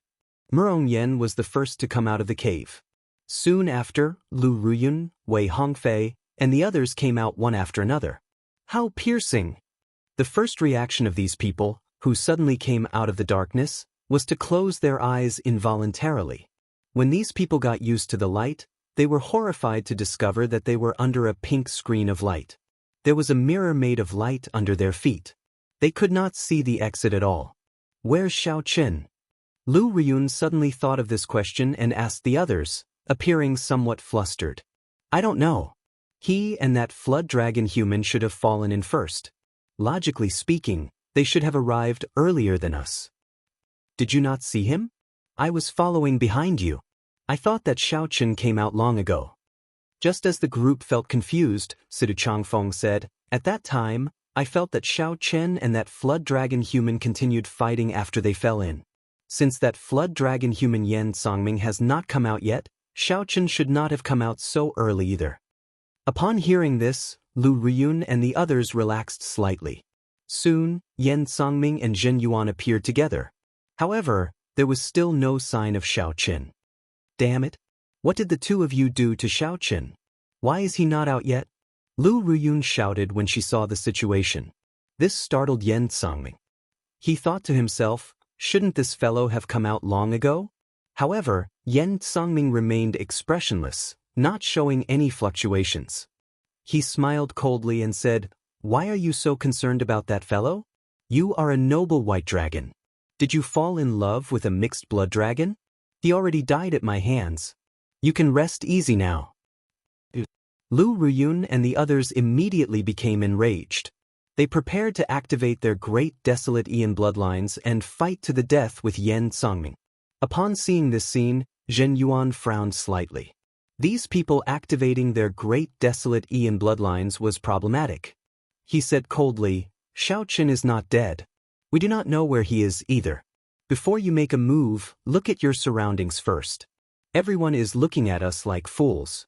Murong Yen was the first to come out of the cave. Soon after, Lu Ruyun, Wei Hongfei, and the others came out one after another. How piercing! The first reaction of these people, who suddenly came out of the darkness, was to close their eyes involuntarily. When these people got used to the light, they were horrified to discover that they were under a pink screen of light. There was a mirror made of light under their feet. They could not see the exit at all. Where's Xiaochen? Lu Ryun suddenly thought of this question and asked the others, appearing somewhat flustered. I don't know. He and that flood dragon human should have fallen in first. Logically speaking, they should have arrived earlier than us. Did you not see him? I was following behind you. I thought that Xiaochen came out long ago. Just as the group felt confused, Sidu Changfeng said, at that time, I felt that Xiao Chen and that flood dragon human continued fighting after they fell in. Since that flood dragon human Yan Songming has not come out yet, Xiao Chen should not have come out so early either. Upon hearing this, Lu Ryun and the others relaxed slightly. Soon, Yan Songming and Zhen Yuan appeared together. However, there was still no sign of Xiao Chen. Damn it! What did the two of you do to Xiao Chen? Why is he not out yet? Lu Ryun shouted when she saw the situation. This startled Yan Songming. He thought to himself, shouldn't this fellow have come out long ago? However, Yan Songming remained expressionless, not showing any fluctuations. He smiled coldly and said, why are you so concerned about that fellow? You are a noble white dragon. Did you fall in love with a mixed blood dragon? He already died at my hands. You can rest easy now. Lu Ryun and the others immediately became enraged. They prepared to activate their great desolate Ian bloodlines and fight to the death with Yan Songming. Upon seeing this scene, Zhen Yuan frowned slightly. These people activating their great desolate Ian bloodlines was problematic. He said coldly, Xiao Chen is not dead. We do not know where he is either. Before you make a move, look at your surroundings first. Everyone is looking at us like fools.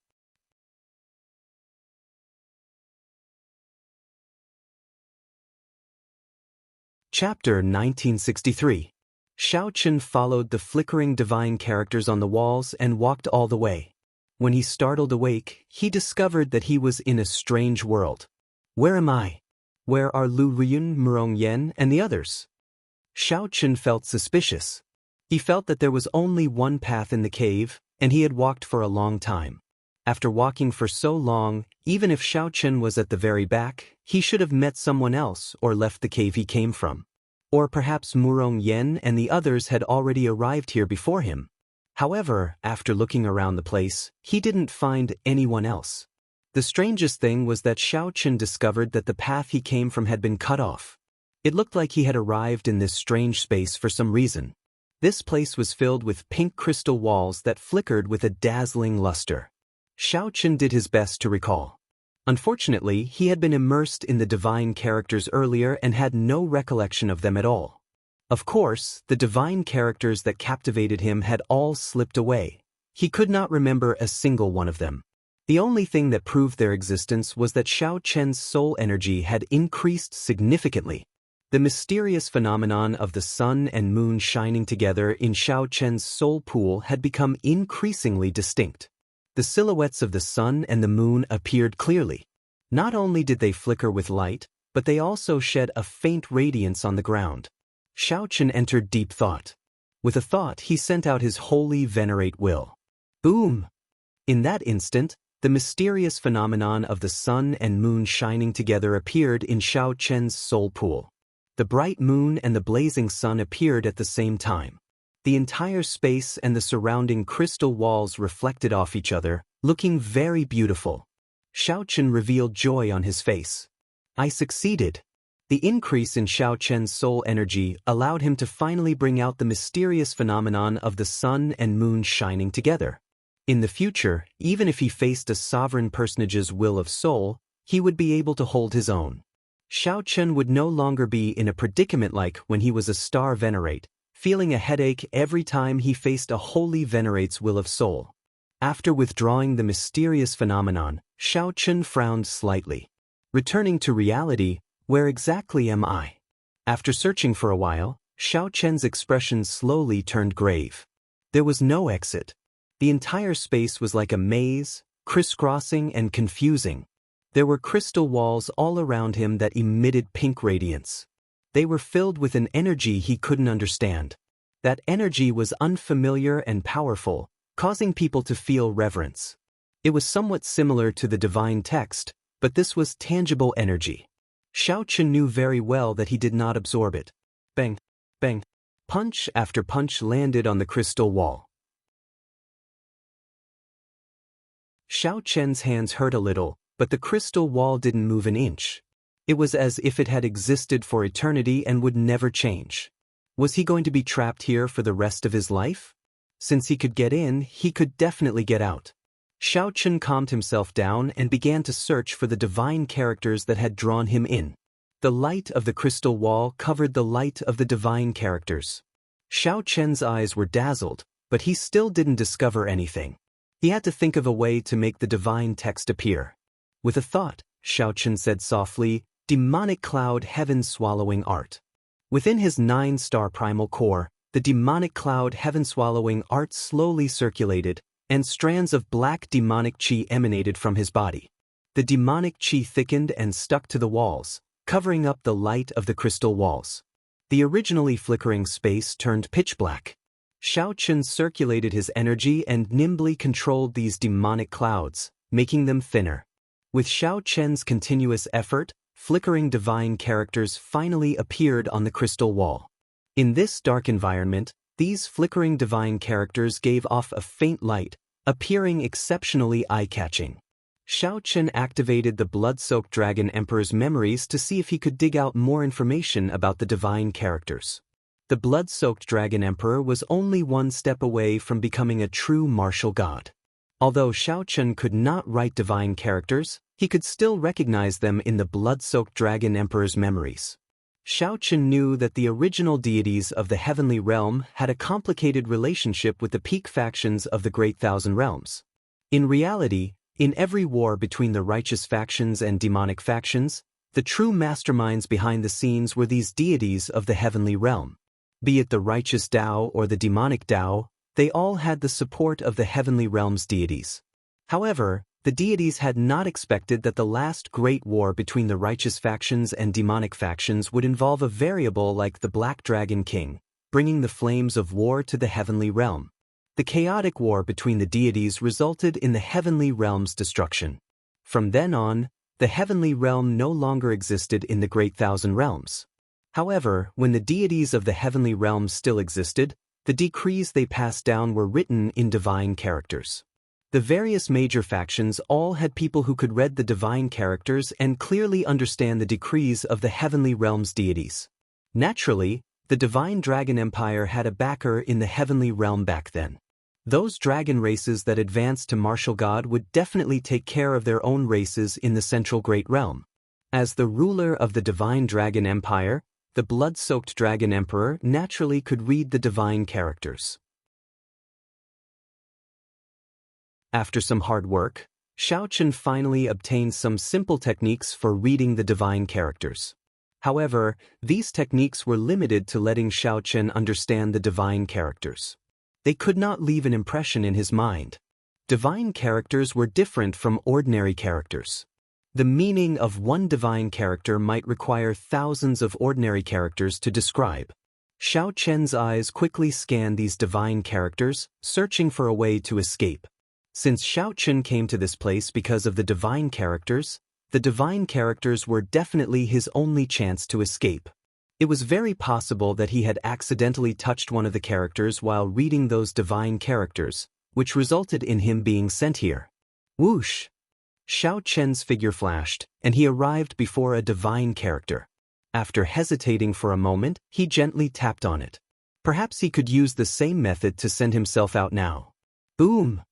Chapter 1963. Xiao Chen followed the flickering divine characters on the walls and walked all the way. When he startled awake, he discovered that he was in a strange world. Where am I? Where are Lu Ryun, Murong Yen, and the others? Xiao Chen felt suspicious. He felt that there was only one path in the cave, and he had walked for a long time. After walking for so long, even if Xiao Chen was at the very back, he should have met someone else or left the cave he came from. Or perhaps Murong Yen and the others had already arrived here before him. However, after looking around the place, he didn't find anyone else. The strangest thing was that Xiao Chen discovered that the path he came from had been cut off. It looked like he had arrived in this strange space for some reason. This place was filled with pink crystal walls that flickered with a dazzling luster. Xiao Chen did his best to recall. Unfortunately, he had been immersed in the divine characters earlier and had no recollection of them at all. Of course, the divine characters that captivated him had all slipped away. He could not remember a single one of them. The only thing that proved their existence was that Xiao Chen's soul energy had increased significantly. The mysterious phenomenon of the sun and moon shining together in Xiao Chen's soul pool had become increasingly distinct. The silhouettes of the sun and the moon appeared clearly. Not only did they flicker with light, but they also shed a faint radiance on the ground. Xiao Chen entered deep thought. With a thought, he sent out his holy venerate will. Boom! In that instant, the mysterious phenomenon of the sun and moon shining together appeared in Xiao Chen's soul pool. The bright moon and the blazing sun appeared at the same time. The entire space and the surrounding crystal walls reflected off each other, looking very beautiful. Xiao Chen revealed joy on his face. I succeeded. The increase in Xiao Chen's soul energy allowed him to finally bring out the mysterious phenomenon of the sun and moon shining together. In the future, even if he faced a sovereign personage's will of soul, he would be able to hold his own. Xiao Chen would no longer be in a predicament like when he was a star venerate, feeling a headache every time he faced a holy venerate's will of soul. After withdrawing the mysterious phenomenon, Xiao Chen frowned slightly. Returning to reality, where exactly am I? After searching for a while, Xiao Chen's expression slowly turned grave. There was no exit. The entire space was like a maze, crisscrossing and confusing. There were crystal walls all around him that emitted pink radiance. They were filled with an energy he couldn't understand. That energy was unfamiliar and powerful, causing people to feel reverence. It was somewhat similar to the divine text, but this was tangible energy. Xiao Chen knew very well that he did not absorb it. Bang, bang, Punch after punch landed on the crystal wall. Xiao Chen's hands hurt a little, but the crystal wall didn't move an inch. It was as if it had existed for eternity and would never change. Was he going to be trapped here for the rest of his life? Since he could get in, he could definitely get out. Xiao Chen calmed himself down and began to search for the divine characters that had drawn him in. The light of the crystal wall covered the light of the divine characters. Xiao Chen's eyes were dazzled, but he still didn't discover anything. He had to think of a way to make the divine text appear. With a thought, Xiao Chen said softly, "Demonic cloud heaven swallowing art." Within his 9-star primal core, the demonic cloud heaven swallowing art slowly circulated, and strands of black demonic chi emanated from his body. The demonic chi thickened and stuck to the walls, covering up the light of the crystal walls. The originally flickering space turned pitch black. Xiao Chen circulated his energy and nimbly controlled these demonic clouds, making them thinner. With Xiao Chen's continuous effort, flickering divine characters finally appeared on the crystal wall. In this dark environment, these flickering divine characters gave off a faint light, appearing exceptionally eye-catching. Xiao Chen activated the blood-soaked Dragon Emperor's memories to see if he could dig out more information about the divine characters. The blood-soaked Dragon Emperor was only one step away from becoming a true martial god. Although Xiao Chen could not write divine characters, he could still recognize them in the blood-soaked Dragon Emperor's memories. Xiao Chen knew that the original deities of the heavenly realm had a complicated relationship with the peak factions of the Great Thousand Realms. In reality, in every war between the righteous factions and demonic factions, the true masterminds behind the scenes were these deities of the heavenly realm. Be it the righteous Tao or the demonic Tao, they all had the support of the heavenly realm's deities. However, the deities had not expected that the last great war between the righteous factions and demonic factions would involve a variable like the Black Dragon King, bringing the flames of war to the heavenly realm. The chaotic war between the deities resulted in the heavenly realm's destruction. From then on, the heavenly realm no longer existed in the Great Thousand Realms. However, when the deities of the heavenly realms still existed, the decrees they passed down were written in divine characters. The various major factions all had people who could read the divine characters and clearly understand the decrees of the heavenly realm's deities. Naturally, the divine dragon empire had a backer in the heavenly realm back then. Those dragon races that advanced to martial god would definitely take care of their own races in the central great realm. As the ruler of the divine dragon empire, the blood-soaked dragon emperor naturally could read the divine characters. After some hard work, Xiao Chen finally obtained some simple techniques for reading the divine characters. However, these techniques were limited to letting Xiao Chen understand the divine characters. They could not leave an impression in his mind. Divine characters were different from ordinary characters. The meaning of one divine character might require thousands of ordinary characters to describe. Xiao Chen's eyes quickly scanned these divine characters, searching for a way to escape. Since Xiao Chen came to this place because of the divine characters were definitely his only chance to escape. It was very possible that he had accidentally touched one of the characters while reading those divine characters, which resulted in him being sent here. Whoosh! Xiao Chen's figure flashed, and he arrived before a divine character. After hesitating for a moment, he gently tapped on it. Perhaps he could use the same method to send himself out now. Boom!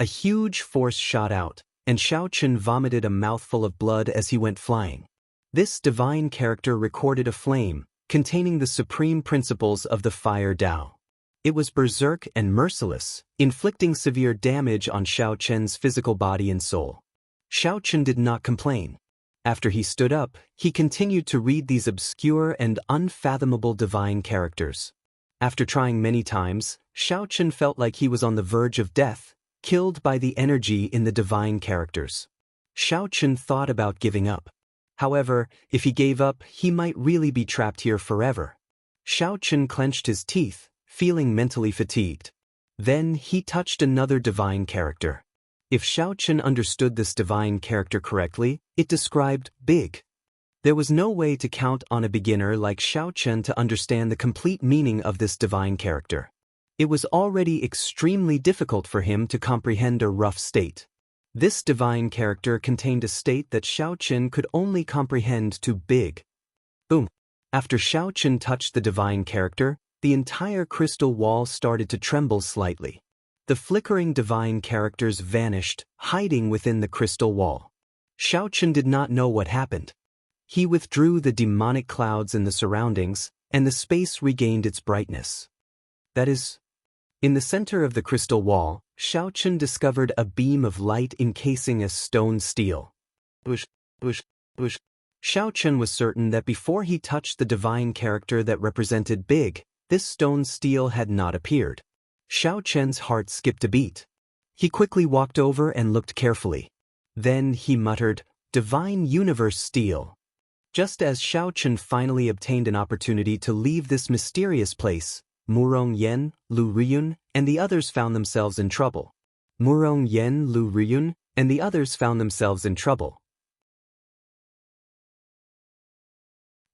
A huge force shot out, and Xiao Chen vomited a mouthful of blood as he went flying. This divine character recorded a flame, containing the supreme principles of the Fire Tao. It was berserk and merciless, inflicting severe damage on Xiao Chen's physical body and soul. Xiao Chen did not complain. After he stood up, he continued to read these obscure and unfathomable divine characters. After trying many times, Xiao Chen felt like he was on the verge of death, killed by the energy in the divine characters. Xiao Chen thought about giving up. However, if he gave up, he might really be trapped here forever. Xiao Chen clenched his teeth, feeling mentally fatigued. Then he touched another divine character. If Xiao Chen understood this divine character correctly, it described big. There was no way to count on a beginner like Xiao Chen to understand the complete meaning of this divine character. It was already extremely difficult for him to comprehend a rough state. This divine character contained a state that Xiao Chen could only comprehend to big. Boom. After Xiao Chen touched the divine character, the entire crystal wall started to tremble slightly. The flickering divine characters vanished, hiding within the crystal wall. Xiao Chen did not know what happened. He withdrew the demonic clouds in the surroundings, and the space regained its brightness. That is, in the center of the crystal wall, Xiao Chen discovered a beam of light encasing a stone steel. Bush. Xiao Chen was certain that before he touched the divine character that represented big, this stone steel had not appeared. Xiao Chen's heart skipped a beat. He quickly walked over and looked carefully. Then he muttered, "Divine Universe Steel." Just as Xiao Chen finally obtained an opportunity to leave this mysterious place, Murong Yen, Lu Riyun, and the others found themselves in trouble. Murong Yen, Lu Riyun, and the others found themselves in trouble.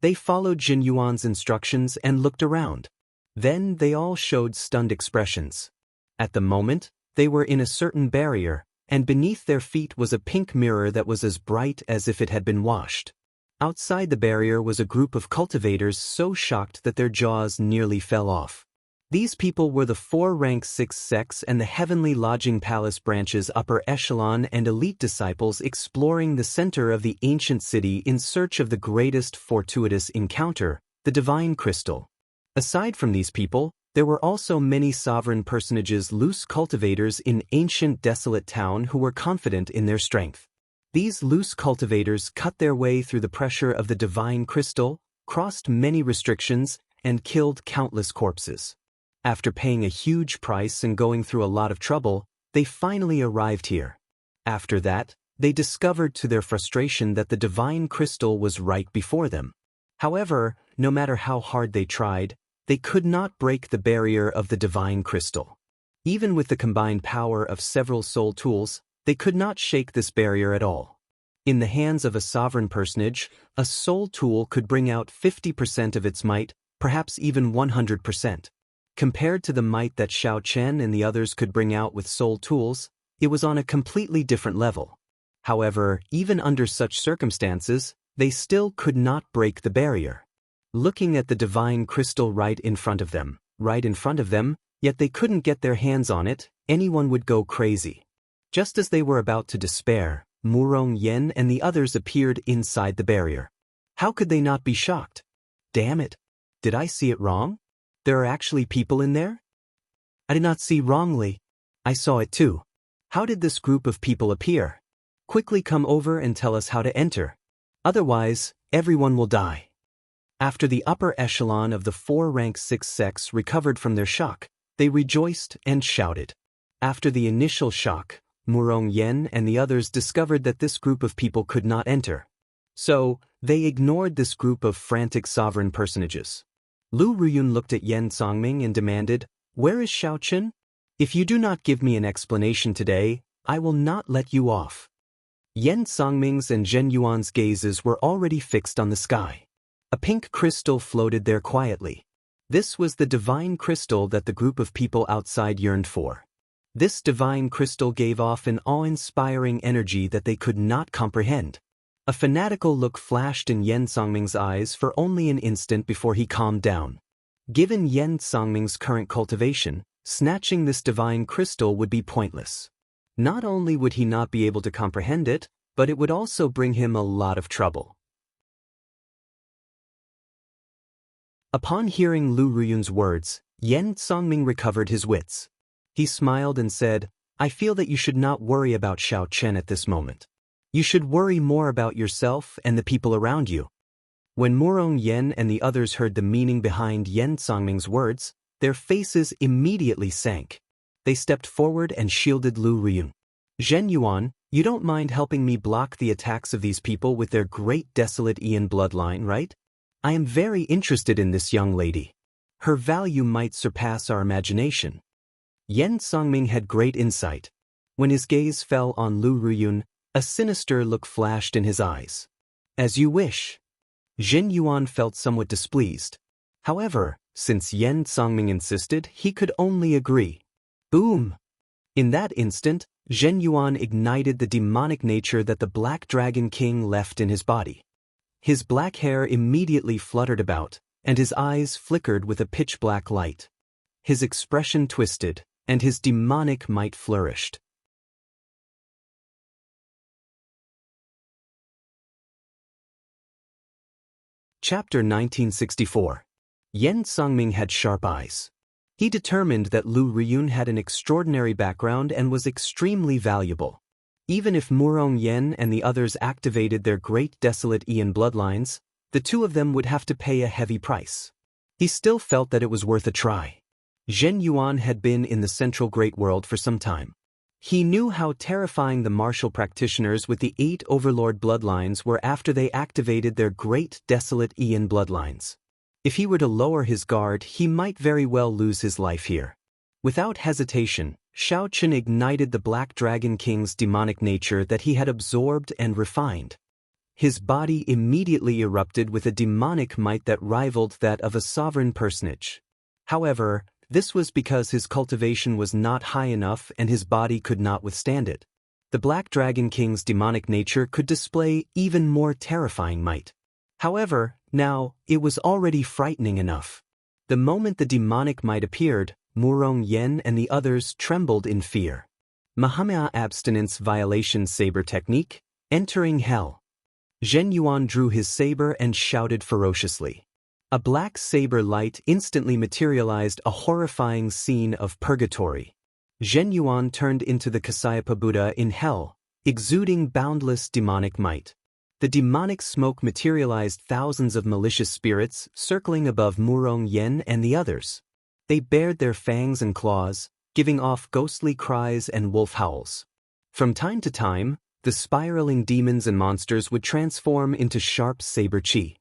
They followed Jin Yuan's instructions and looked around. Then they all showed stunned expressions. At the moment, they were in a certain barrier, and beneath their feet was a pink mirror that was as bright as if it had been washed. Outside the barrier was a group of cultivators so shocked that their jaws nearly fell off. These people were the 4 rank 6 sects and the Heavenly Lodging Palace branches upper echelon and elite disciples exploring the center of the ancient city in search of the greatest fortuitous encounter, the divine crystal. Aside from these people, there were also many sovereign personages, loose cultivators in ancient desolate town who were confident in their strength. These loose cultivators cut their way through the pressure of the divine crystal, crossed many restrictions, and killed countless corpses. After paying a huge price and going through a lot of trouble, they finally arrived here. After that, they discovered to their frustration that the divine crystal was right before them. However, no matter how hard they tried, they could not break the barrier of the divine crystal. Even with the combined power of several soul tools, they could not shake this barrier at all. In the hands of a sovereign personage, a soul tool could bring out 50% of its might, perhaps even 100%. Compared to the might that Xiao Chen and the others could bring out with soul tools, it was on a completely different level. However, even under such circumstances, they still could not break the barrier. Looking at the divine crystal right in front of them, yet they couldn't get their hands on it, anyone would go crazy. Just as they were about to despair, Murong Yen and the others appeared inside the barrier. How could they not be shocked? Damn it! Did I see it wrong? There are actually people in there? I did not see wrongly. I saw it too. How did this group of people appear? Quickly come over and tell us how to enter. Otherwise, everyone will die. After the upper echelon of the 4 rank 6 sects recovered from their shock, they rejoiced and shouted. After the initial shock, Murong Yen and the others discovered that this group of people could not enter. So, they ignored this group of frantic sovereign personages. Lu Ruyun looked at Yen Songming and demanded, "Where is Xiao Chen? If you do not give me an explanation today, I will not let you off." Yen Songming's and Zhen Yuan's gazes were already fixed on the sky. A pink crystal floated there quietly. This was the divine crystal that the group of people outside yearned for. This divine crystal gave off an awe-inspiring energy that they could not comprehend. A fanatical look flashed in Yen Songming's eyes for only an instant before he calmed down. Given Yen Songming's current cultivation, snatching this divine crystal would be pointless. Not only would he not be able to comprehend it, but it would also bring him a lot of trouble. Upon hearing Lu Ruyun's words, Yen Songming recovered his wits. He smiled and said, "I feel that you should not worry about Xiao Chen at this moment. You should worry more about yourself and the people around you." When Murong Yen and the others heard the meaning behind Yen Songming's words, their faces immediately sank. They stepped forward and shielded Lu Ruyun. "Zhen Yuan, you don't mind helping me block the attacks of these people with their great desolate Ian bloodline, right? I am very interested in this young lady. Her value might surpass our imagination." Yen Songming had great insight. When his gaze fell on Lu Ruyun, a sinister look flashed in his eyes. "As you wish." Zhen Yuan felt somewhat displeased. However, since Yen Tsangming insisted, he could only agree. Boom! In that instant, Zhen Yuan ignited the demonic nature that the Black Dragon King left in his body. His black hair immediately fluttered about, and his eyes flickered with a pitch-black light. His expression twisted, and his demonic might flourished. Chapter 1964. Yen Tsangming had sharp eyes. He determined that Lu Riyun had an extraordinary background and was extremely valuable. Even if Murong Yen and the others activated their great desolate Ian bloodlines, the two of them would have to pay a heavy price. He still felt that it was worth a try. Zhen Yuan had been in the Central Great World for some time. He knew how terrifying the martial practitioners with the 8 Overlord bloodlines were after they activated their great desolate Ian bloodlines. If he were to lower his guard, he might very well lose his life here. Without hesitation, Shao Chen ignited the Black Dragon King's demonic nature that he had absorbed and refined. His body immediately erupted with a demonic might that rivaled that of a sovereign personage. However, this was because his cultivation was not high enough and his body could not withstand it. The Black Dragon King's demonic nature could display even more terrifying might. However, now, it was already frightening enough. The moment the demonic might appeared, Murong Yen and the others trembled in fear. Mahamaya Abstinence Violation Saber Technique, Entering Hell. Zhen Yuan drew his saber and shouted ferociously. A black saber light instantly materialized, a horrifying scene of purgatory. Zhen Yuan turned into the Kasayapa Buddha in hell, exuding boundless demonic might. The demonic smoke materialized thousands of malicious spirits circling above Murong Yen and the others. They bared their fangs and claws, giving off ghostly cries and wolf howls. From time to time, the spiraling demons and monsters would transform into sharp saber chi.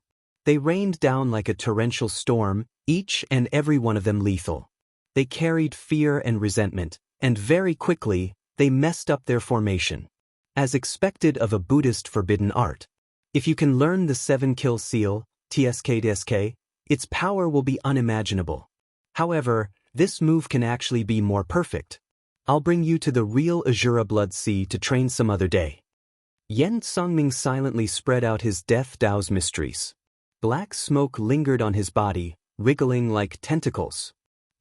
They rained down like a torrential storm, each and every one of them lethal. They carried fear and resentment, and very quickly, they messed up their formation. As expected of a Buddhist forbidden art. If you can learn the 7-kill seal, TSK, its power will be unimaginable. However, this move can actually be more perfect. I'll bring you to the real Azura Blood Sea to train some other day. Yen Tsangming silently spread out his death Dao's mysteries. Black smoke lingered on his body, wriggling like tentacles.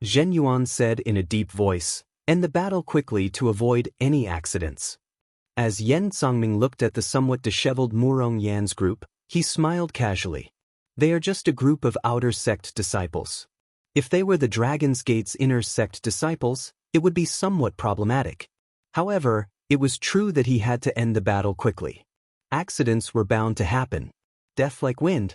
Zhen Yuan said in a deep voice, "End the battle quickly to avoid any accidents." As Yen Tsangming looked at the somewhat disheveled Murong Yan's group, he smiled casually. They are just a group of outer sect disciples. If they were the Dragon's Gate's inner sect disciples, it would be somewhat problematic. However, it was true that he had to end the battle quickly. Accidents were bound to happen. Death like wind.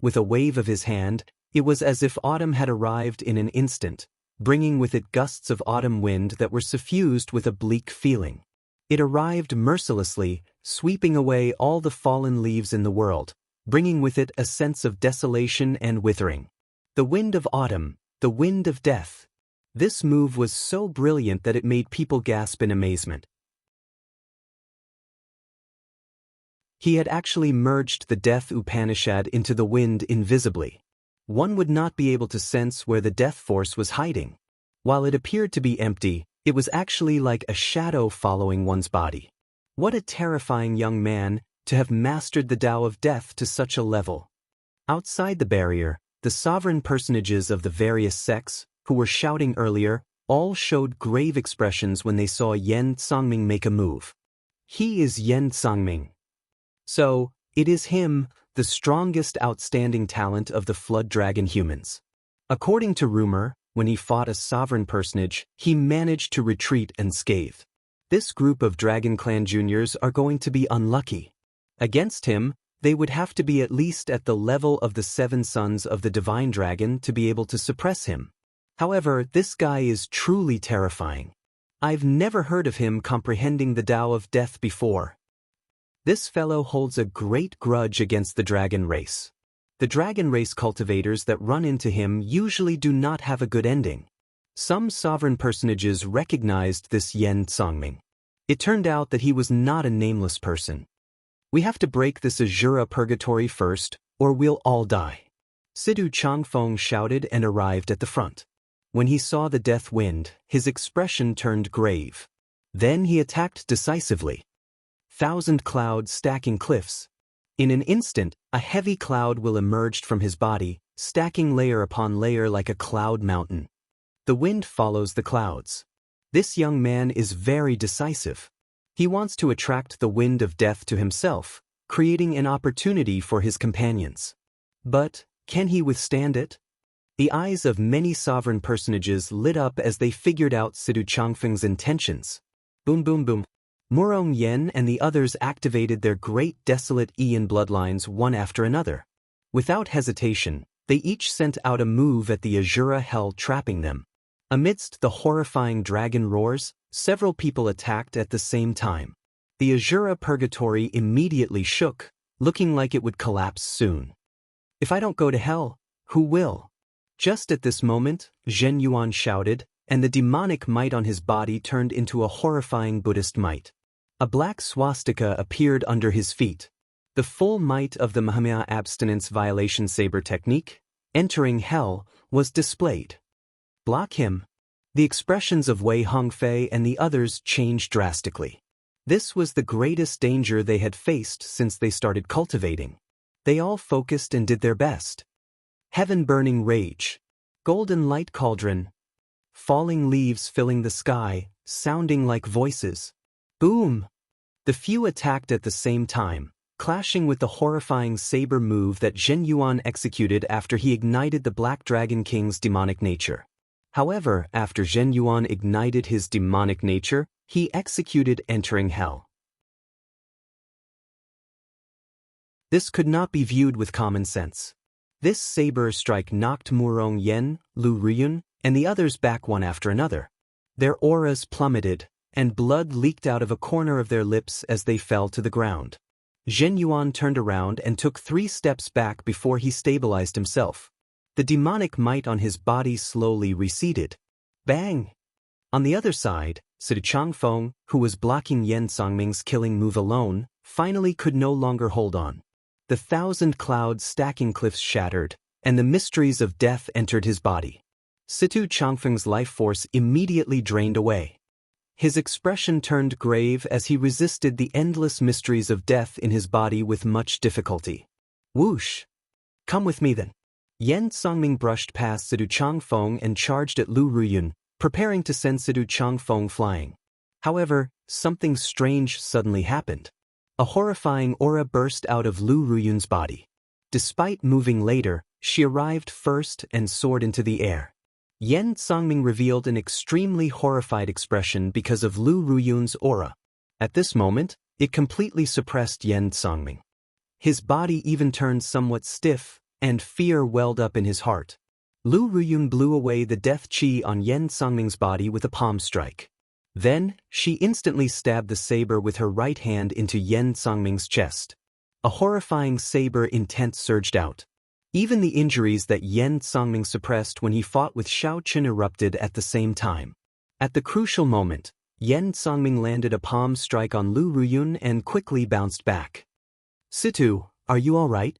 With a wave of his hand, it was as if autumn had arrived in an instant, bringing with it gusts of autumn wind that were suffused with a bleak feeling. It arrived mercilessly, sweeping away all the fallen leaves in the world, bringing with it a sense of desolation and withering. The wind of autumn, the wind of death. This move was so brilliant that it made people gasp in amazement. He had actually merged the Death Upanishad into the wind invisibly. One would not be able to sense where the death force was hiding. While it appeared to be empty, it was actually like a shadow following one's body. What a terrifying young man to have mastered the Tao of death to such a level. Outside the barrier, the sovereign personages of the various sects, who were shouting earlier, all showed grave expressions when they saw Yen Tsangming make a move. He is Yen Tsangming. So, it is him, the strongest outstanding talent of the Flood Dragon humans. According to rumor, when he fought a sovereign personage, he managed to retreat unscathed. This group of Dragon Clan juniors are going to be unlucky. Against him, they would have to be at least at the level of the 7 sons of the Divine Dragon to be able to suppress him. However, this guy is truly terrifying. I've never heard of him comprehending the Tao of death before. This fellow holds a great grudge against the dragon race. The dragon race cultivators that run into him usually do not have a good ending. Some sovereign personages recognized this Yen Tsangming. It turned out that he was not a nameless person. We have to break this Azura purgatory first, or we'll all die. Sidu Changfeng shouted and arrived at the front. When he saw the death wind, his expression turned grave. Then he attacked decisively. 1,000 clouds stacking cliffs. In an instant, a heavy cloud will emerge from his body, stacking layer upon layer like a cloud mountain. The wind follows the clouds. This young man is very decisive. He wants to attract the wind of death to himself, creating an opportunity for his companions. But, can he withstand it? The eyes of many sovereign personages lit up as they figured out Sidu Changfeng's intentions. Boom boom boom. Murong Yen and the others activated their great desolate Ian bloodlines one after another. Without hesitation, they each sent out a move at the Azura hell trapping them. Amidst the horrifying dragon roars, several people attacked at the same time. The Azura purgatory immediately shook, looking like it would collapse soon. If I don't go to hell, who will? Just at this moment, Zhen Yuan shouted, and the demonic might on his body turned into a horrifying Buddhist might. A black swastika appeared under his feet. The full might of the Mahamaya abstinence violation saber technique, entering hell, was displayed. Block him. The expressions of Wei Hongfei and the others changed drastically. This was the greatest danger they had faced since they started cultivating. They all focused and did their best. Heaven-burning rage. Golden light cauldron. Falling leaves filling the sky, sounding like voices. Boom! The few attacked at the same time, clashing with the horrifying saber move that Zhen Yuan executed after he ignited the Black Dragon King's demonic nature. However, after Zhen Yuan ignited his demonic nature, he executed entering hell. This could not be viewed with common sense. This saber strike knocked Murong Yen, Lu Ruyun, and the others back one after another. Their auras plummeted, and blood leaked out of a corner of their lips as they fell to the ground. Zhen Yuan turned around and took 3 steps back before he stabilized himself. The demonic might on his body slowly receded. Bang! On the other side, Sidu Changfeng, who was blocking Yen Songming's killing move alone, finally could no longer hold on. The 1,000 clouds stacking cliffs shattered, and the mysteries of death entered his body. Sidu Changfeng's life force immediately drained away. His expression turned grave as he resisted the endless mysteries of death in his body with much difficulty. Whoosh! Come with me then. Yen Songming brushed past Sidu Changfeng and charged at Lu Ruyun, preparing to send Sidu Changfeng flying. However, something strange suddenly happened. A horrifying aura burst out of Lu Ruyun's body. Despite moving later, she arrived first and soared into the air. Yen Songming revealed an extremely horrified expression because of Lu Ruyun's aura. At this moment, it completely suppressed Yen Songming. His body even turned somewhat stiff, and fear welled up in his heart. Lu Ruyun blew away the death chi on Yen Songming's body with a palm strike. Then, she instantly stabbed the saber with her right hand into Yen Songming's chest. A horrifying saber intent surged out. Even the injuries that Yen Songming suppressed when he fought with Shao Chen erupted at the same time. At the crucial moment, Yen Songming landed a palm strike on Lu Ruyun and quickly bounced back. Situ, are you all right?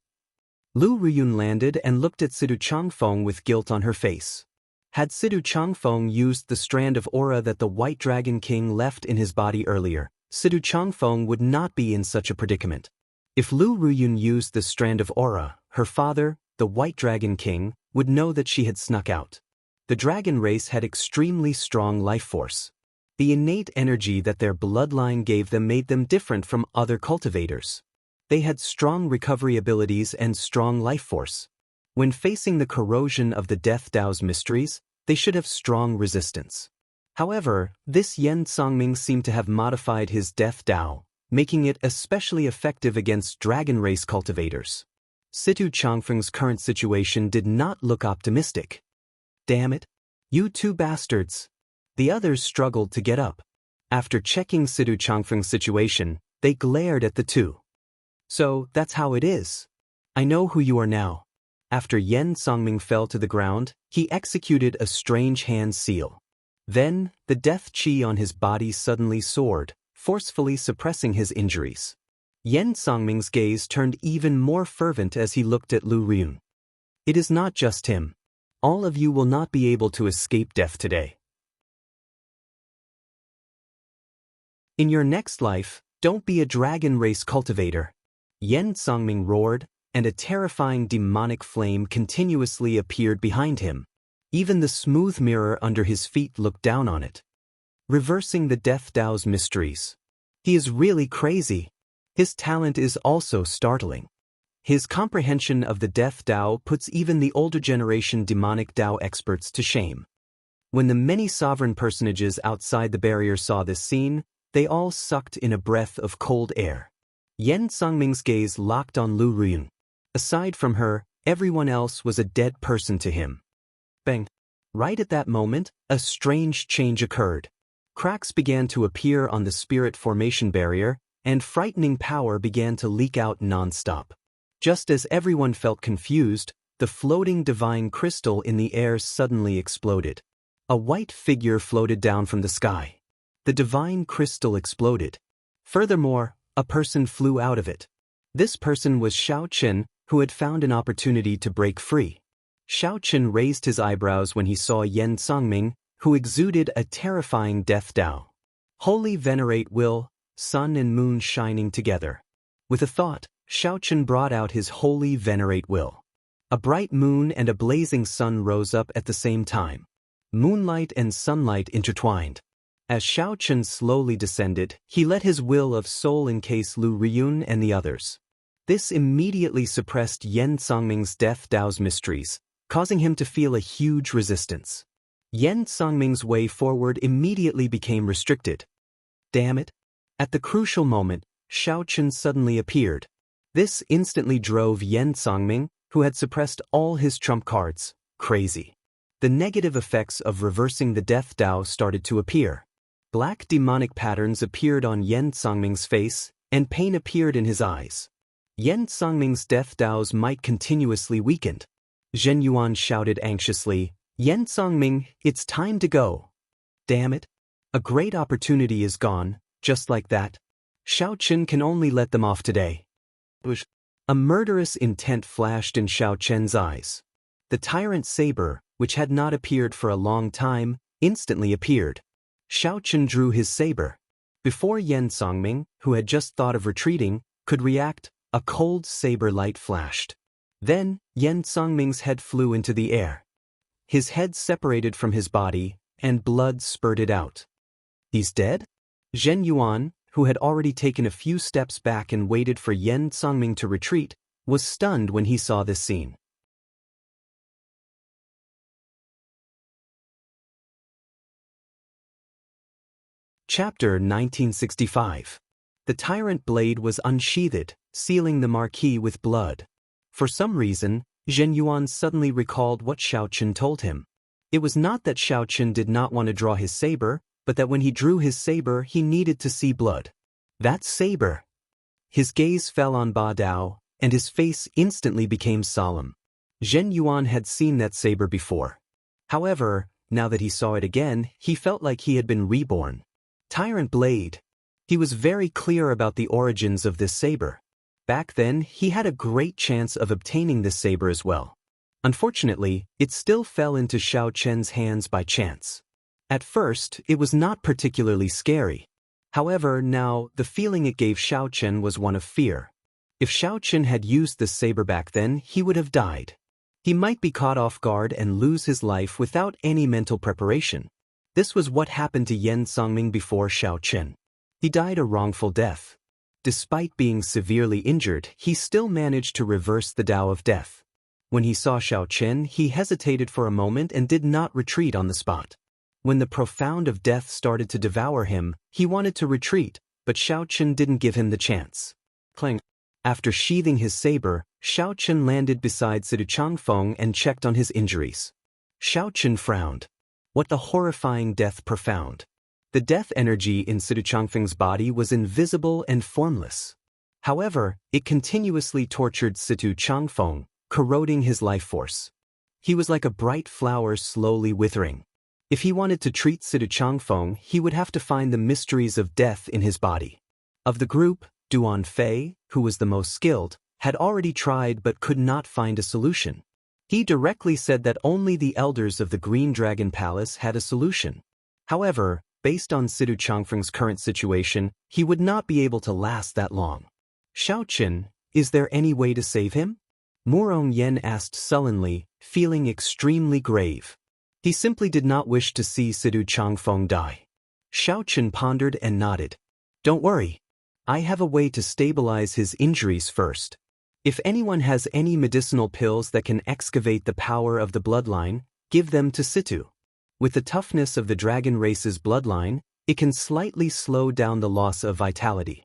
Lu Ruyun landed and looked at Sidu Changfeng with guilt on her face. Had Sidu Changfeng used the strand of aura that the White Dragon King left in his body earlier, Sidu Changfeng would not be in such a predicament. If Lu Ruyun used the strand of aura, her father, the White Dragon King, would know that she had snuck out. The dragon race had extremely strong life force. The innate energy that their bloodline gave them made them different from other cultivators. They had strong recovery abilities and strong life force. When facing the corrosion of the Death Dao's mysteries, they should have strong resistance. However, this Yen Songming seemed to have modified his Death Dao, making it especially effective against dragon race cultivators. Sidu Changfeng's current situation did not look optimistic. Damn it! You 2 bastards! The others struggled to get up. After checking Sidu Changfeng's situation, they glared at the 2. So, that's how it is. I know who you are now. After Yen Songming fell to the ground, he executed a strange hand seal. Then, the death chi on his body suddenly soared, forcefully suppressing his injuries. Yen Songming's gaze turned even more fervent as he looked at Lu Ryun. It is not just him. All of you will not be able to escape death today. In your next life, don't be a dragon race cultivator. Yen Songming roared, and a terrifying demonic flame continuously appeared behind him. Even the smooth mirror under his feet looked down on it. Reversing the Death Dao's mysteries. He is really crazy. His talent is also startling. His comprehension of the Death Dao puts even the older generation demonic Dao experts to shame. When the many sovereign personages outside the barrier saw this scene, they all sucked in a breath of cold air. Yen Songming's gaze locked on Lu Ryun. Aside from her, everyone else was a dead person to him. Bang! Right at that moment, a strange change occurred. Cracks began to appear on the spirit formation barrier, and frightening power began to leak out non-stop. Just as everyone felt confused, the floating divine crystal in the air suddenly exploded. A white figure floated down from the sky. The divine crystal exploded. Furthermore, a person flew out of it. This person was Xiao Chen, who had found an opportunity to break free. Xiao Chen raised his eyebrows when he saw Yen Songming, who exuded a terrifying death Dao. Holy venerate will, sun and moon shining together. With a thought, Xiao Chen brought out his holy venerate will. A bright moon and a blazing sun rose up at the same time. Moonlight and sunlight intertwined. As Xiao Chen slowly descended, he let his will of soul encase Lu Ryun and the others. This immediately suppressed Yen Songming's Death Dao's mysteries, causing him to feel a huge resistance. Yen Songming's way forward immediately became restricted. Damn it! At the crucial moment, Xiao Chen suddenly appeared. This instantly drove Yen Songming, who had suppressed all his trump cards, crazy. The negative effects of reversing the Death Dao started to appear. Black demonic patterns appeared on Yen Songming's face, and pain appeared in his eyes. Yen Songming's Death Dao's might continuously weakened. Zhen Yuan shouted anxiously, "Yen Songming, it's time to go." Damn it. A great opportunity is gone, just like that. Xiao Chen can only let them off today. A murderous intent flashed in Xiao Chen's eyes. The tyrant saber, which had not appeared for a long time, instantly appeared. Xiao Chen drew his saber. Before Yen Songming, who had just thought of retreating, could react, a cold saber light flashed. Then, Yen Songming's head flew into the air. His head separated from his body, and blood spurted out. He's dead? Zhen Yuan, who had already taken a few steps back and waited for Yen Songming to retreat, was stunned when he saw this scene. Chapter 1965. The tyrant blade was unsheathed, sealing the marquis with blood. For some reason, Zhen Yuan suddenly recalled what Xiao Chen told him. It was not that Xiao Chen did not want to draw his saber, but that when he drew his saber he needed to see blood. That saber! His gaze fell on Ba Dao, and his face instantly became solemn. Zhen Yuan had seen that saber before. However, now that he saw it again, he felt like he had been reborn. Tyrant blade. He was very clear about the origins of this saber. Back then, he had a great chance of obtaining this saber as well. Unfortunately, it still fell into Xiao Chen's hands by chance. At first, it was not particularly scary. However, now, the feeling it gave Xiao Chen was one of fear. If Xiao Chen had used this saber back then, he would have died. He might be caught off guard and lose his life without any mental preparation. This was what happened to Yen Songming before Xiao Chen. He died a wrongful death. Despite being severely injured, he still managed to reverse the Tao of death. When he saw Xiao Chen, he hesitated for a moment and did not retreat on the spot. When the profound of death started to devour him, he wanted to retreat, but Xiao Chen didn't give him the chance. Clang. After sheathing his saber, Xiao Chen landed beside Sidu Changfeng and checked on his injuries. Xiao Chen frowned. What the horrifying death profound. The death energy in Sidu Changfeng's body was invisible and formless. However, it continuously tortured Sidu Changfeng, corroding his life force. He was like a bright flower slowly withering. If he wanted to treat Sidu Changfeng, he would have to find the mysteries of death in his body. Of the group, Duan Fei, who was the most skilled, had already tried but could not find a solution. He directly said that only the elders of the Green Dragon Palace had a solution. However, based on Sidu Changfeng's current situation, he would not be able to last that long. Xiaoqin, is there any way to save him? Murong Yen asked sullenly, feeling extremely grave. He simply did not wish to see Sidu Changfeng die. Xiaoqin pondered and nodded. Don't worry. I have a way to stabilize his injuries first. If anyone has any medicinal pills that can excavate the power of the bloodline, give them to Situ. With the toughness of the dragon race's bloodline, it can slightly slow down the loss of vitality.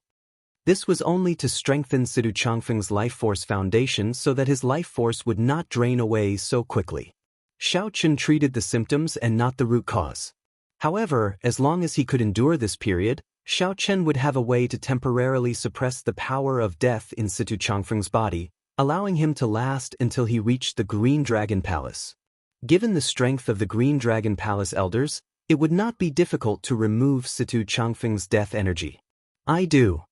This was only to strengthen Sidu Changfeng's life force foundation so that his life force would not drain away so quickly. Xiaoqin treated the symptoms and not the root cause. However, as long as he could endure this period, Xiaoqin would have a way to temporarily suppress the power of death in Situ Changfeng's body, allowing him to last until he reached the Green Dragon Palace. Given the strength of the Green Dragon Palace elders, it would not be difficult to remove Situ Changfeng's death energy. I do.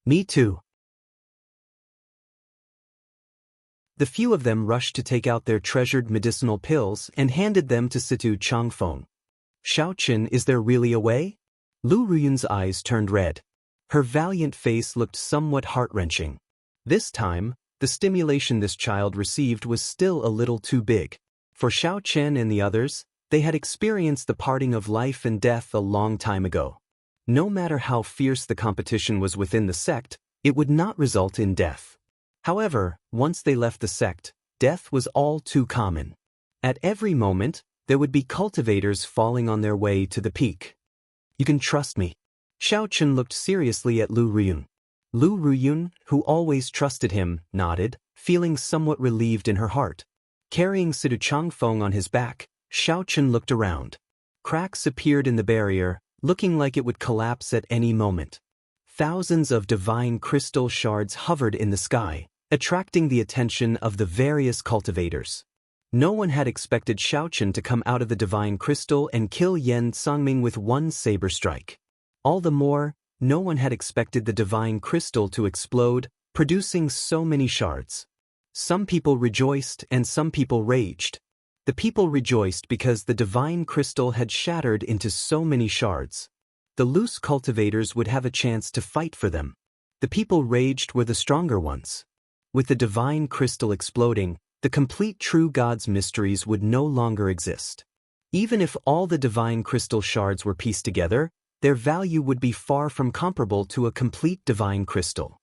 Me too. The few of them rushed to take out their treasured medicinal pills and handed them to Situ Changfeng. Xiaoqin, is there really a way? Lu Ruyun's eyes turned red. Her valiant face looked somewhat heart-wrenching. This time, the stimulation this child received was still a little too big. For Xiaoqin and the others, they had experienced the parting of life and death a long time ago. No matter how fierce the competition was within the sect, it would not result in death. However, once they left the sect, death was all too common. At every moment, there would be cultivators falling on their way to the peak. You can trust me. Xiaoqin looked seriously at Lu Ruyun. Lu Ruyun, who always trusted him, nodded, feeling somewhat relieved in her heart. Carrying Sidu Changfeng on his back, Xiaoqin looked around. Cracks appeared in the barrier, looking like it would collapse at any moment. Thousands of divine crystal shards hovered in the sky, attracting the attention of the various cultivators. No one had expected Xiaoqin to come out of the divine crystal and kill Yan Songming with one saber strike. All the more, no one had expected the divine crystal to explode, producing so many shards. Some people rejoiced and some people raged. The people rejoiced because the divine crystal had shattered into so many shards. The loose cultivators would have a chance to fight for them. The people raged were the stronger ones. With the divine crystal exploding, the complete true God's mysteries would no longer exist. Even if all the divine crystal shards were pieced together, their value would be far from comparable to a complete divine crystal.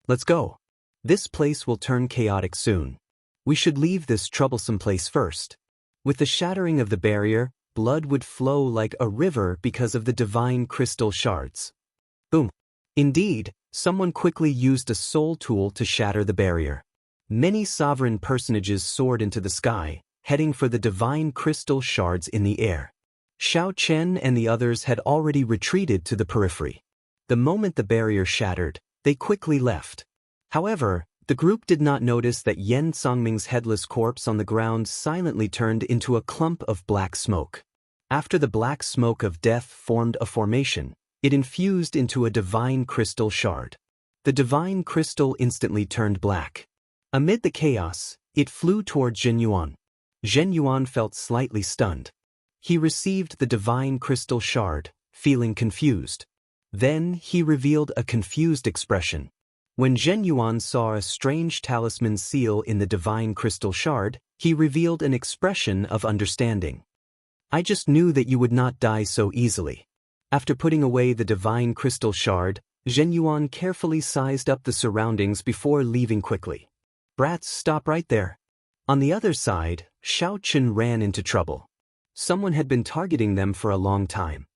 Let's go. This place will turn chaotic soon. We should leave this troublesome place first. With the shattering of the barrier, blood would flow like a river because of the divine crystal shards. Boom. Indeed, someone quickly used a soul tool to shatter the barrier. Many sovereign personages soared into the sky, heading for the divine crystal shards in the air. Xiaoqin and the others had already retreated to the periphery. The moment the barrier shattered, they quickly left. However, the group did not notice that Yan Songming's headless corpse on the ground silently turned into a clump of black smoke. After the black smoke of death formed a formation, it infused into a divine crystal shard. The divine crystal instantly turned black. Amid the chaos, it flew toward Zhen Yuan. Zhen Yuan felt slightly stunned. He received the divine crystal shard, feeling confused. Then he revealed a confused expression. When Zhen Yuan saw a strange talisman seal in the divine crystal shard, he revealed an expression of understanding. I just knew that you would not die so easily. After putting away the divine crystal shard, Zhen Yuan carefully sized up the surroundings before leaving quickly. Brats, stop right there. On the other side, Xiaoqin ran into trouble. Someone had been targeting them for a long time.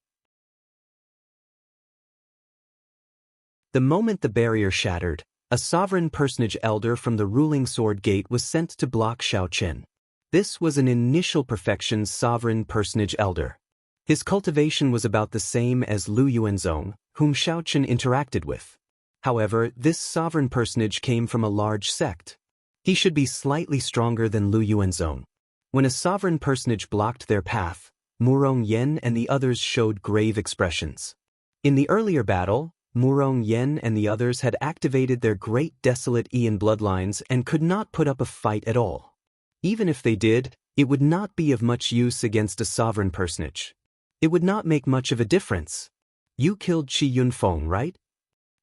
The moment the barrier shattered, a sovereign personage elder from the ruling sword gate was sent to block Xiaoqin. This was an initial perfection sovereign personage elder. His cultivation was about the same as Lu Yuanzong, whom Xiaoqin interacted with. However, this sovereign personage came from a large sect. He should be slightly stronger than Lu Yuanzong. When a sovereign personage blocked their path, Murong Yen and the others showed grave expressions. In the earlier battle, Murong Yen and the others had activated their great desolate Ian bloodlines and could not put up a fight at all. Even if they did, it would not be of much use against a sovereign personage. It would not make much of a difference. You killed Qi Yunfeng, right?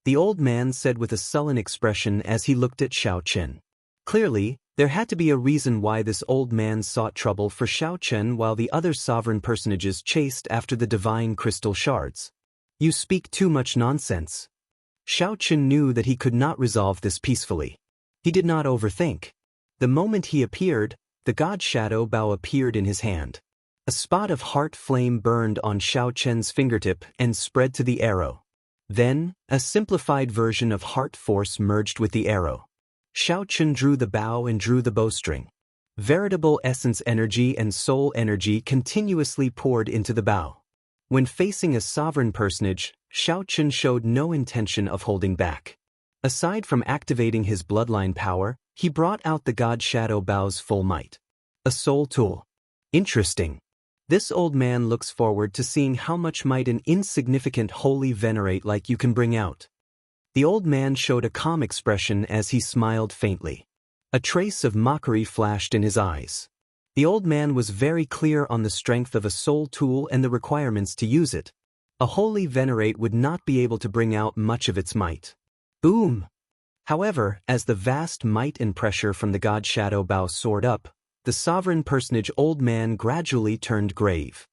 The old man said with a sullen expression as he looked at Xiao Chen. Clearly, there had to be a reason why this old man sought trouble for Xiao Chen while the other sovereign personages chased after the divine crystal shards. You speak too much nonsense. Xiao Chen knew that he could not resolve this peacefully. He did not overthink. The moment he appeared, the god shadow bow appeared in his hand. A spot of heart flame burned on Xiao Chen's fingertip and spread to the arrow. Then, a simplified version of heart force merged with the arrow. Xiao Chen drew the bow and drew the bowstring. Veritable essence energy and soul energy continuously poured into the bow. When facing a sovereign personage, Xiao Chen showed no intention of holding back. Aside from activating his bloodline power, he brought out the god shadow bow's full might. A soul tool. Interesting. This old man looks forward to seeing how much might an insignificant holy venerate like you can bring out. The old man showed a calm expression as he smiled faintly. A trace of mockery flashed in his eyes. The old man was very clear on the strength of a soul tool and the requirements to use it. A holy venerate would not be able to bring out much of its might. Boom! However, as the vast might and pressure from the god shadow bow soared up, the sovereign personage old man gradually turned grave.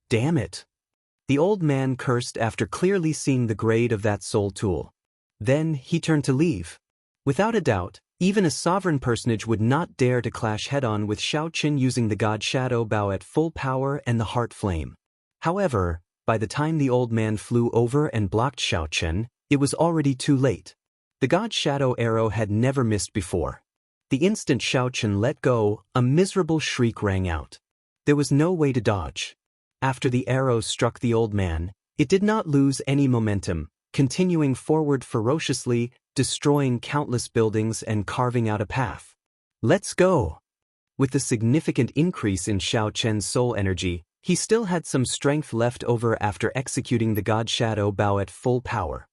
Damn it! The old man cursed after clearly seeing the grade of that soul tool. Then he turned to leave. Without a doubt, even a sovereign personage would not dare to clash head-on with Xiao Chen using the god shadow bow at full power and the heart flame. However, by the time the old man flew over and blocked Xiao Chen, it was already too late. The god shadow arrow had never missed before. The instant Xiao Chen let go, a miserable shriek rang out. There was no way to dodge. After the arrow struck the old man, it did not lose any momentum, continuing forward ferociously, destroying countless buildings and carving out a path. Let's go! With the significant increase in Xiao Chen's soul energy, he still had some strength left over after executing the god shadow bow at full power.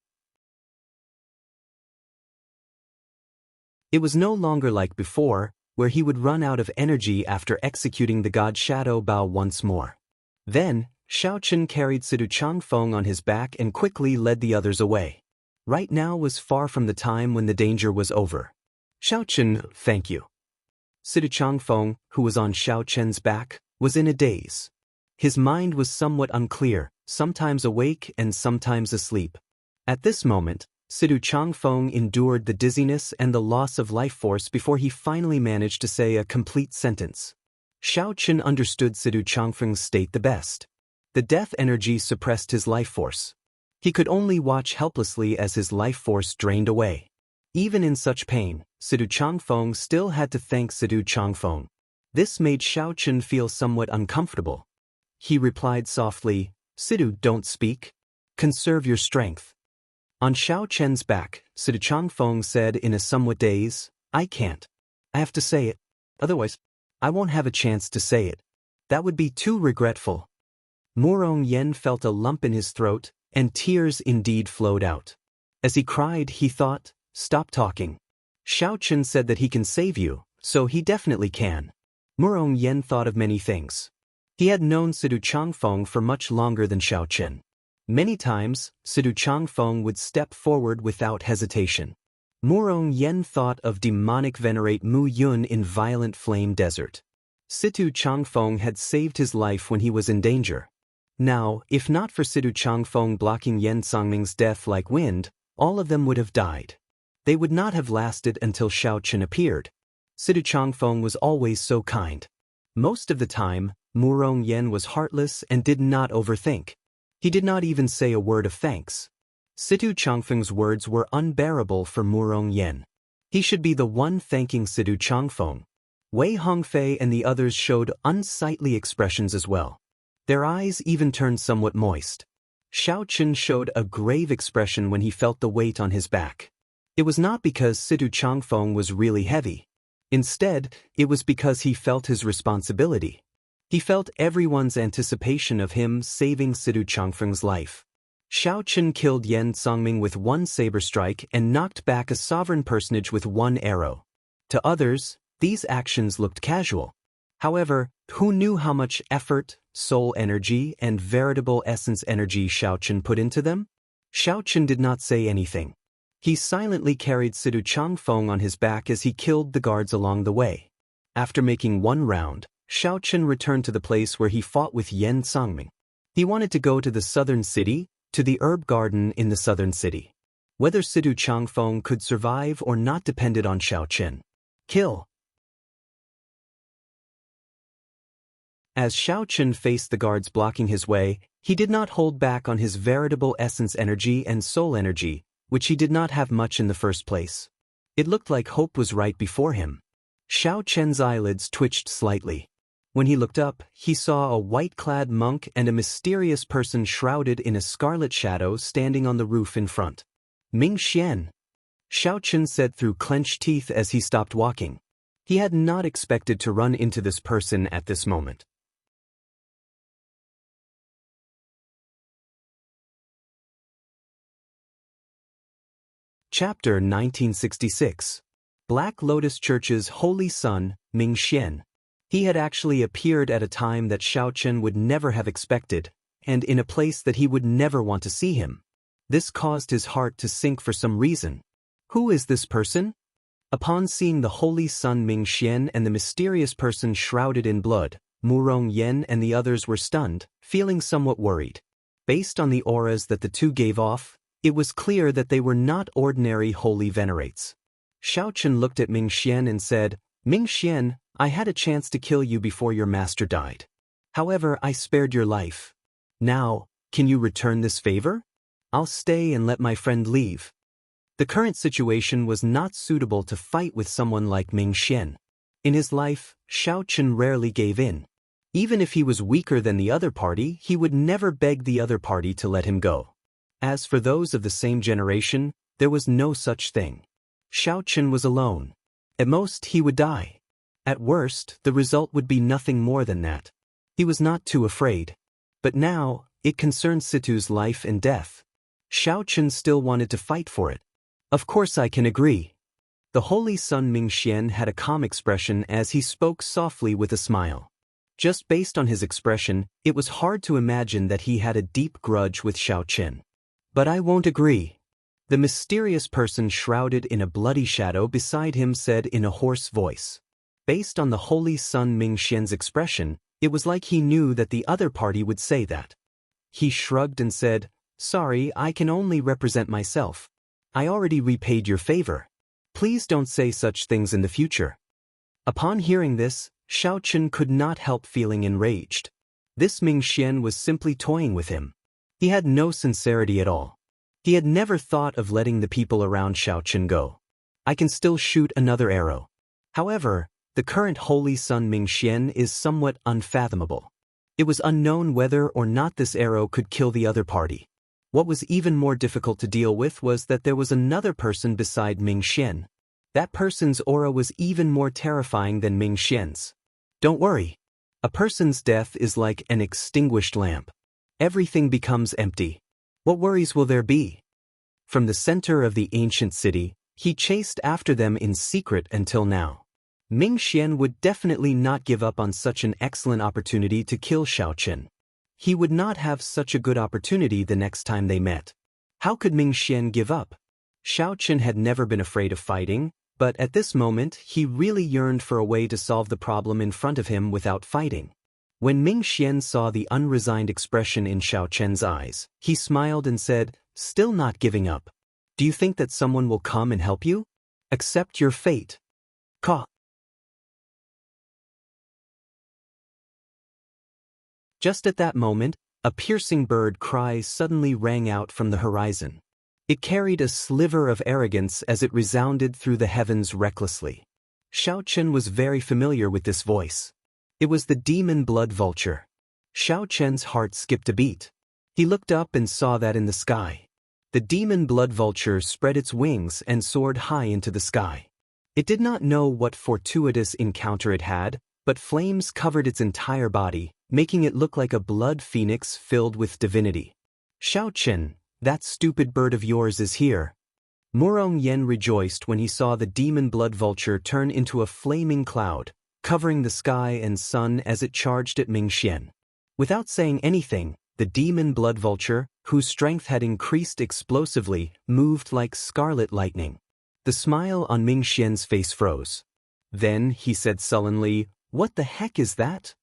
It was no longer like before, where he would run out of energy after executing the god shadow bow once more. Then, Xiao Chen carried Sidu Changfeng on his back and quickly led the others away. Right now was far from the time when the danger was over. Xiao Chen, thank you. Sidu Changfeng, who was on Xiao Chen's back, was in a daze. His mind was somewhat unclear, sometimes awake and sometimes asleep. At this moment, Sidu Changfeng endured the dizziness and the loss of life force before he finally managed to say a complete sentence. Xiao Chen understood Sidu Changfeng's state the best. The death energy suppressed his life force. He could only watch helplessly as his life force drained away. Even in such pain, Sidu Changfeng still had to thank Sidu Changfeng. This made Xiao Chen feel somewhat uncomfortable. He replied softly, Sidu, don't speak. Conserve your strength. On Xiao Chen's back, Sidu Changfeng said in a somewhat daze, I can't. I have to say it. Otherwise, I won't have a chance to say it. That would be too regretful. Murong Yen felt a lump in his throat, and tears indeed flowed out. As he cried, he thought, stop talking. Xiao Chen said that he can save you, so he definitely can. Murong Yen thought of many things. He had known Sidu Changfeng for much longer than Xiao Chen. Many times, Sidu Changfeng would step forward without hesitation. Murong Yen thought of demonic venerate Mu Yun in Violent Flame Desert. Sidu Changfeng had saved his life when he was in danger. Now, if not for Sidu Changfeng blocking Yen Songming's death like wind, all of them would have died. They would not have lasted until Xiao Chen appeared. Sidu Changfeng was always so kind. Most of the time, Murong Yen was heartless and did not overthink. He did not even say a word of thanks. Sidu Changfeng's words were unbearable for Murong Yen. He should be the one thanking Sidu Changfeng. Wei Hongfei and the others showed unsightly expressions as well. Their eyes even turned somewhat moist. Xiao Chen showed a grave expression when he felt the weight on his back. It was not because Sidu Changfeng was really heavy. Instead, it was because he felt his responsibility. He felt everyone's anticipation of him saving Sidu Changfeng's life. Xiao Chen killed Yan Songming with one saber strike and knocked back a sovereign personage with one arrow. To others, these actions looked casual. However, who knew how much effort, soul energy, and veritable essence energy Xiao Chen put into them? Xiao Chen did not say anything. He silently carried Sidu Changfeng on his back as he killed the guards along the way. After making one round, Xiao Chen returned to the place where he fought with Yan Songming. He wanted to go to the southern city, to the herb garden in the southern city. Whether Sidu Changfeng could survive or not depended on Xiao Chen. Kill. As Xiao Chen faced the guards blocking his way, he did not hold back on his veritable essence energy and soul energy, which he did not have much in the first place. It looked like hope was right before him. Xiao Chen's eyelids twitched slightly. When he looked up, he saw a white-clad monk and a mysterious person shrouded in a scarlet shadow standing on the roof in front. Ming Xian, Xiao Chen said through clenched teeth as he stopped walking. He had not expected to run into this person at this moment. Chapter 1966. Black Lotus Church's Holy Son, Ming Xian. He had actually appeared at a time that Xiao Chen would never have expected, and in a place that he would never want to see him. This caused his heart to sink for some reason. Who is this person? Upon seeing the Holy Son Ming Xian and the mysterious person shrouded in blood, Murong Yen and the others were stunned, feeling somewhat worried. Based on the auras that the two gave off, it was clear that they were not ordinary holy venerates. Xiao Chen looked at Ming Xian and said, Ming Xian, I had a chance to kill you before your master died. However, I spared your life. Now, can you return this favor? I'll stay and let my friend leave. The current situation was not suitable to fight with someone like Ming Xian. In his life, Xiao Chen rarely gave in. Even if he was weaker than the other party, he would never beg the other party to let him go. As for those of the same generation, there was no such thing. Xiao Chen was alone. At most, he would die. At worst, the result would be nothing more than that. He was not too afraid. But now, it concerned Situ's life and death. Xiao Chen still wanted to fight for it. Of course I can agree. The Holy Son Ming Xian had a calm expression as he spoke softly with a smile. Just based on his expression, it was hard to imagine that he had a deep grudge with Xiao Chen. But I won't agree. The mysterious person shrouded in a bloody shadow beside him said in a hoarse voice. Based on the Holy Son Ming Xian's expression, it was like he knew that the other party would say that. He shrugged and said, Sorry, I can only represent myself. I already repaid your favor. Please don't say such things in the future. Upon hearing this, Xiao Chen could not help feeling enraged. This Ming Xian was simply toying with him. He had no sincerity at all. He had never thought of letting the people around Xiao Chen go. I can still shoot another arrow. However, the current Holy Son Ming Xian is somewhat unfathomable. It was unknown whether or not this arrow could kill the other party. What was even more difficult to deal with was that there was another person beside Ming Xian. That person's aura was even more terrifying than Ming Xian's. Don't worry. A person's death is like an extinguished lamp. Everything becomes empty. What worries will there be? From the center of the ancient city, he chased after them in secret until now. Ming Xian would definitely not give up on such an excellent opportunity to kill Xiao Chen. He would not have such a good opportunity the next time they met. How could Ming Xian give up? Xiao Chen had never been afraid of fighting, but at this moment he really yearned for a way to solve the problem in front of him without fighting. When Ming Xian saw the unresigned expression in Xiao Chen's eyes, he smiled and said, Still not giving up. Do you think that someone will come and help you? Accept your fate. Caw. Just at that moment, a piercing bird cry suddenly rang out from the horizon. It carried a sliver of arrogance as it resounded through the heavens recklessly. Xiao Chen was very familiar with this voice. It was the demon blood vulture. Xiao Chen's heart skipped a beat. He looked up and saw that in the sky. The demon blood vulture spread its wings and soared high into the sky. It did not know what fortuitous encounter it had, but flames covered its entire body, making it look like a blood phoenix filled with divinity. Xiao Chen, That stupid bird of yours is here. Murong Yen rejoiced when he saw the demon blood vulture turn into a flaming cloud, covering the sky and sun as it charged at Ming Xian. Without saying anything, the demon blood vulture, whose strength had increased explosively, moved like scarlet lightning. The smile on Ming Xian's face froze. Then he said sullenly, "What the heck is that?"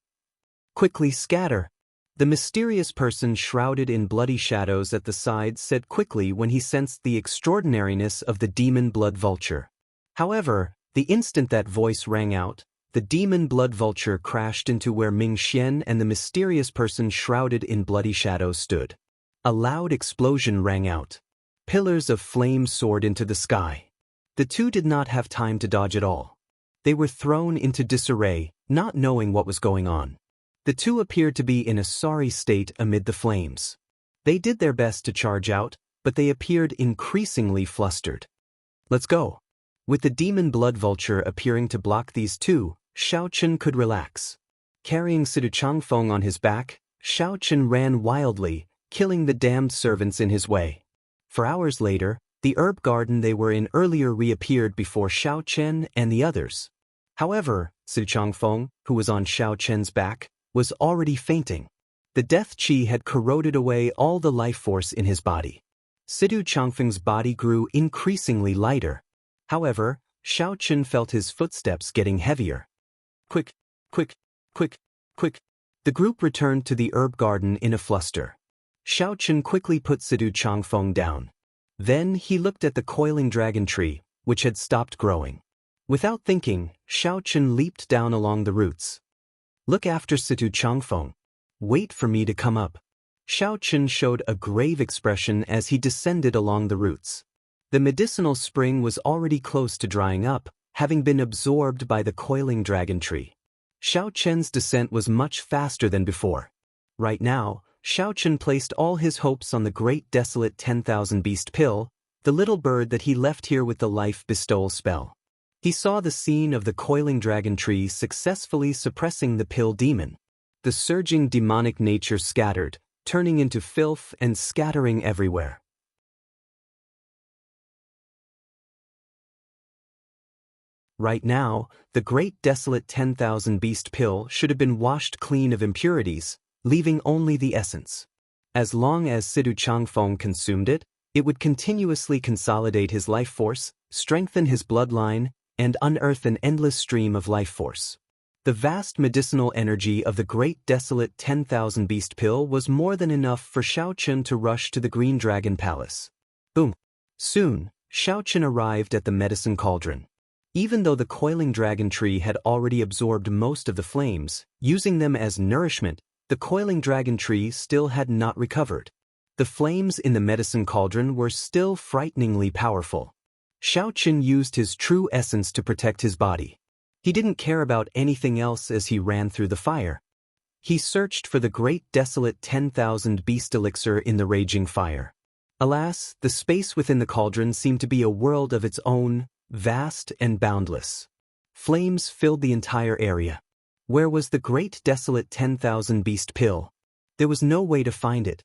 "Quickly scatter." The mysterious person shrouded in bloody shadows at the side said quickly when he sensed the extraordinariness of the demon blood vulture. However, the instant that voice rang out, the demon blood vulture crashed into where Ming Xian and the mysterious person shrouded in bloody shadows stood. A loud explosion rang out. Pillars of flame soared into the sky. The two did not have time to dodge at all. They were thrown into disarray, not knowing what was going on. The two appeared to be in a sorry state amid the flames. They did their best to charge out, but they appeared increasingly flustered. "Let's go." With the demon blood vulture appearing to block these two, Xiao Chen could relax. Carrying Sidu Changfeng on his back, Xiao Chen ran wildly, killing the damned servants in his way. For hours later, the herb garden they were in earlier reappeared before Xiao Chen and the others. However, Sidu Changfeng, who was on Xiao Chen's back, was already fainting. The death qi had corroded away all the life force in his body. Sidu Changfeng's body grew increasingly lighter. However, Xiao Chen felt his footsteps getting heavier. Quick, quick, quick, quick. The group returned to the herb garden in a fluster. Xiao Chen quickly put Sidu Changfeng down. Then he looked at the coiling dragon tree, which had stopped growing. Without thinking, Xiao Chen leaped down along the roots. "Look after Sidu Changfeng. Wait for me to come up." Xiao Chen showed a grave expression as he descended along the roots. The medicinal spring was already close to drying up, having been absorbed by the coiling dragon tree. Xiao Chen's descent was much faster than before. Right now, Xiao Chen placed all his hopes on the great desolate 10,000 beast pill, the little bird that he left here with the life bestowal spell. He saw the scene of the coiling dragon tree successfully suppressing the pill demon. The surging demonic nature scattered, turning into filth and scattering everywhere. Right now, the great desolate 10,000 beast pill should have been washed clean of impurities, leaving only the essence. As long as Sidu Changfeng consumed it, it would continuously consolidate his life force, strengthen his bloodline, and unearth an endless stream of life force. The vast medicinal energy of the great desolate 10,000 beast pill was more than enough for Xiao Chen to rush to the Green Dragon Palace. Boom! Soon, Xiao Chen arrived at the medicine cauldron. Even though the coiling dragon tree had already absorbed most of the flames, using them as nourishment, the coiling dragon tree still had not recovered. The flames in the medicine cauldron were still frighteningly powerful. Xiao Chen used his true essence to protect his body. He didn't care about anything else as he ran through the fire. He searched for the great desolate 10,000 beast elixir in the raging fire. Alas, the space within the cauldron seemed to be a world of its own, vast and boundless. Flames filled the entire area. Where was the great desolate 10,000 beast pill? There was no way to find it.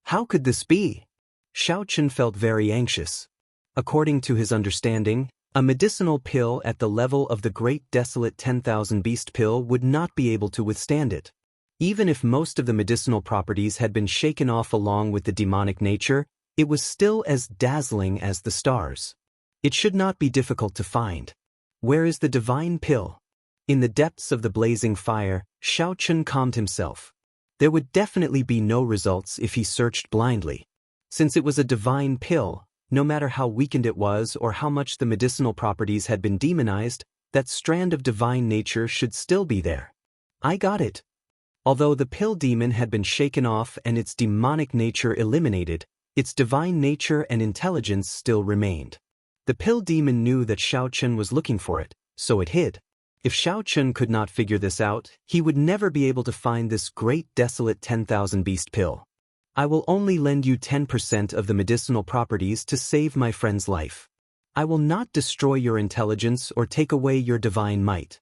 How could this be? Xiao Chen felt very anxious. According to his understanding, a medicinal pill at the level of the great desolate 10,000 beast pill would not be able to withstand it. Even if most of the medicinal properties had been shaken off along with the demonic nature, it was still as dazzling as the stars. It should not be difficult to find. Where is the divine pill? In the depths of the blazing fire, Xiao Chen calmed himself. There would definitely be no results if he searched blindly. Since it was a divine pill, no matter how weakened it was or how much the medicinal properties had been demonized, that strand of divine nature should still be there. I got it. Although the pill demon had been shaken off and its demonic nature eliminated, its divine nature and intelligence still remained. The pill demon knew that Xiao Chen was looking for it, so it hid. If Xiao Chen could not figure this out, he would never be able to find this great desolate 10,000 beast pill. I will only lend you 10% of the medicinal properties to save my friend's life. I will not destroy your intelligence or take away your divine might.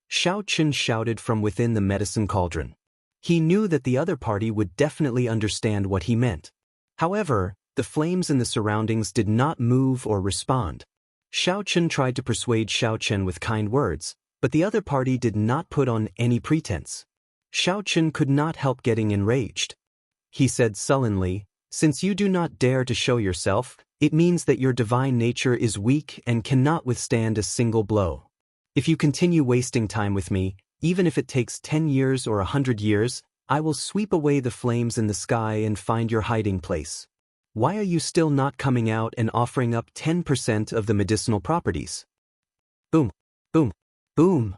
Xiao Chen shouted from within the medicine cauldron. He knew that the other party would definitely understand what he meant. However, the flames in the surroundings did not move or respond. Xiao Chen tried to persuade Xiao Chen with kind words, but the other party did not put on any pretense. Xiao Chen could not help getting enraged. He said sullenly, "Since you do not dare to show yourself, it means that your divine nature is weak and cannot withstand a single blow. If you continue wasting time with me, even if it takes 10 years or 100 years, I will sweep away the flames in the sky and find your hiding place. Why are you still not coming out and offering up 10% of the medicinal properties?" Boom, boom, boom.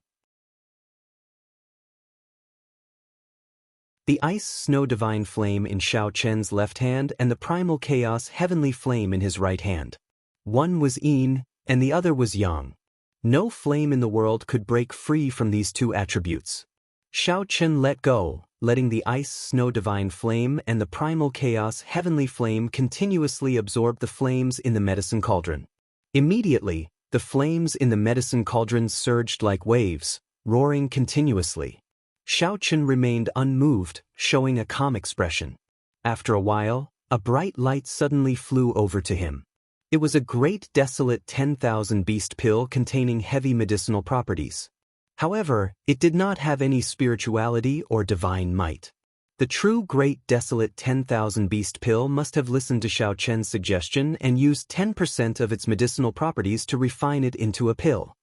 The ice snow divine flame in Xiao Chen's left hand and the primal chaos heavenly flame in his right hand. One was yin, and the other was yang. No flame in the world could break free from these two attributes. Xiao Chen let go, letting the ice snow divine flame and the primal chaos heavenly flame continuously absorb the flames in the medicine cauldron. Immediately, the flames in the medicine cauldron surged like waves, roaring continuously. Xiao Chen remained unmoved, showing a calm expression. After a while, a bright light suddenly flew over to him. It was a great desolate 10,000 beast pill containing heavy medicinal properties. However, it did not have any spirituality or divine might. The true great desolate 10,000 beast pill must have listened to Xiao Chen's suggestion and used 10% of its medicinal properties to refine it into a pill.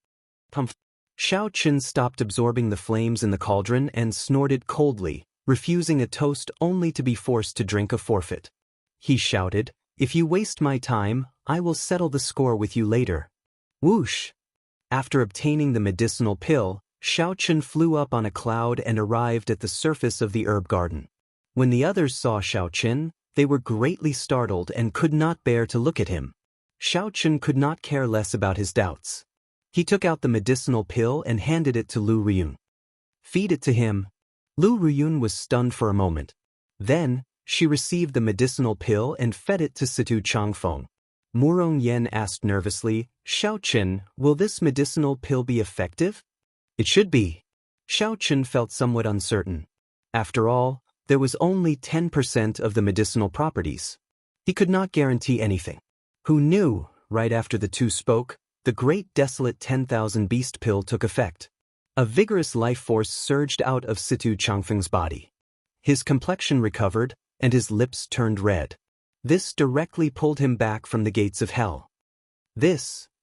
Xiao Chen stopped absorbing the flames in the cauldron and snorted coldly, refusing a toast only to be forced to drink a forfeit. He shouted, "If you waste my time, I will settle the score with you later." Whoosh! After obtaining the medicinal pill, Xiao Chen flew up on a cloud and arrived at the surface of the herb garden. When the others saw Xiao Chen, they were greatly startled and could not bear to look at him. Xiao Chen could not care less about his doubts. He took out the medicinal pill and handed it to Lu Ruyun. "Feed it to him." Lu Ruyun was stunned for a moment. Then, she received the medicinal pill and fed it to Situ Changfeng. Murong Yen asked nervously, "Xiao Chen, will this medicinal pill be effective?" "It should be." Xiao Chen felt somewhat uncertain. After all, there was only 10% of the medicinal properties. He could not guarantee anything. Who knew? Right after the two spoke, the great desolate 10,000 beast pill took effect. A vigorous life force surged out of Situ Changfeng's body. His complexion recovered, and his lips turned red. This directly pulled him back from the gates of hell.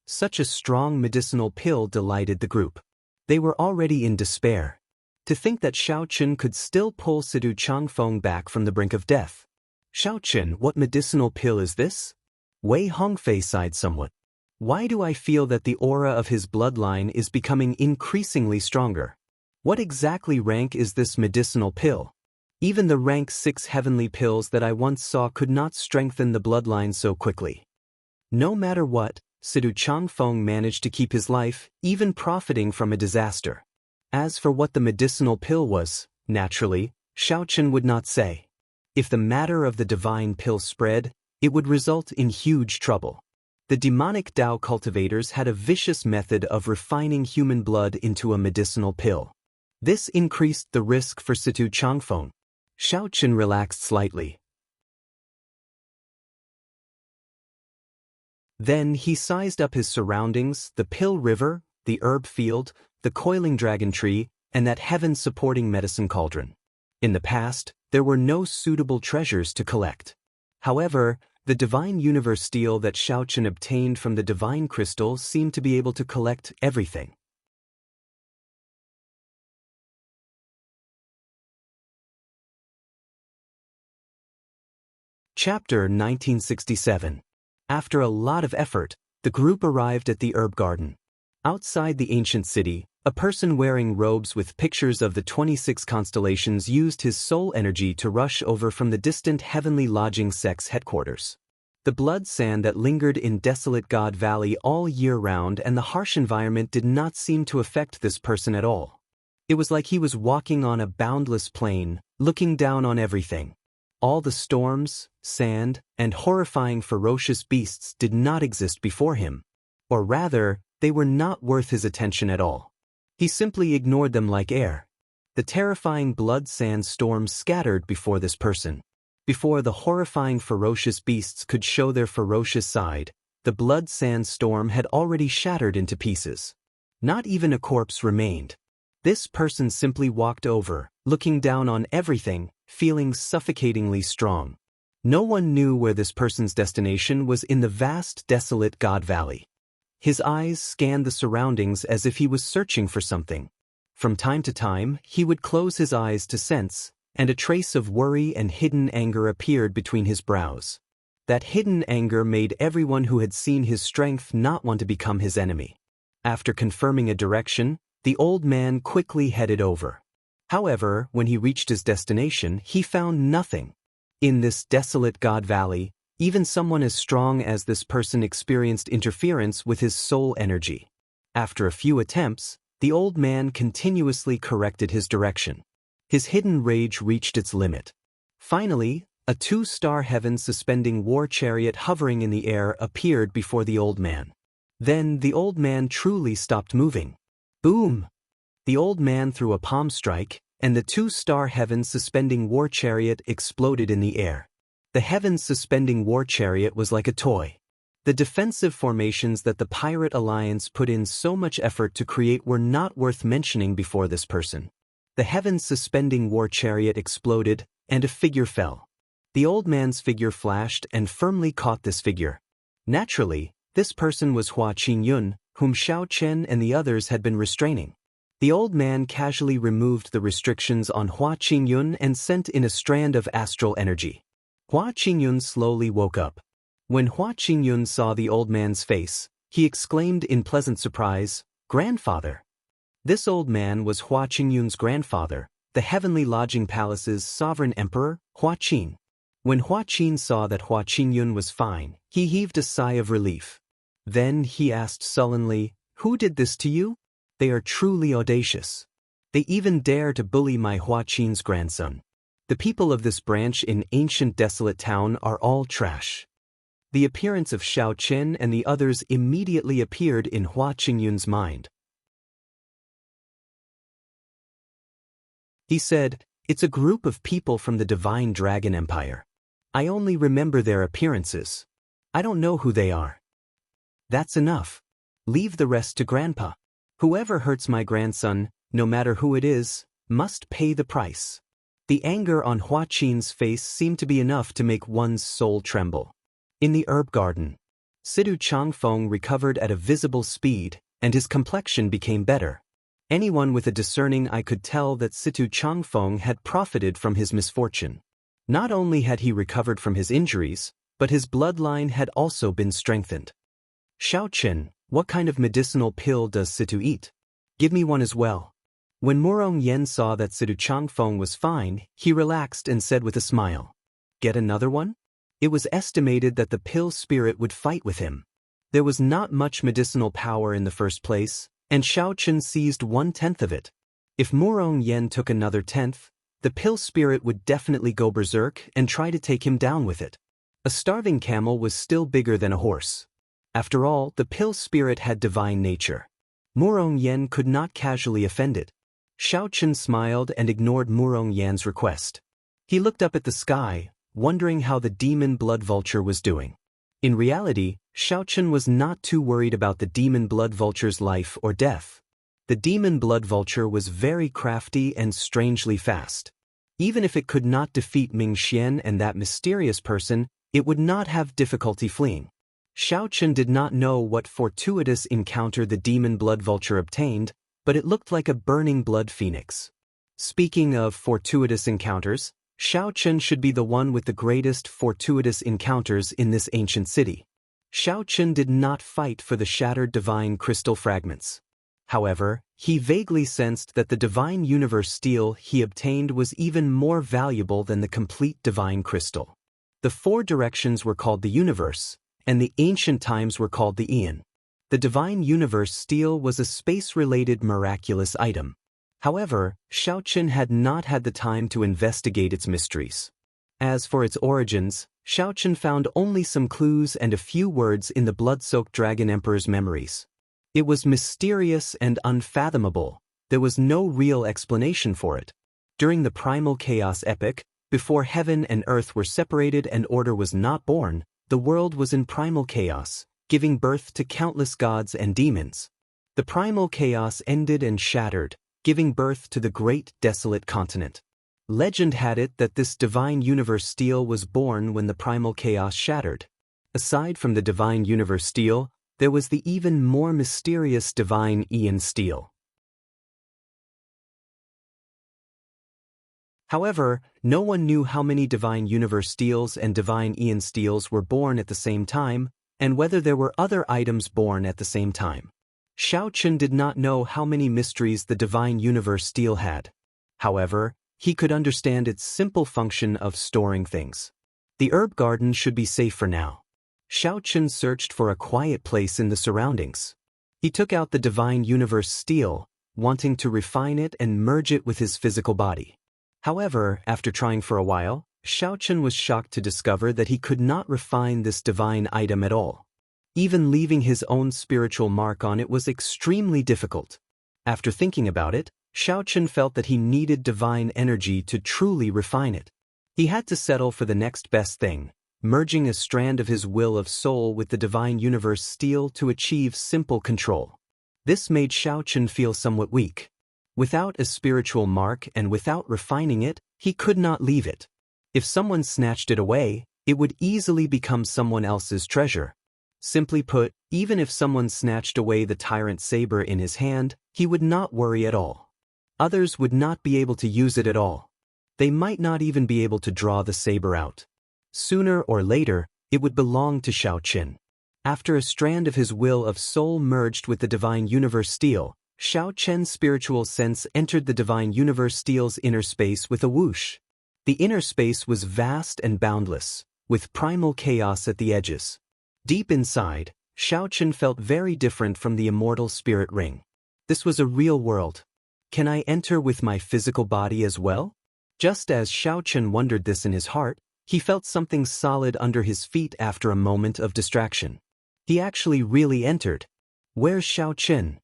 Such a strong medicinal pill delighted the group. They were already in despair. To think that Xiao Chen could still pull Situ Changfeng back from the brink of death. "Xiao Chen, what medicinal pill is this?" Wei Hongfei sighed somewhat. "Why do I feel that the aura of his bloodline is becoming increasingly stronger? What exactly rank is this medicinal pill? Even the rank 6 heavenly pills that I once saw could not strengthen the bloodline so quickly." No matter what, Situ Changfeng managed to keep his life, even profiting from a disaster. As for what the medicinal pill was, naturally, Xiao Chen would not say. If the matter of the divine pill spread, it would result in huge trouble. The demonic Tao cultivators had a vicious method of refining human blood into a medicinal pill. This increased the risk for Situ Changfeng. Xiao Chen relaxed slightly. Then he sized up his surroundings, the pill river, the herb field, the coiling dragon tree, and that heaven-supporting medicine cauldron. In the past, there were no suitable treasures to collect. However, the divine universe steel that Xiao Chen obtained from the divine crystal seemed to be able to collect everything. Chapter 1967. After a lot of effort, the group arrived at the herb garden. Outside the ancient city, a person wearing robes with pictures of the 26 constellations used his soul energy to rush over from the distant heavenly lodging sect's headquarters. The blood sand that lingered in desolate God Valley all year round and the harsh environment did not seem to affect this person at all. It was like he was walking on a boundless plain, looking down on everything. All the storms, sand, and horrifying ferocious beasts did not exist before him. Or rather, they were not worth his attention at all. He simply ignored them like air. The terrifying blood sand storms scattered before this person. Before the horrifying ferocious beasts could show their ferocious side, the blood sand storm had already shattered into pieces. Not even a corpse remained. This person simply walked over, looking down on everything, feeling suffocatingly strong. No one knew where this person's destination was in the vast, desolate God Valley. His eyes scanned the surroundings as if he was searching for something. From time to time, he would close his eyes to sense, and a trace of worry and hidden anger appeared between his brows. That hidden anger made everyone who had seen his strength not want to become his enemy. After confirming a direction, the old man quickly headed over. However, when he reached his destination, he found nothing. In this desolate God Valley, even someone as strong as this person experienced interference with his soul energy. After a few attempts, the old man continuously corrected his direction. His hidden rage reached its limit. Finally, a 2-star heaven-suspending war chariot hovering in the air appeared before the old man. Then the old man truly stopped moving. Boom! The old man threw a palm strike, and the 2-star heaven-suspending war chariot exploded in the air. The heaven-suspending war chariot was like a toy. The defensive formations that the Pirate Alliance put in so much effort to create were not worth mentioning before this person. The heaven-suspending war chariot exploded, and a figure fell. The old man's figure flashed and firmly caught this figure. Naturally, this person was Hua Qingyun, whom Xiao Chen and the others had been restraining. The old man casually removed the restrictions on Hua Qingyun and sent in a strand of astral energy. Hua Qingyun slowly woke up. When Hua Qingyun saw the old man's face, he exclaimed in pleasant surprise, "Grandfather." This old man was Hua Qingyun's grandfather, the Heavenly Lodging Palace's sovereign emperor, Hua Qin. When Hua Qin saw that Hua Qingyun was fine, he heaved a sigh of relief. Then he asked sullenly, "Who did this to you? They are truly audacious. They even dare to bully my Hua Qin's grandson. The people of this branch in ancient desolate town are all trash." The appearance of Xiao Chen and the others immediately appeared in Hua Qingyun's mind. He said, "It's a group of people from the Divine Dragon Empire. I only remember their appearances. I don't know who they are. That's enough. Leave the rest to Grandpa. Whoever hurts my grandson, no matter who it is, must pay the price." The anger on Hua Qin's face seemed to be enough to make one's soul tremble. In the herb garden, Sidu Changfeng recovered at a visible speed, and his complexion became better. Anyone with a discerning eye could tell that Situ Changfeng had profited from his misfortune. Not only had he recovered from his injuries, but his bloodline had also been strengthened. "Xiao Chen, what kind of medicinal pill does Situ eat? Give me one as well." When Murong Yen saw that Situ Changfeng was fine, he relaxed and said with a smile, "Get another one?" It was estimated that the pill spirit would fight with him. There was not much medicinal power in the first place, and Xiao Chen seized 1/10 of it. If Murong Yen took another 10th, the pill spirit would definitely go berserk and try to take him down with it. A starving camel was still bigger than a horse. After all, the pill spirit had divine nature. Murong Yen could not casually offend it. Xiao Chen smiled and ignored Murong Yan's request. He looked up at the sky, wondering how the demon blood vulture was doing. In reality, Xiao Chen was not too worried about the demon blood vulture's life or death. The demon blood vulture was very crafty and strangely fast. Even if it could not defeat Ming Xian and that mysterious person, it would not have difficulty fleeing. Xiao Chen did not know what fortuitous encounter the demon blood vulture obtained, but it looked like a burning blood phoenix. Speaking of fortuitous encounters, Xiao Chen should be the one with the greatest fortuitous encounters in this ancient city. Xiao Chen did not fight for the shattered divine crystal fragments. However, he vaguely sensed that the divine universe steel he obtained was even more valuable than the complete divine crystal. The 4 directions were called the universe, and the ancient times were called the Aeon. The divine universe steel was a space-related miraculous item. However, Xiao Chen had not had the time to investigate its mysteries. As for its origins, Xiao Chen found only some clues and a few words in the blood-soaked Dragon Emperor's memories. It was mysterious and unfathomable. There was no real explanation for it. During the Primal Chaos epoch, Before heaven and earth were separated and order was not born, the world was in primal chaos, giving birth to countless gods and demons. The primal chaos ended and shattered, giving birth to the great desolate continent. Legend had it that this divine universe steel was born when the primal chaos shattered. Aside from the divine universe steel, there was the even more mysterious divine Aeon steel. However, no one knew how many divine universe steels and divine Aeon steels were born at the same time, and whether there were other items born at the same time. Shao Chun did not know how many mysteries the divine universe steel had. However, he could understand its simple function of storing things. The herb garden should be safe for now. Shao Chun searched for a quiet place in the surroundings. He took out the divine universe steel, wanting to refine it and merge it with his physical body. However, after trying for a while, Shao Chun was shocked to discover that he could not refine this divine item at all. Even leaving his own spiritual mark on it was extremely difficult. After thinking about it, Shao Chun felt that he needed divine energy to truly refine it. He had to settle for the next best thing, merging a strand of his will of soul with the divine universe steel to achieve simple control. This made Shao Chun feel somewhat weak. Without a spiritual mark and without refining it, he could not leave it. If someone snatched it away, it would easily become someone else's treasure. Simply put, even if someone snatched away the tyrant saber in his hand, he would not worry at all. Others would not be able to use it at all. They might not even be able to draw the saber out. Sooner or later, it would belong to Shao Chun. After a strand of his will of soul merged with the divine universe steel, Shao Chun's spiritual sense entered the divine universe steel's inner space with a whoosh. The inner space was vast and boundless, with primal chaos at the edges. Deep inside, Shao Chun felt very different from the immortal spirit ring. This was a real world. Can I enter with my physical body as well? Just as Shao Chun wondered this in his heart, he felt something solid under his feet after a moment of distraction. He actually really entered. Where's Shao Chun?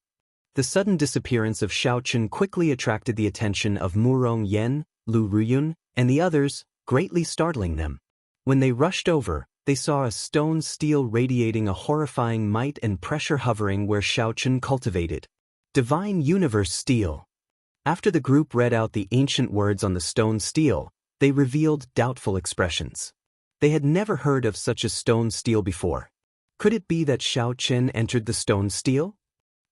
The sudden disappearance of Shao Chun quickly attracted the attention of Murong Yen, Lu Ruyun, and the others, greatly startling them. When they rushed over, they saw a stone steel radiating a horrifying might and pressure hovering where Shao Chun cultivated. Divine Universe Steel. After the group read out the ancient words on the stone steel, they revealed doubtful expressions. They had never heard of such a stone steel before. Could it be that Shao Chun entered the stone steel?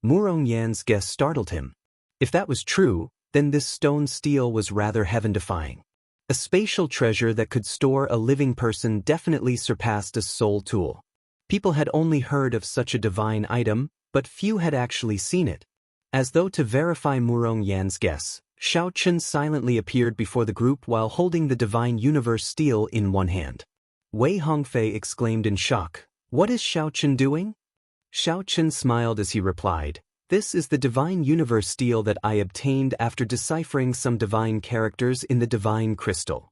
Murong Yan's guess startled him. If that was true, then this stone steel was rather heaven-defying. A spatial treasure that could store a living person definitely surpassed a soul tool. People had only heard of such a divine item, but few had actually seen it. As though to verify Murong Yan's guess, Shao Chun silently appeared before the group while holding the divine universe steel in one hand. Wei Hongfei exclaimed in shock, "What is Shao Chun doing?" Shao Chun smiled as he replied, "This is the divine universe steel that I obtained after deciphering some divine characters in the divine crystal.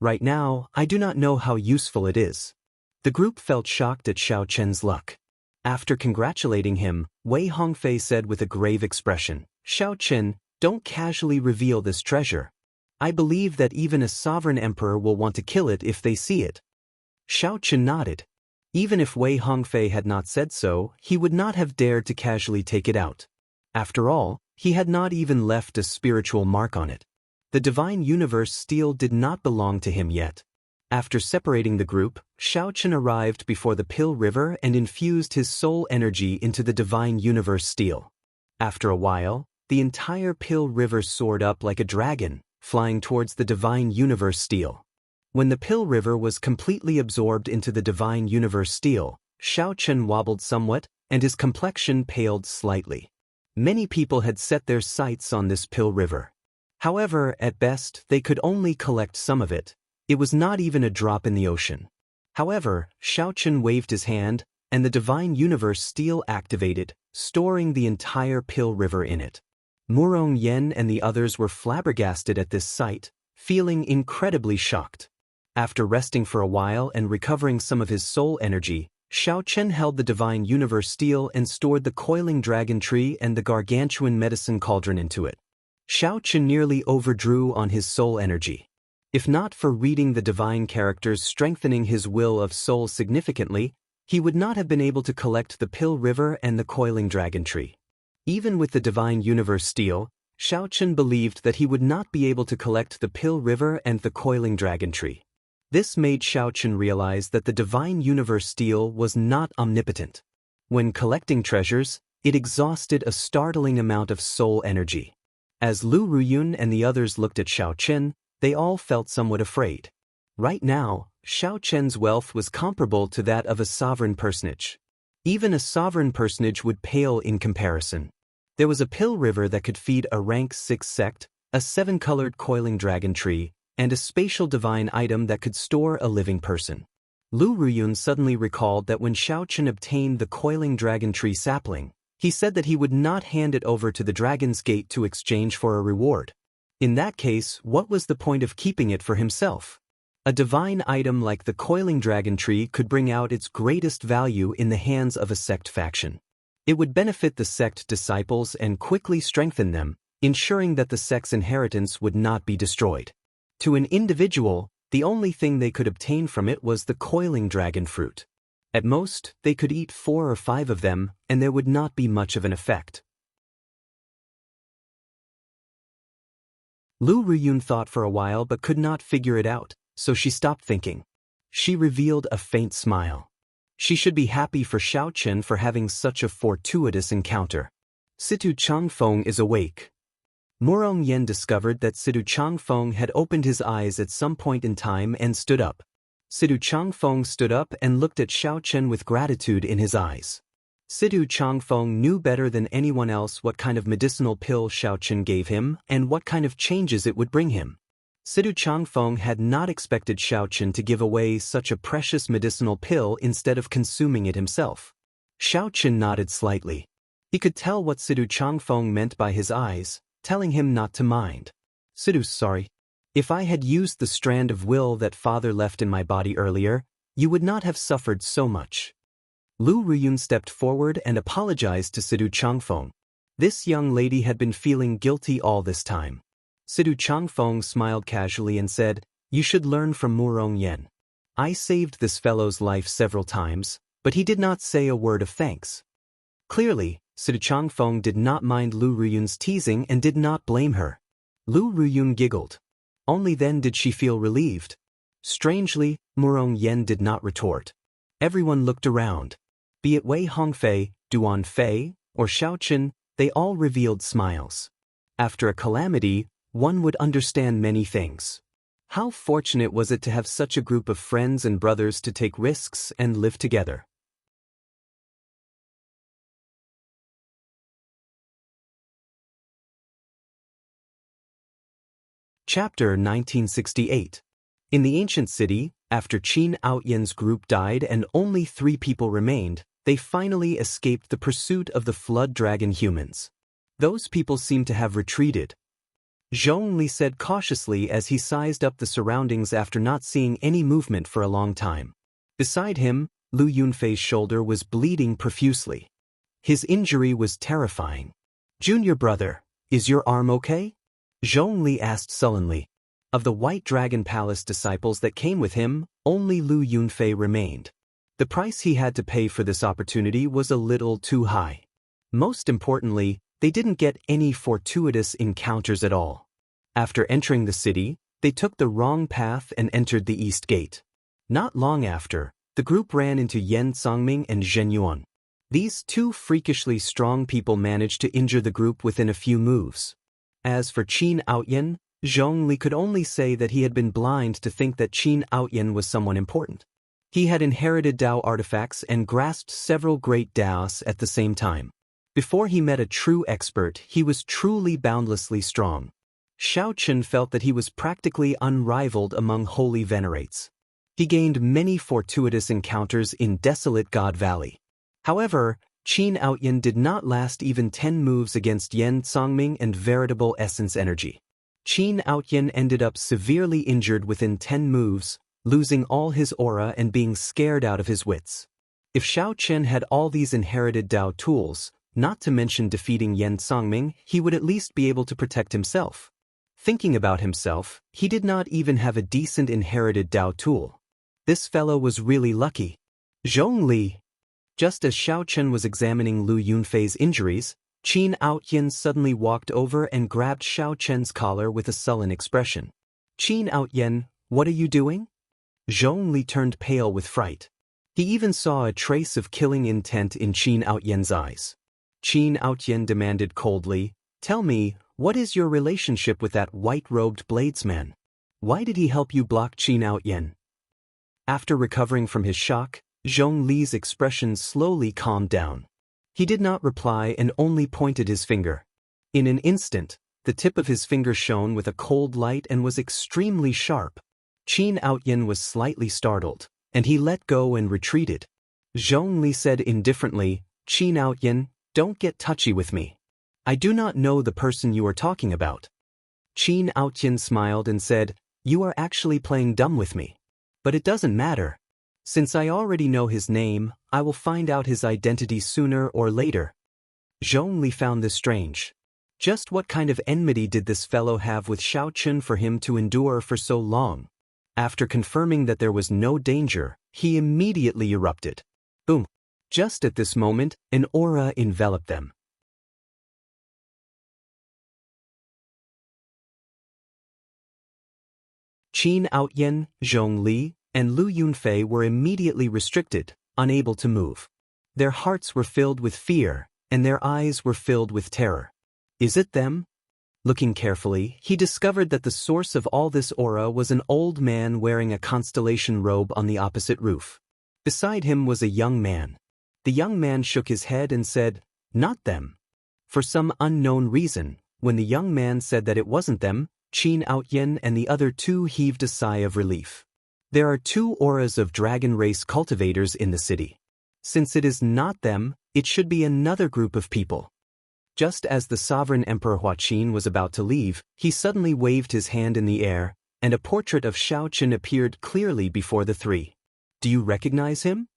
Right now, I do not know how useful it is." The group felt shocked at Shao Chun's luck. After congratulating him, Wei Hongfei said with a grave expression, "Shao Chun, don't casually reveal this treasure. I believe that even a sovereign emperor will want to kill it if they see it." Shao Chun nodded. Even if Wei Hongfei had not said so, he would not have dared to casually take it out. After all, he had not even left a spiritual mark on it. The divine universe steel did not belong to him yet. After separating the group, Shao Chun arrived before the Pill River and infused his soul energy into the divine universe steel. After a while, the entire Pill River soared up like a dragon, flying towards the divine universe steel. When the Pill River was completely absorbed into the divine universe steel, Shao Chun wobbled somewhat, and his complexion paled slightly. Many people had set their sights on this Pill River. However, at best, they could only collect some of it. It was not even a drop in the ocean. However, Shao Chun waved his hand, and the divine universe steel activated, storing the entire Pill River in it. Murong Yen and the others were flabbergasted at this sight, feeling incredibly shocked. After resting for a while and recovering some of his soul energy, Shao Chun held the divine universe steel and stored the coiling dragon tree and the gargantuan medicine cauldron into it. Xiao Qin nearly overdrew on his soul energy. If not for reading the divine characters strengthening his will of soul significantly, he would not have been able to collect the Pill River and the Coiling Dragon Tree. Even with the divine universe steel, Xiao Qin believed that he would not be able to collect the Pill River and the Coiling Dragon Tree. This made Xiao Qin realize that the divine universe steel was not omnipotent. When collecting treasures, it exhausted a startling amount of soul energy. As Lu Ruyun and the others looked at Xiao Qin, they all felt somewhat afraid. Right now, Xiao Qin's wealth was comparable to that of a sovereign personage. Even a sovereign personage would pale in comparison. There was a pill river that could feed a rank 6 sect, a 7-colored coiling dragon tree, and a spatial divine item that could store a living person. Lu Ruyun suddenly recalled that when Xiao Qin obtained the coiling dragon tree sapling, he said that he would not hand it over to the Dragon's Gate to exchange for a reward. In that case, what was the point of keeping it for himself? A divine item like the coiling dragon tree could bring out its greatest value in the hands of a sect faction. It would benefit the sect disciples and quickly strengthen them, ensuring that the sect's inheritance would not be destroyed. To an individual, the only thing they could obtain from it was the coiling dragon fruit. At most, they could eat 4 or 5 of them, and there would not be much of an effect. Lu Ruyun thought for a while but could not figure it out, so she stopped thinking. She revealed a faint smile. She should be happy for Xiao Qin for having such a fortuitous encounter. Situ Changfeng is awake. Murong Yen discovered that Situ Changfeng had opened his eyes at some point in time and stood up. Situ Changfeng stood up and looked at Xiao Qin with gratitude in his eyes. Situ Changfeng knew better than anyone else what kind of medicinal pill Xiao Qin gave him and what kind of changes it would bring him. Situ Changfeng had not expected Xiao Qin to give away such a precious medicinal pill instead of consuming it himself. Xiao Qin nodded slightly. He could tell what Situ Changfeng meant by his eyes, telling him not to mind. Situ's sorry. If I had used the strand of will that father left in my body earlier, you would not have suffered so much. Lu Ruyun stepped forward and apologized to Situ Changfeng. This young lady had been feeling guilty all this time. Situ Changfeng smiled casually and said, "You should learn from Murong Yen. I saved this fellow's life several times, but he did not say a word of thanks." Clearly, Situ Changfeng did not mind Lu Ruyun's teasing and did not blame her. Lu Ruyun giggled. Only then did she feel relieved. Strangely, Murong Yen did not retort. Everyone looked around. Be it Wei Hongfei, Duan Fei, or Xiao Qin, they all revealed smiles. After a calamity, one would understand many things. How fortunate was it to have such a group of friends and brothers to take risks and live together. Chapter 1968. In the ancient city, after Qin Outyen's group died and only 3 people remained, they finally escaped the pursuit of the flood dragon humans. Those people seemed to have retreated. Zhong Li said cautiously as he sized up the surroundings after not seeing any movement for a long time. Beside him, Lu Yunfei's shoulder was bleeding profusely. His injury was terrifying. "Junior brother, is your arm okay?" Zhong Li asked sullenly. Of the White Dragon Palace disciples that came with him, only Lu Yunfei remained. The price he had to pay for this opportunity was a little too high. Most importantly, they didn't get any fortuitous encounters at all. After entering the city, they took the wrong path and entered the East Gate. Not long after, the group ran into Yan Songming and Zhen Yuan. These 2 freakishly strong people managed to injure the group within a few moves. As for Qin Outyen, Zhong Li could only say that he had been blind to think that Qin Outyen was someone important. He had inherited Dao artifacts and grasped several great Daos at the same time. Before he met a true expert, he was truly boundlessly strong. Xiao Qin felt that he was practically unrivaled among holy venerates. He gained many fortuitous encounters in desolate God Valley. However, Qin Outyen did not last even 10 moves against Yan Songming and veritable essence energy. Qin Outyen ended up severely injured within 10 moves, losing all his aura and being scared out of his wits. If Xiao Qin had all these inherited Dao tools, Not to mention defeating Yen Songming, he would at least be able to protect himself. Thinking about himself, he did not even have a decent inherited Dao tool. This fellow was really lucky. Zhong Li. Just as Xiao Chen was examining Lu Yunfei's injuries, Qin Outyin suddenly walked over and grabbed Xiao Chen's collar with a sullen expression. Qin Outyin, what are you doing? Zhong Li turned pale with fright. He even saw a trace of killing intent in Qin Outyen's eyes. Qin Outyin demanded coldly, tell me, what is your relationship with that white-robed bladesman? Why did he help you block Qin Outyin? After recovering from his shock, Zhong Li's expression slowly calmed down. He did not reply and only pointed his finger. In an instant, the tip of his finger shone with a cold light and was extremely sharp. Qin Outyin was slightly startled, and he let go and retreated. Zhong Li said indifferently, Qin Outyin, don't get touchy with me. I do not know the person you are talking about. Qin Outyin smiled and said, you are actually playing dumb with me. But it doesn't matter. Since I already know his name, I will find out his identity sooner or later. Zhong Li found this strange. Just what kind of enmity did this fellow have with Xiao Chen for him to endure for so long? After confirming that there was no danger, he immediately erupted. Boom! Just at this moment, an aura enveloped them. Qin Outyin, Zhong Li, and Lu Yunfei were immediately restricted, unable to move. Their hearts were filled with fear, and their eyes were filled with terror. Is it them? Looking carefully, he discovered that the source of all this aura was an old man wearing a constellation robe on the opposite roof. Beside him was a young man. The young man shook his head and said, not them. For some unknown reason, when the young man said that it wasn't them, Qin Outyin and the other two heaved a sigh of relief. There are 2 auras of dragon race cultivators in the city. Since it is not them, it should be another group of people. Just as the sovereign Emperor Huaqin was about to leave, he suddenly waved his hand in the air, and a portrait of Xiao Chen appeared clearly before the 3. Do you recognize him?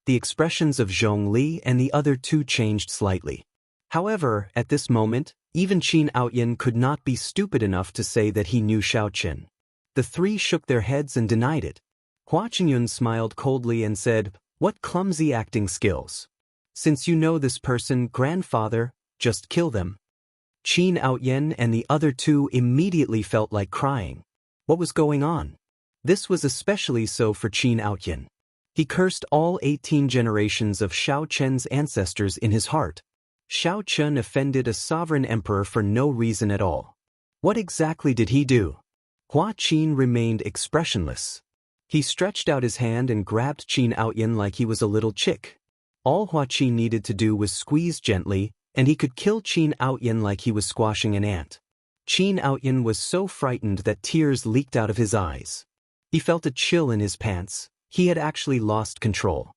The expressions of Zhong Li and the other 2 changed slightly. However, at this moment, even Qin Outyin could not be stupid enough to say that he knew Xiao Chen. The 3 shook their heads and denied it. Hua Qingyun smiled coldly and said, what clumsy acting skills. Since you know this person, grandfather, just kill them. Qin Outyin and the other 2 immediately felt like crying. What was going on? This was especially so for Qin Outyin. He cursed all 18 generations of Xiao Chen's ancestors in his heart. Xiao Chen offended a sovereign emperor for no reason at all. What exactly did he do? Hua Qin remained expressionless. He stretched out his hand and grabbed Qin Outyin like he was a little chick. All Hua Qin needed to do was squeeze gently, and he could kill Qin Outyin like he was squashing an ant. Qin Outyin was so frightened that tears leaked out of his eyes. He felt a chill in his pants. He had actually lost control.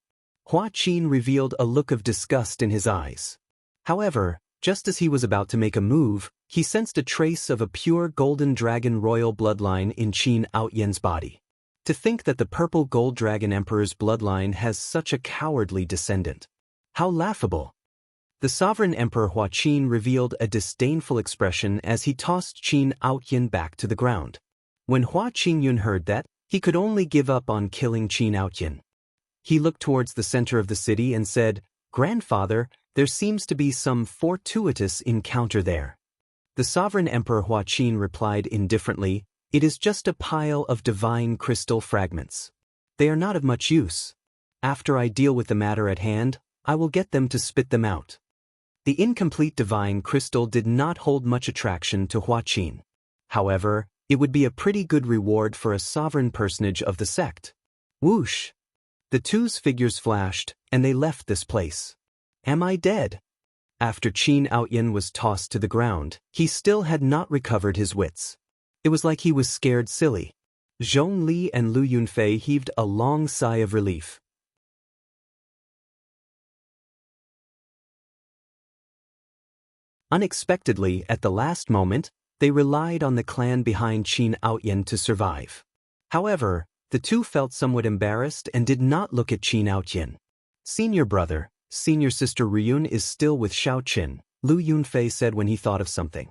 Hua Qin revealed a look of disgust in his eyes. However, just as he was about to make a move, he sensed a trace of a pure golden dragon royal bloodline in Qin Outyen's body. To think that the purple gold dragon emperor's bloodline has such a cowardly descendant. How laughable! The sovereign emperor Huaqin revealed a disdainful expression as he tossed Qin Outyin back to the ground. When Hua Qingyun heard that, he could only give up on killing Qin Outyin. He looked towards the center of the city and said, "Grandfather, there seems to be some fortuitous encounter there." The sovereign emperor Huaqin replied indifferently, "It is just a pile of divine crystal fragments. They are not of much use. After I deal with the matter at hand, I will get them to spit them out." The incomplete divine crystal did not hold much attraction to Huaqin. However, it would be a pretty good reward for a sovereign personage of the sect. Whoosh! The two's figures flashed, and they left this place. Am I dead? After Qin Outyin was tossed to the ground, he still had not recovered his wits. It was like he was scared silly. Zhong Li and Lu Yunfei heaved a long sigh of relief. Unexpectedly, at the last moment, they relied on the clan behind Qin Outyin to survive. However, the two felt somewhat embarrassed and did not look at Qin Outyin. "Senior brother, Senior Sister Ryun is still with Xiaoqin, Lu Yunfei said when he thought of something.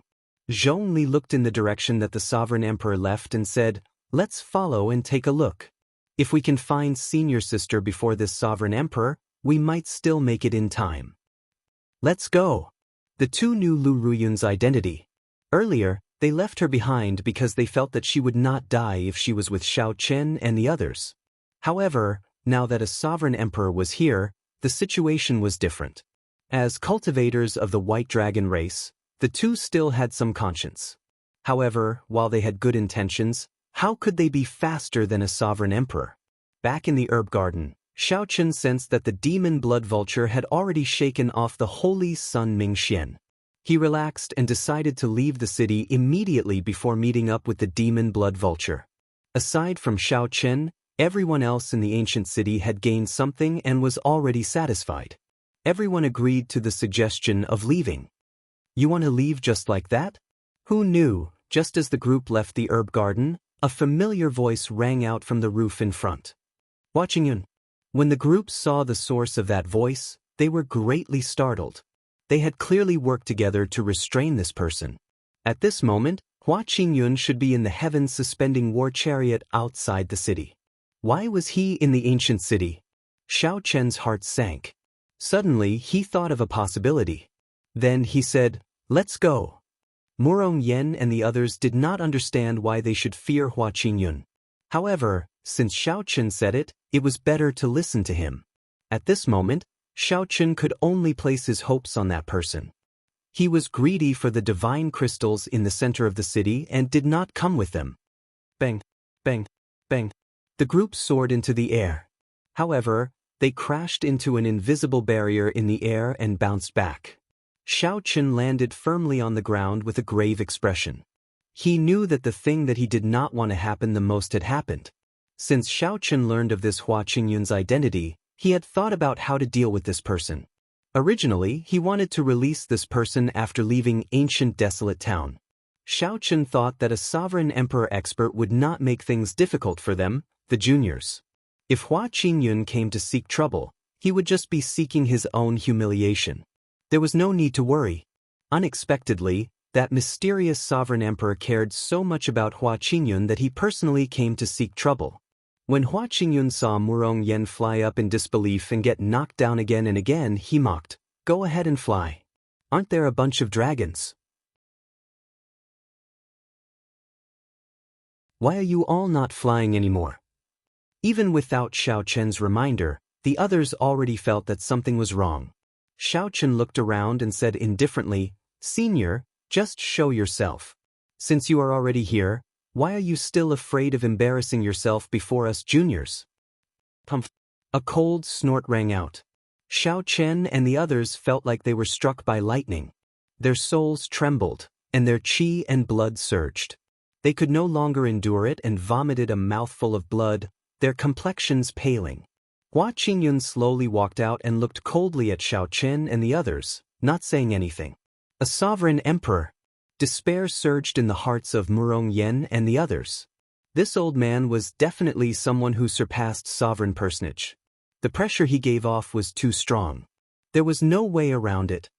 Zhongli looked in the direction that the sovereign emperor left and said, "Let's follow and take a look. If we can find Senior Sister before this sovereign emperor, we might still make it in time." Let's go. The two knew Lu Ruyun's identity. Earlier, they left her behind because they felt that she would not die if she was with Xiaoqin and the others. However, now that a sovereign emperor was here, the situation was different. As cultivators of the White Dragon race, the two still had some conscience. However, while they had good intentions, how could they be faster than a sovereign emperor? Back in the herb garden, Xiaoqin sensed that the demon blood vulture had already shaken off the holy sun Mingxian. He relaxed and decided to leave the city immediately before meeting up with the demon blood vulture. Aside from Xiaoqin, everyone else in the ancient city had gained something and was already satisfied. Everyone agreed to the suggestion of leaving. You want to leave just like that? Who knew? Just as the group left the herb garden, a familiar voice rang out from the roof in front. Watching Yun. When the group saw the source of that voice, they were greatly startled. They had clearly worked together to restrain this person. At this moment, Hua Qingyun should be in the heavens suspending war chariot outside the city. Why was he in the ancient city? Xiao Chen's heart sank. Suddenly, he thought of a possibility. Then he said, "Let's go." Murong Yen and the others did not understand why they should fear Hua Qingyun. However, since Xiao Chen said it, it was better to listen to him. At this moment, Xiao Chen could only place his hopes on that person. He was greedy for the divine crystals in the center of the city and did not come with them. Bang, bang, bang. The group soared into the air. However, they crashed into an invisible barrier in the air and bounced back. Xiao Chen landed firmly on the ground with a grave expression. He knew that the thing that he did not want to happen the most had happened. Since Xiao Chen learned of this Hua Qingyun's identity, he had thought about how to deal with this person. Originally, he wanted to release this person after leaving ancient desolate town. Xiao Chen thought that a sovereign emperor expert would not make things difficult for them, the juniors. If Hua Qingyun came to seek trouble, he would just be seeking his own humiliation. There was no need to worry. Unexpectedly, that mysterious sovereign emperor cared so much about Hua Qingyun that he personally came to seek trouble. When Hua Qingyun saw Murong Yen fly up in disbelief and get knocked down again and again, he mocked, "Go ahead and fly. Aren't there a bunch of dragons? Why are you all not flying anymore?" Even without Xiao Chen's reminder, the others already felt that something was wrong. Xiao Chen looked around and said indifferently, "Senior, just show yourself. Since you are already here, why are you still afraid of embarrassing yourself before us juniors?" Pumph! A cold snort rang out. Xiao Chen and the others felt like they were struck by lightning. Their souls trembled, and their qi and blood surged. They could no longer endure it and vomited a mouthful of blood, their complexions paling. Hua Qingyun slowly walked out and looked coldly at Xiao Chen and the others, not saying anything. A sovereign emperor. Despair surged in the hearts of Murong Yen and the others. This old man was definitely someone who surpassed sovereign personage. The pressure he gave off was too strong. There was no way around it.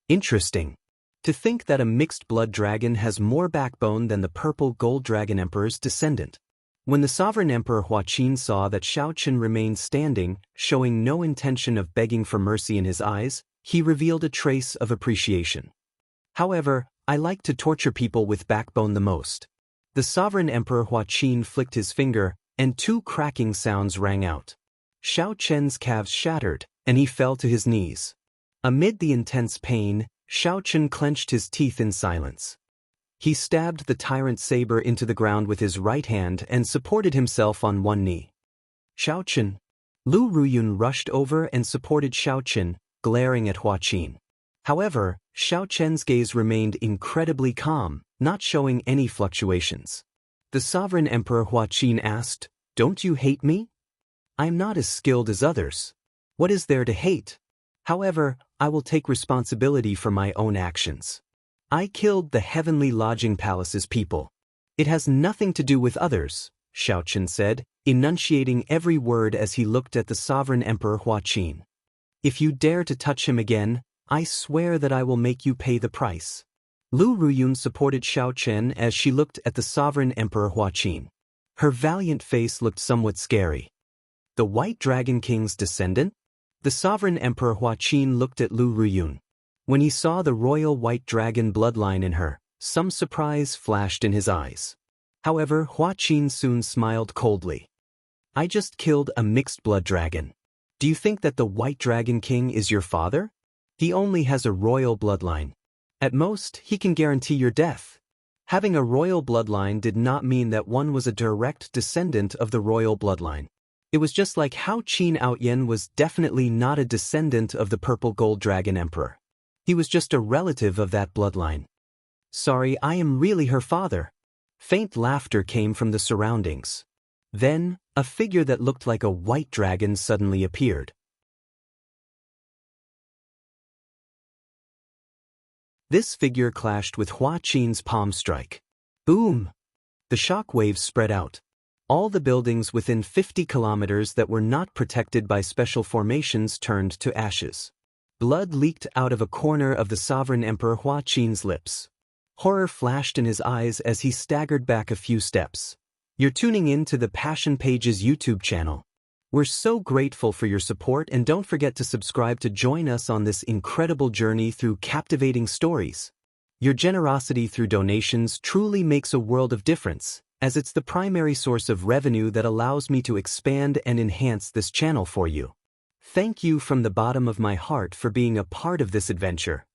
Interesting. To think that a mixed blood dragon has more backbone than the purple gold dragon emperor's descendant. When the sovereign emperor Hua Qin saw that Xiao Chen remained standing, showing no intention of begging for mercy in his eyes, he revealed a trace of appreciation. "However, I like to torture people with backbone the most." The sovereign emperor Hua Qin flicked his finger, and two cracking sounds rang out. Xiao Chen's calves shattered, and he fell to his knees. Amid the intense pain, Xiao Chen clenched his teeth in silence. He stabbed the tyrant saber into the ground with his right hand and supported himself on one knee. "Xiao Chen." Lu Ruyun rushed over and supported Xiao Chen, glaring at Hua Qin. However, Xiao Chen's gaze remained incredibly calm, not showing any fluctuations. The sovereign emperor Hua Qin asked, "Don't you hate me? I'm not as skilled as others. What is there to hate? However, I will take responsibility for my own actions. I killed the heavenly lodging palace's people. It has nothing to do with others," Xiao Chen said, enunciating every word as he looked at the sovereign emperor Hua Qin. If you dare to touch him again, I swear that I will make you pay the price. Lu Ruyun supported Xiao Chen as she looked at the sovereign Emperor Hua Qin. Her valiant face looked somewhat scary. The White Dragon King's descendant? The sovereign Emperor Hua Qin looked at Lu Ruyun. When he saw the royal white dragon bloodline in her, some surprise flashed in his eyes. However, Hua Qin soon smiled coldly. I just killed a mixed-blood dragon. Do you think that the White Dragon King is your father? He only has a royal bloodline. At most, he can guarantee your death. Having a royal bloodline did not mean that one was a direct descendant of the royal bloodline. It was just like how Qin Outyen was definitely not a descendant of the Purple Gold Dragon Emperor. He was just a relative of that bloodline. Sorry, I am really her father. Faint laughter came from the surroundings. Then, a figure that looked like a white dragon suddenly appeared. This figure clashed with Hua Qin's palm strike. Boom! The shock waves spread out. All the buildings within 50 kilometers that were not protected by special formations turned to ashes. Blood leaked out of a corner of the sovereign Emperor Hua Qin's lips. Horror flashed in his eyes as he staggered back a few steps. You're tuning in to the Passion Pages YouTube channel. We're so grateful for your support, and don't forget to subscribe to join us on this incredible journey through captivating stories. Your generosity through donations truly makes a world of difference, as it's the primary source of revenue that allows me to expand and enhance this channel for you. Thank you from the bottom of my heart for being a part of this adventure.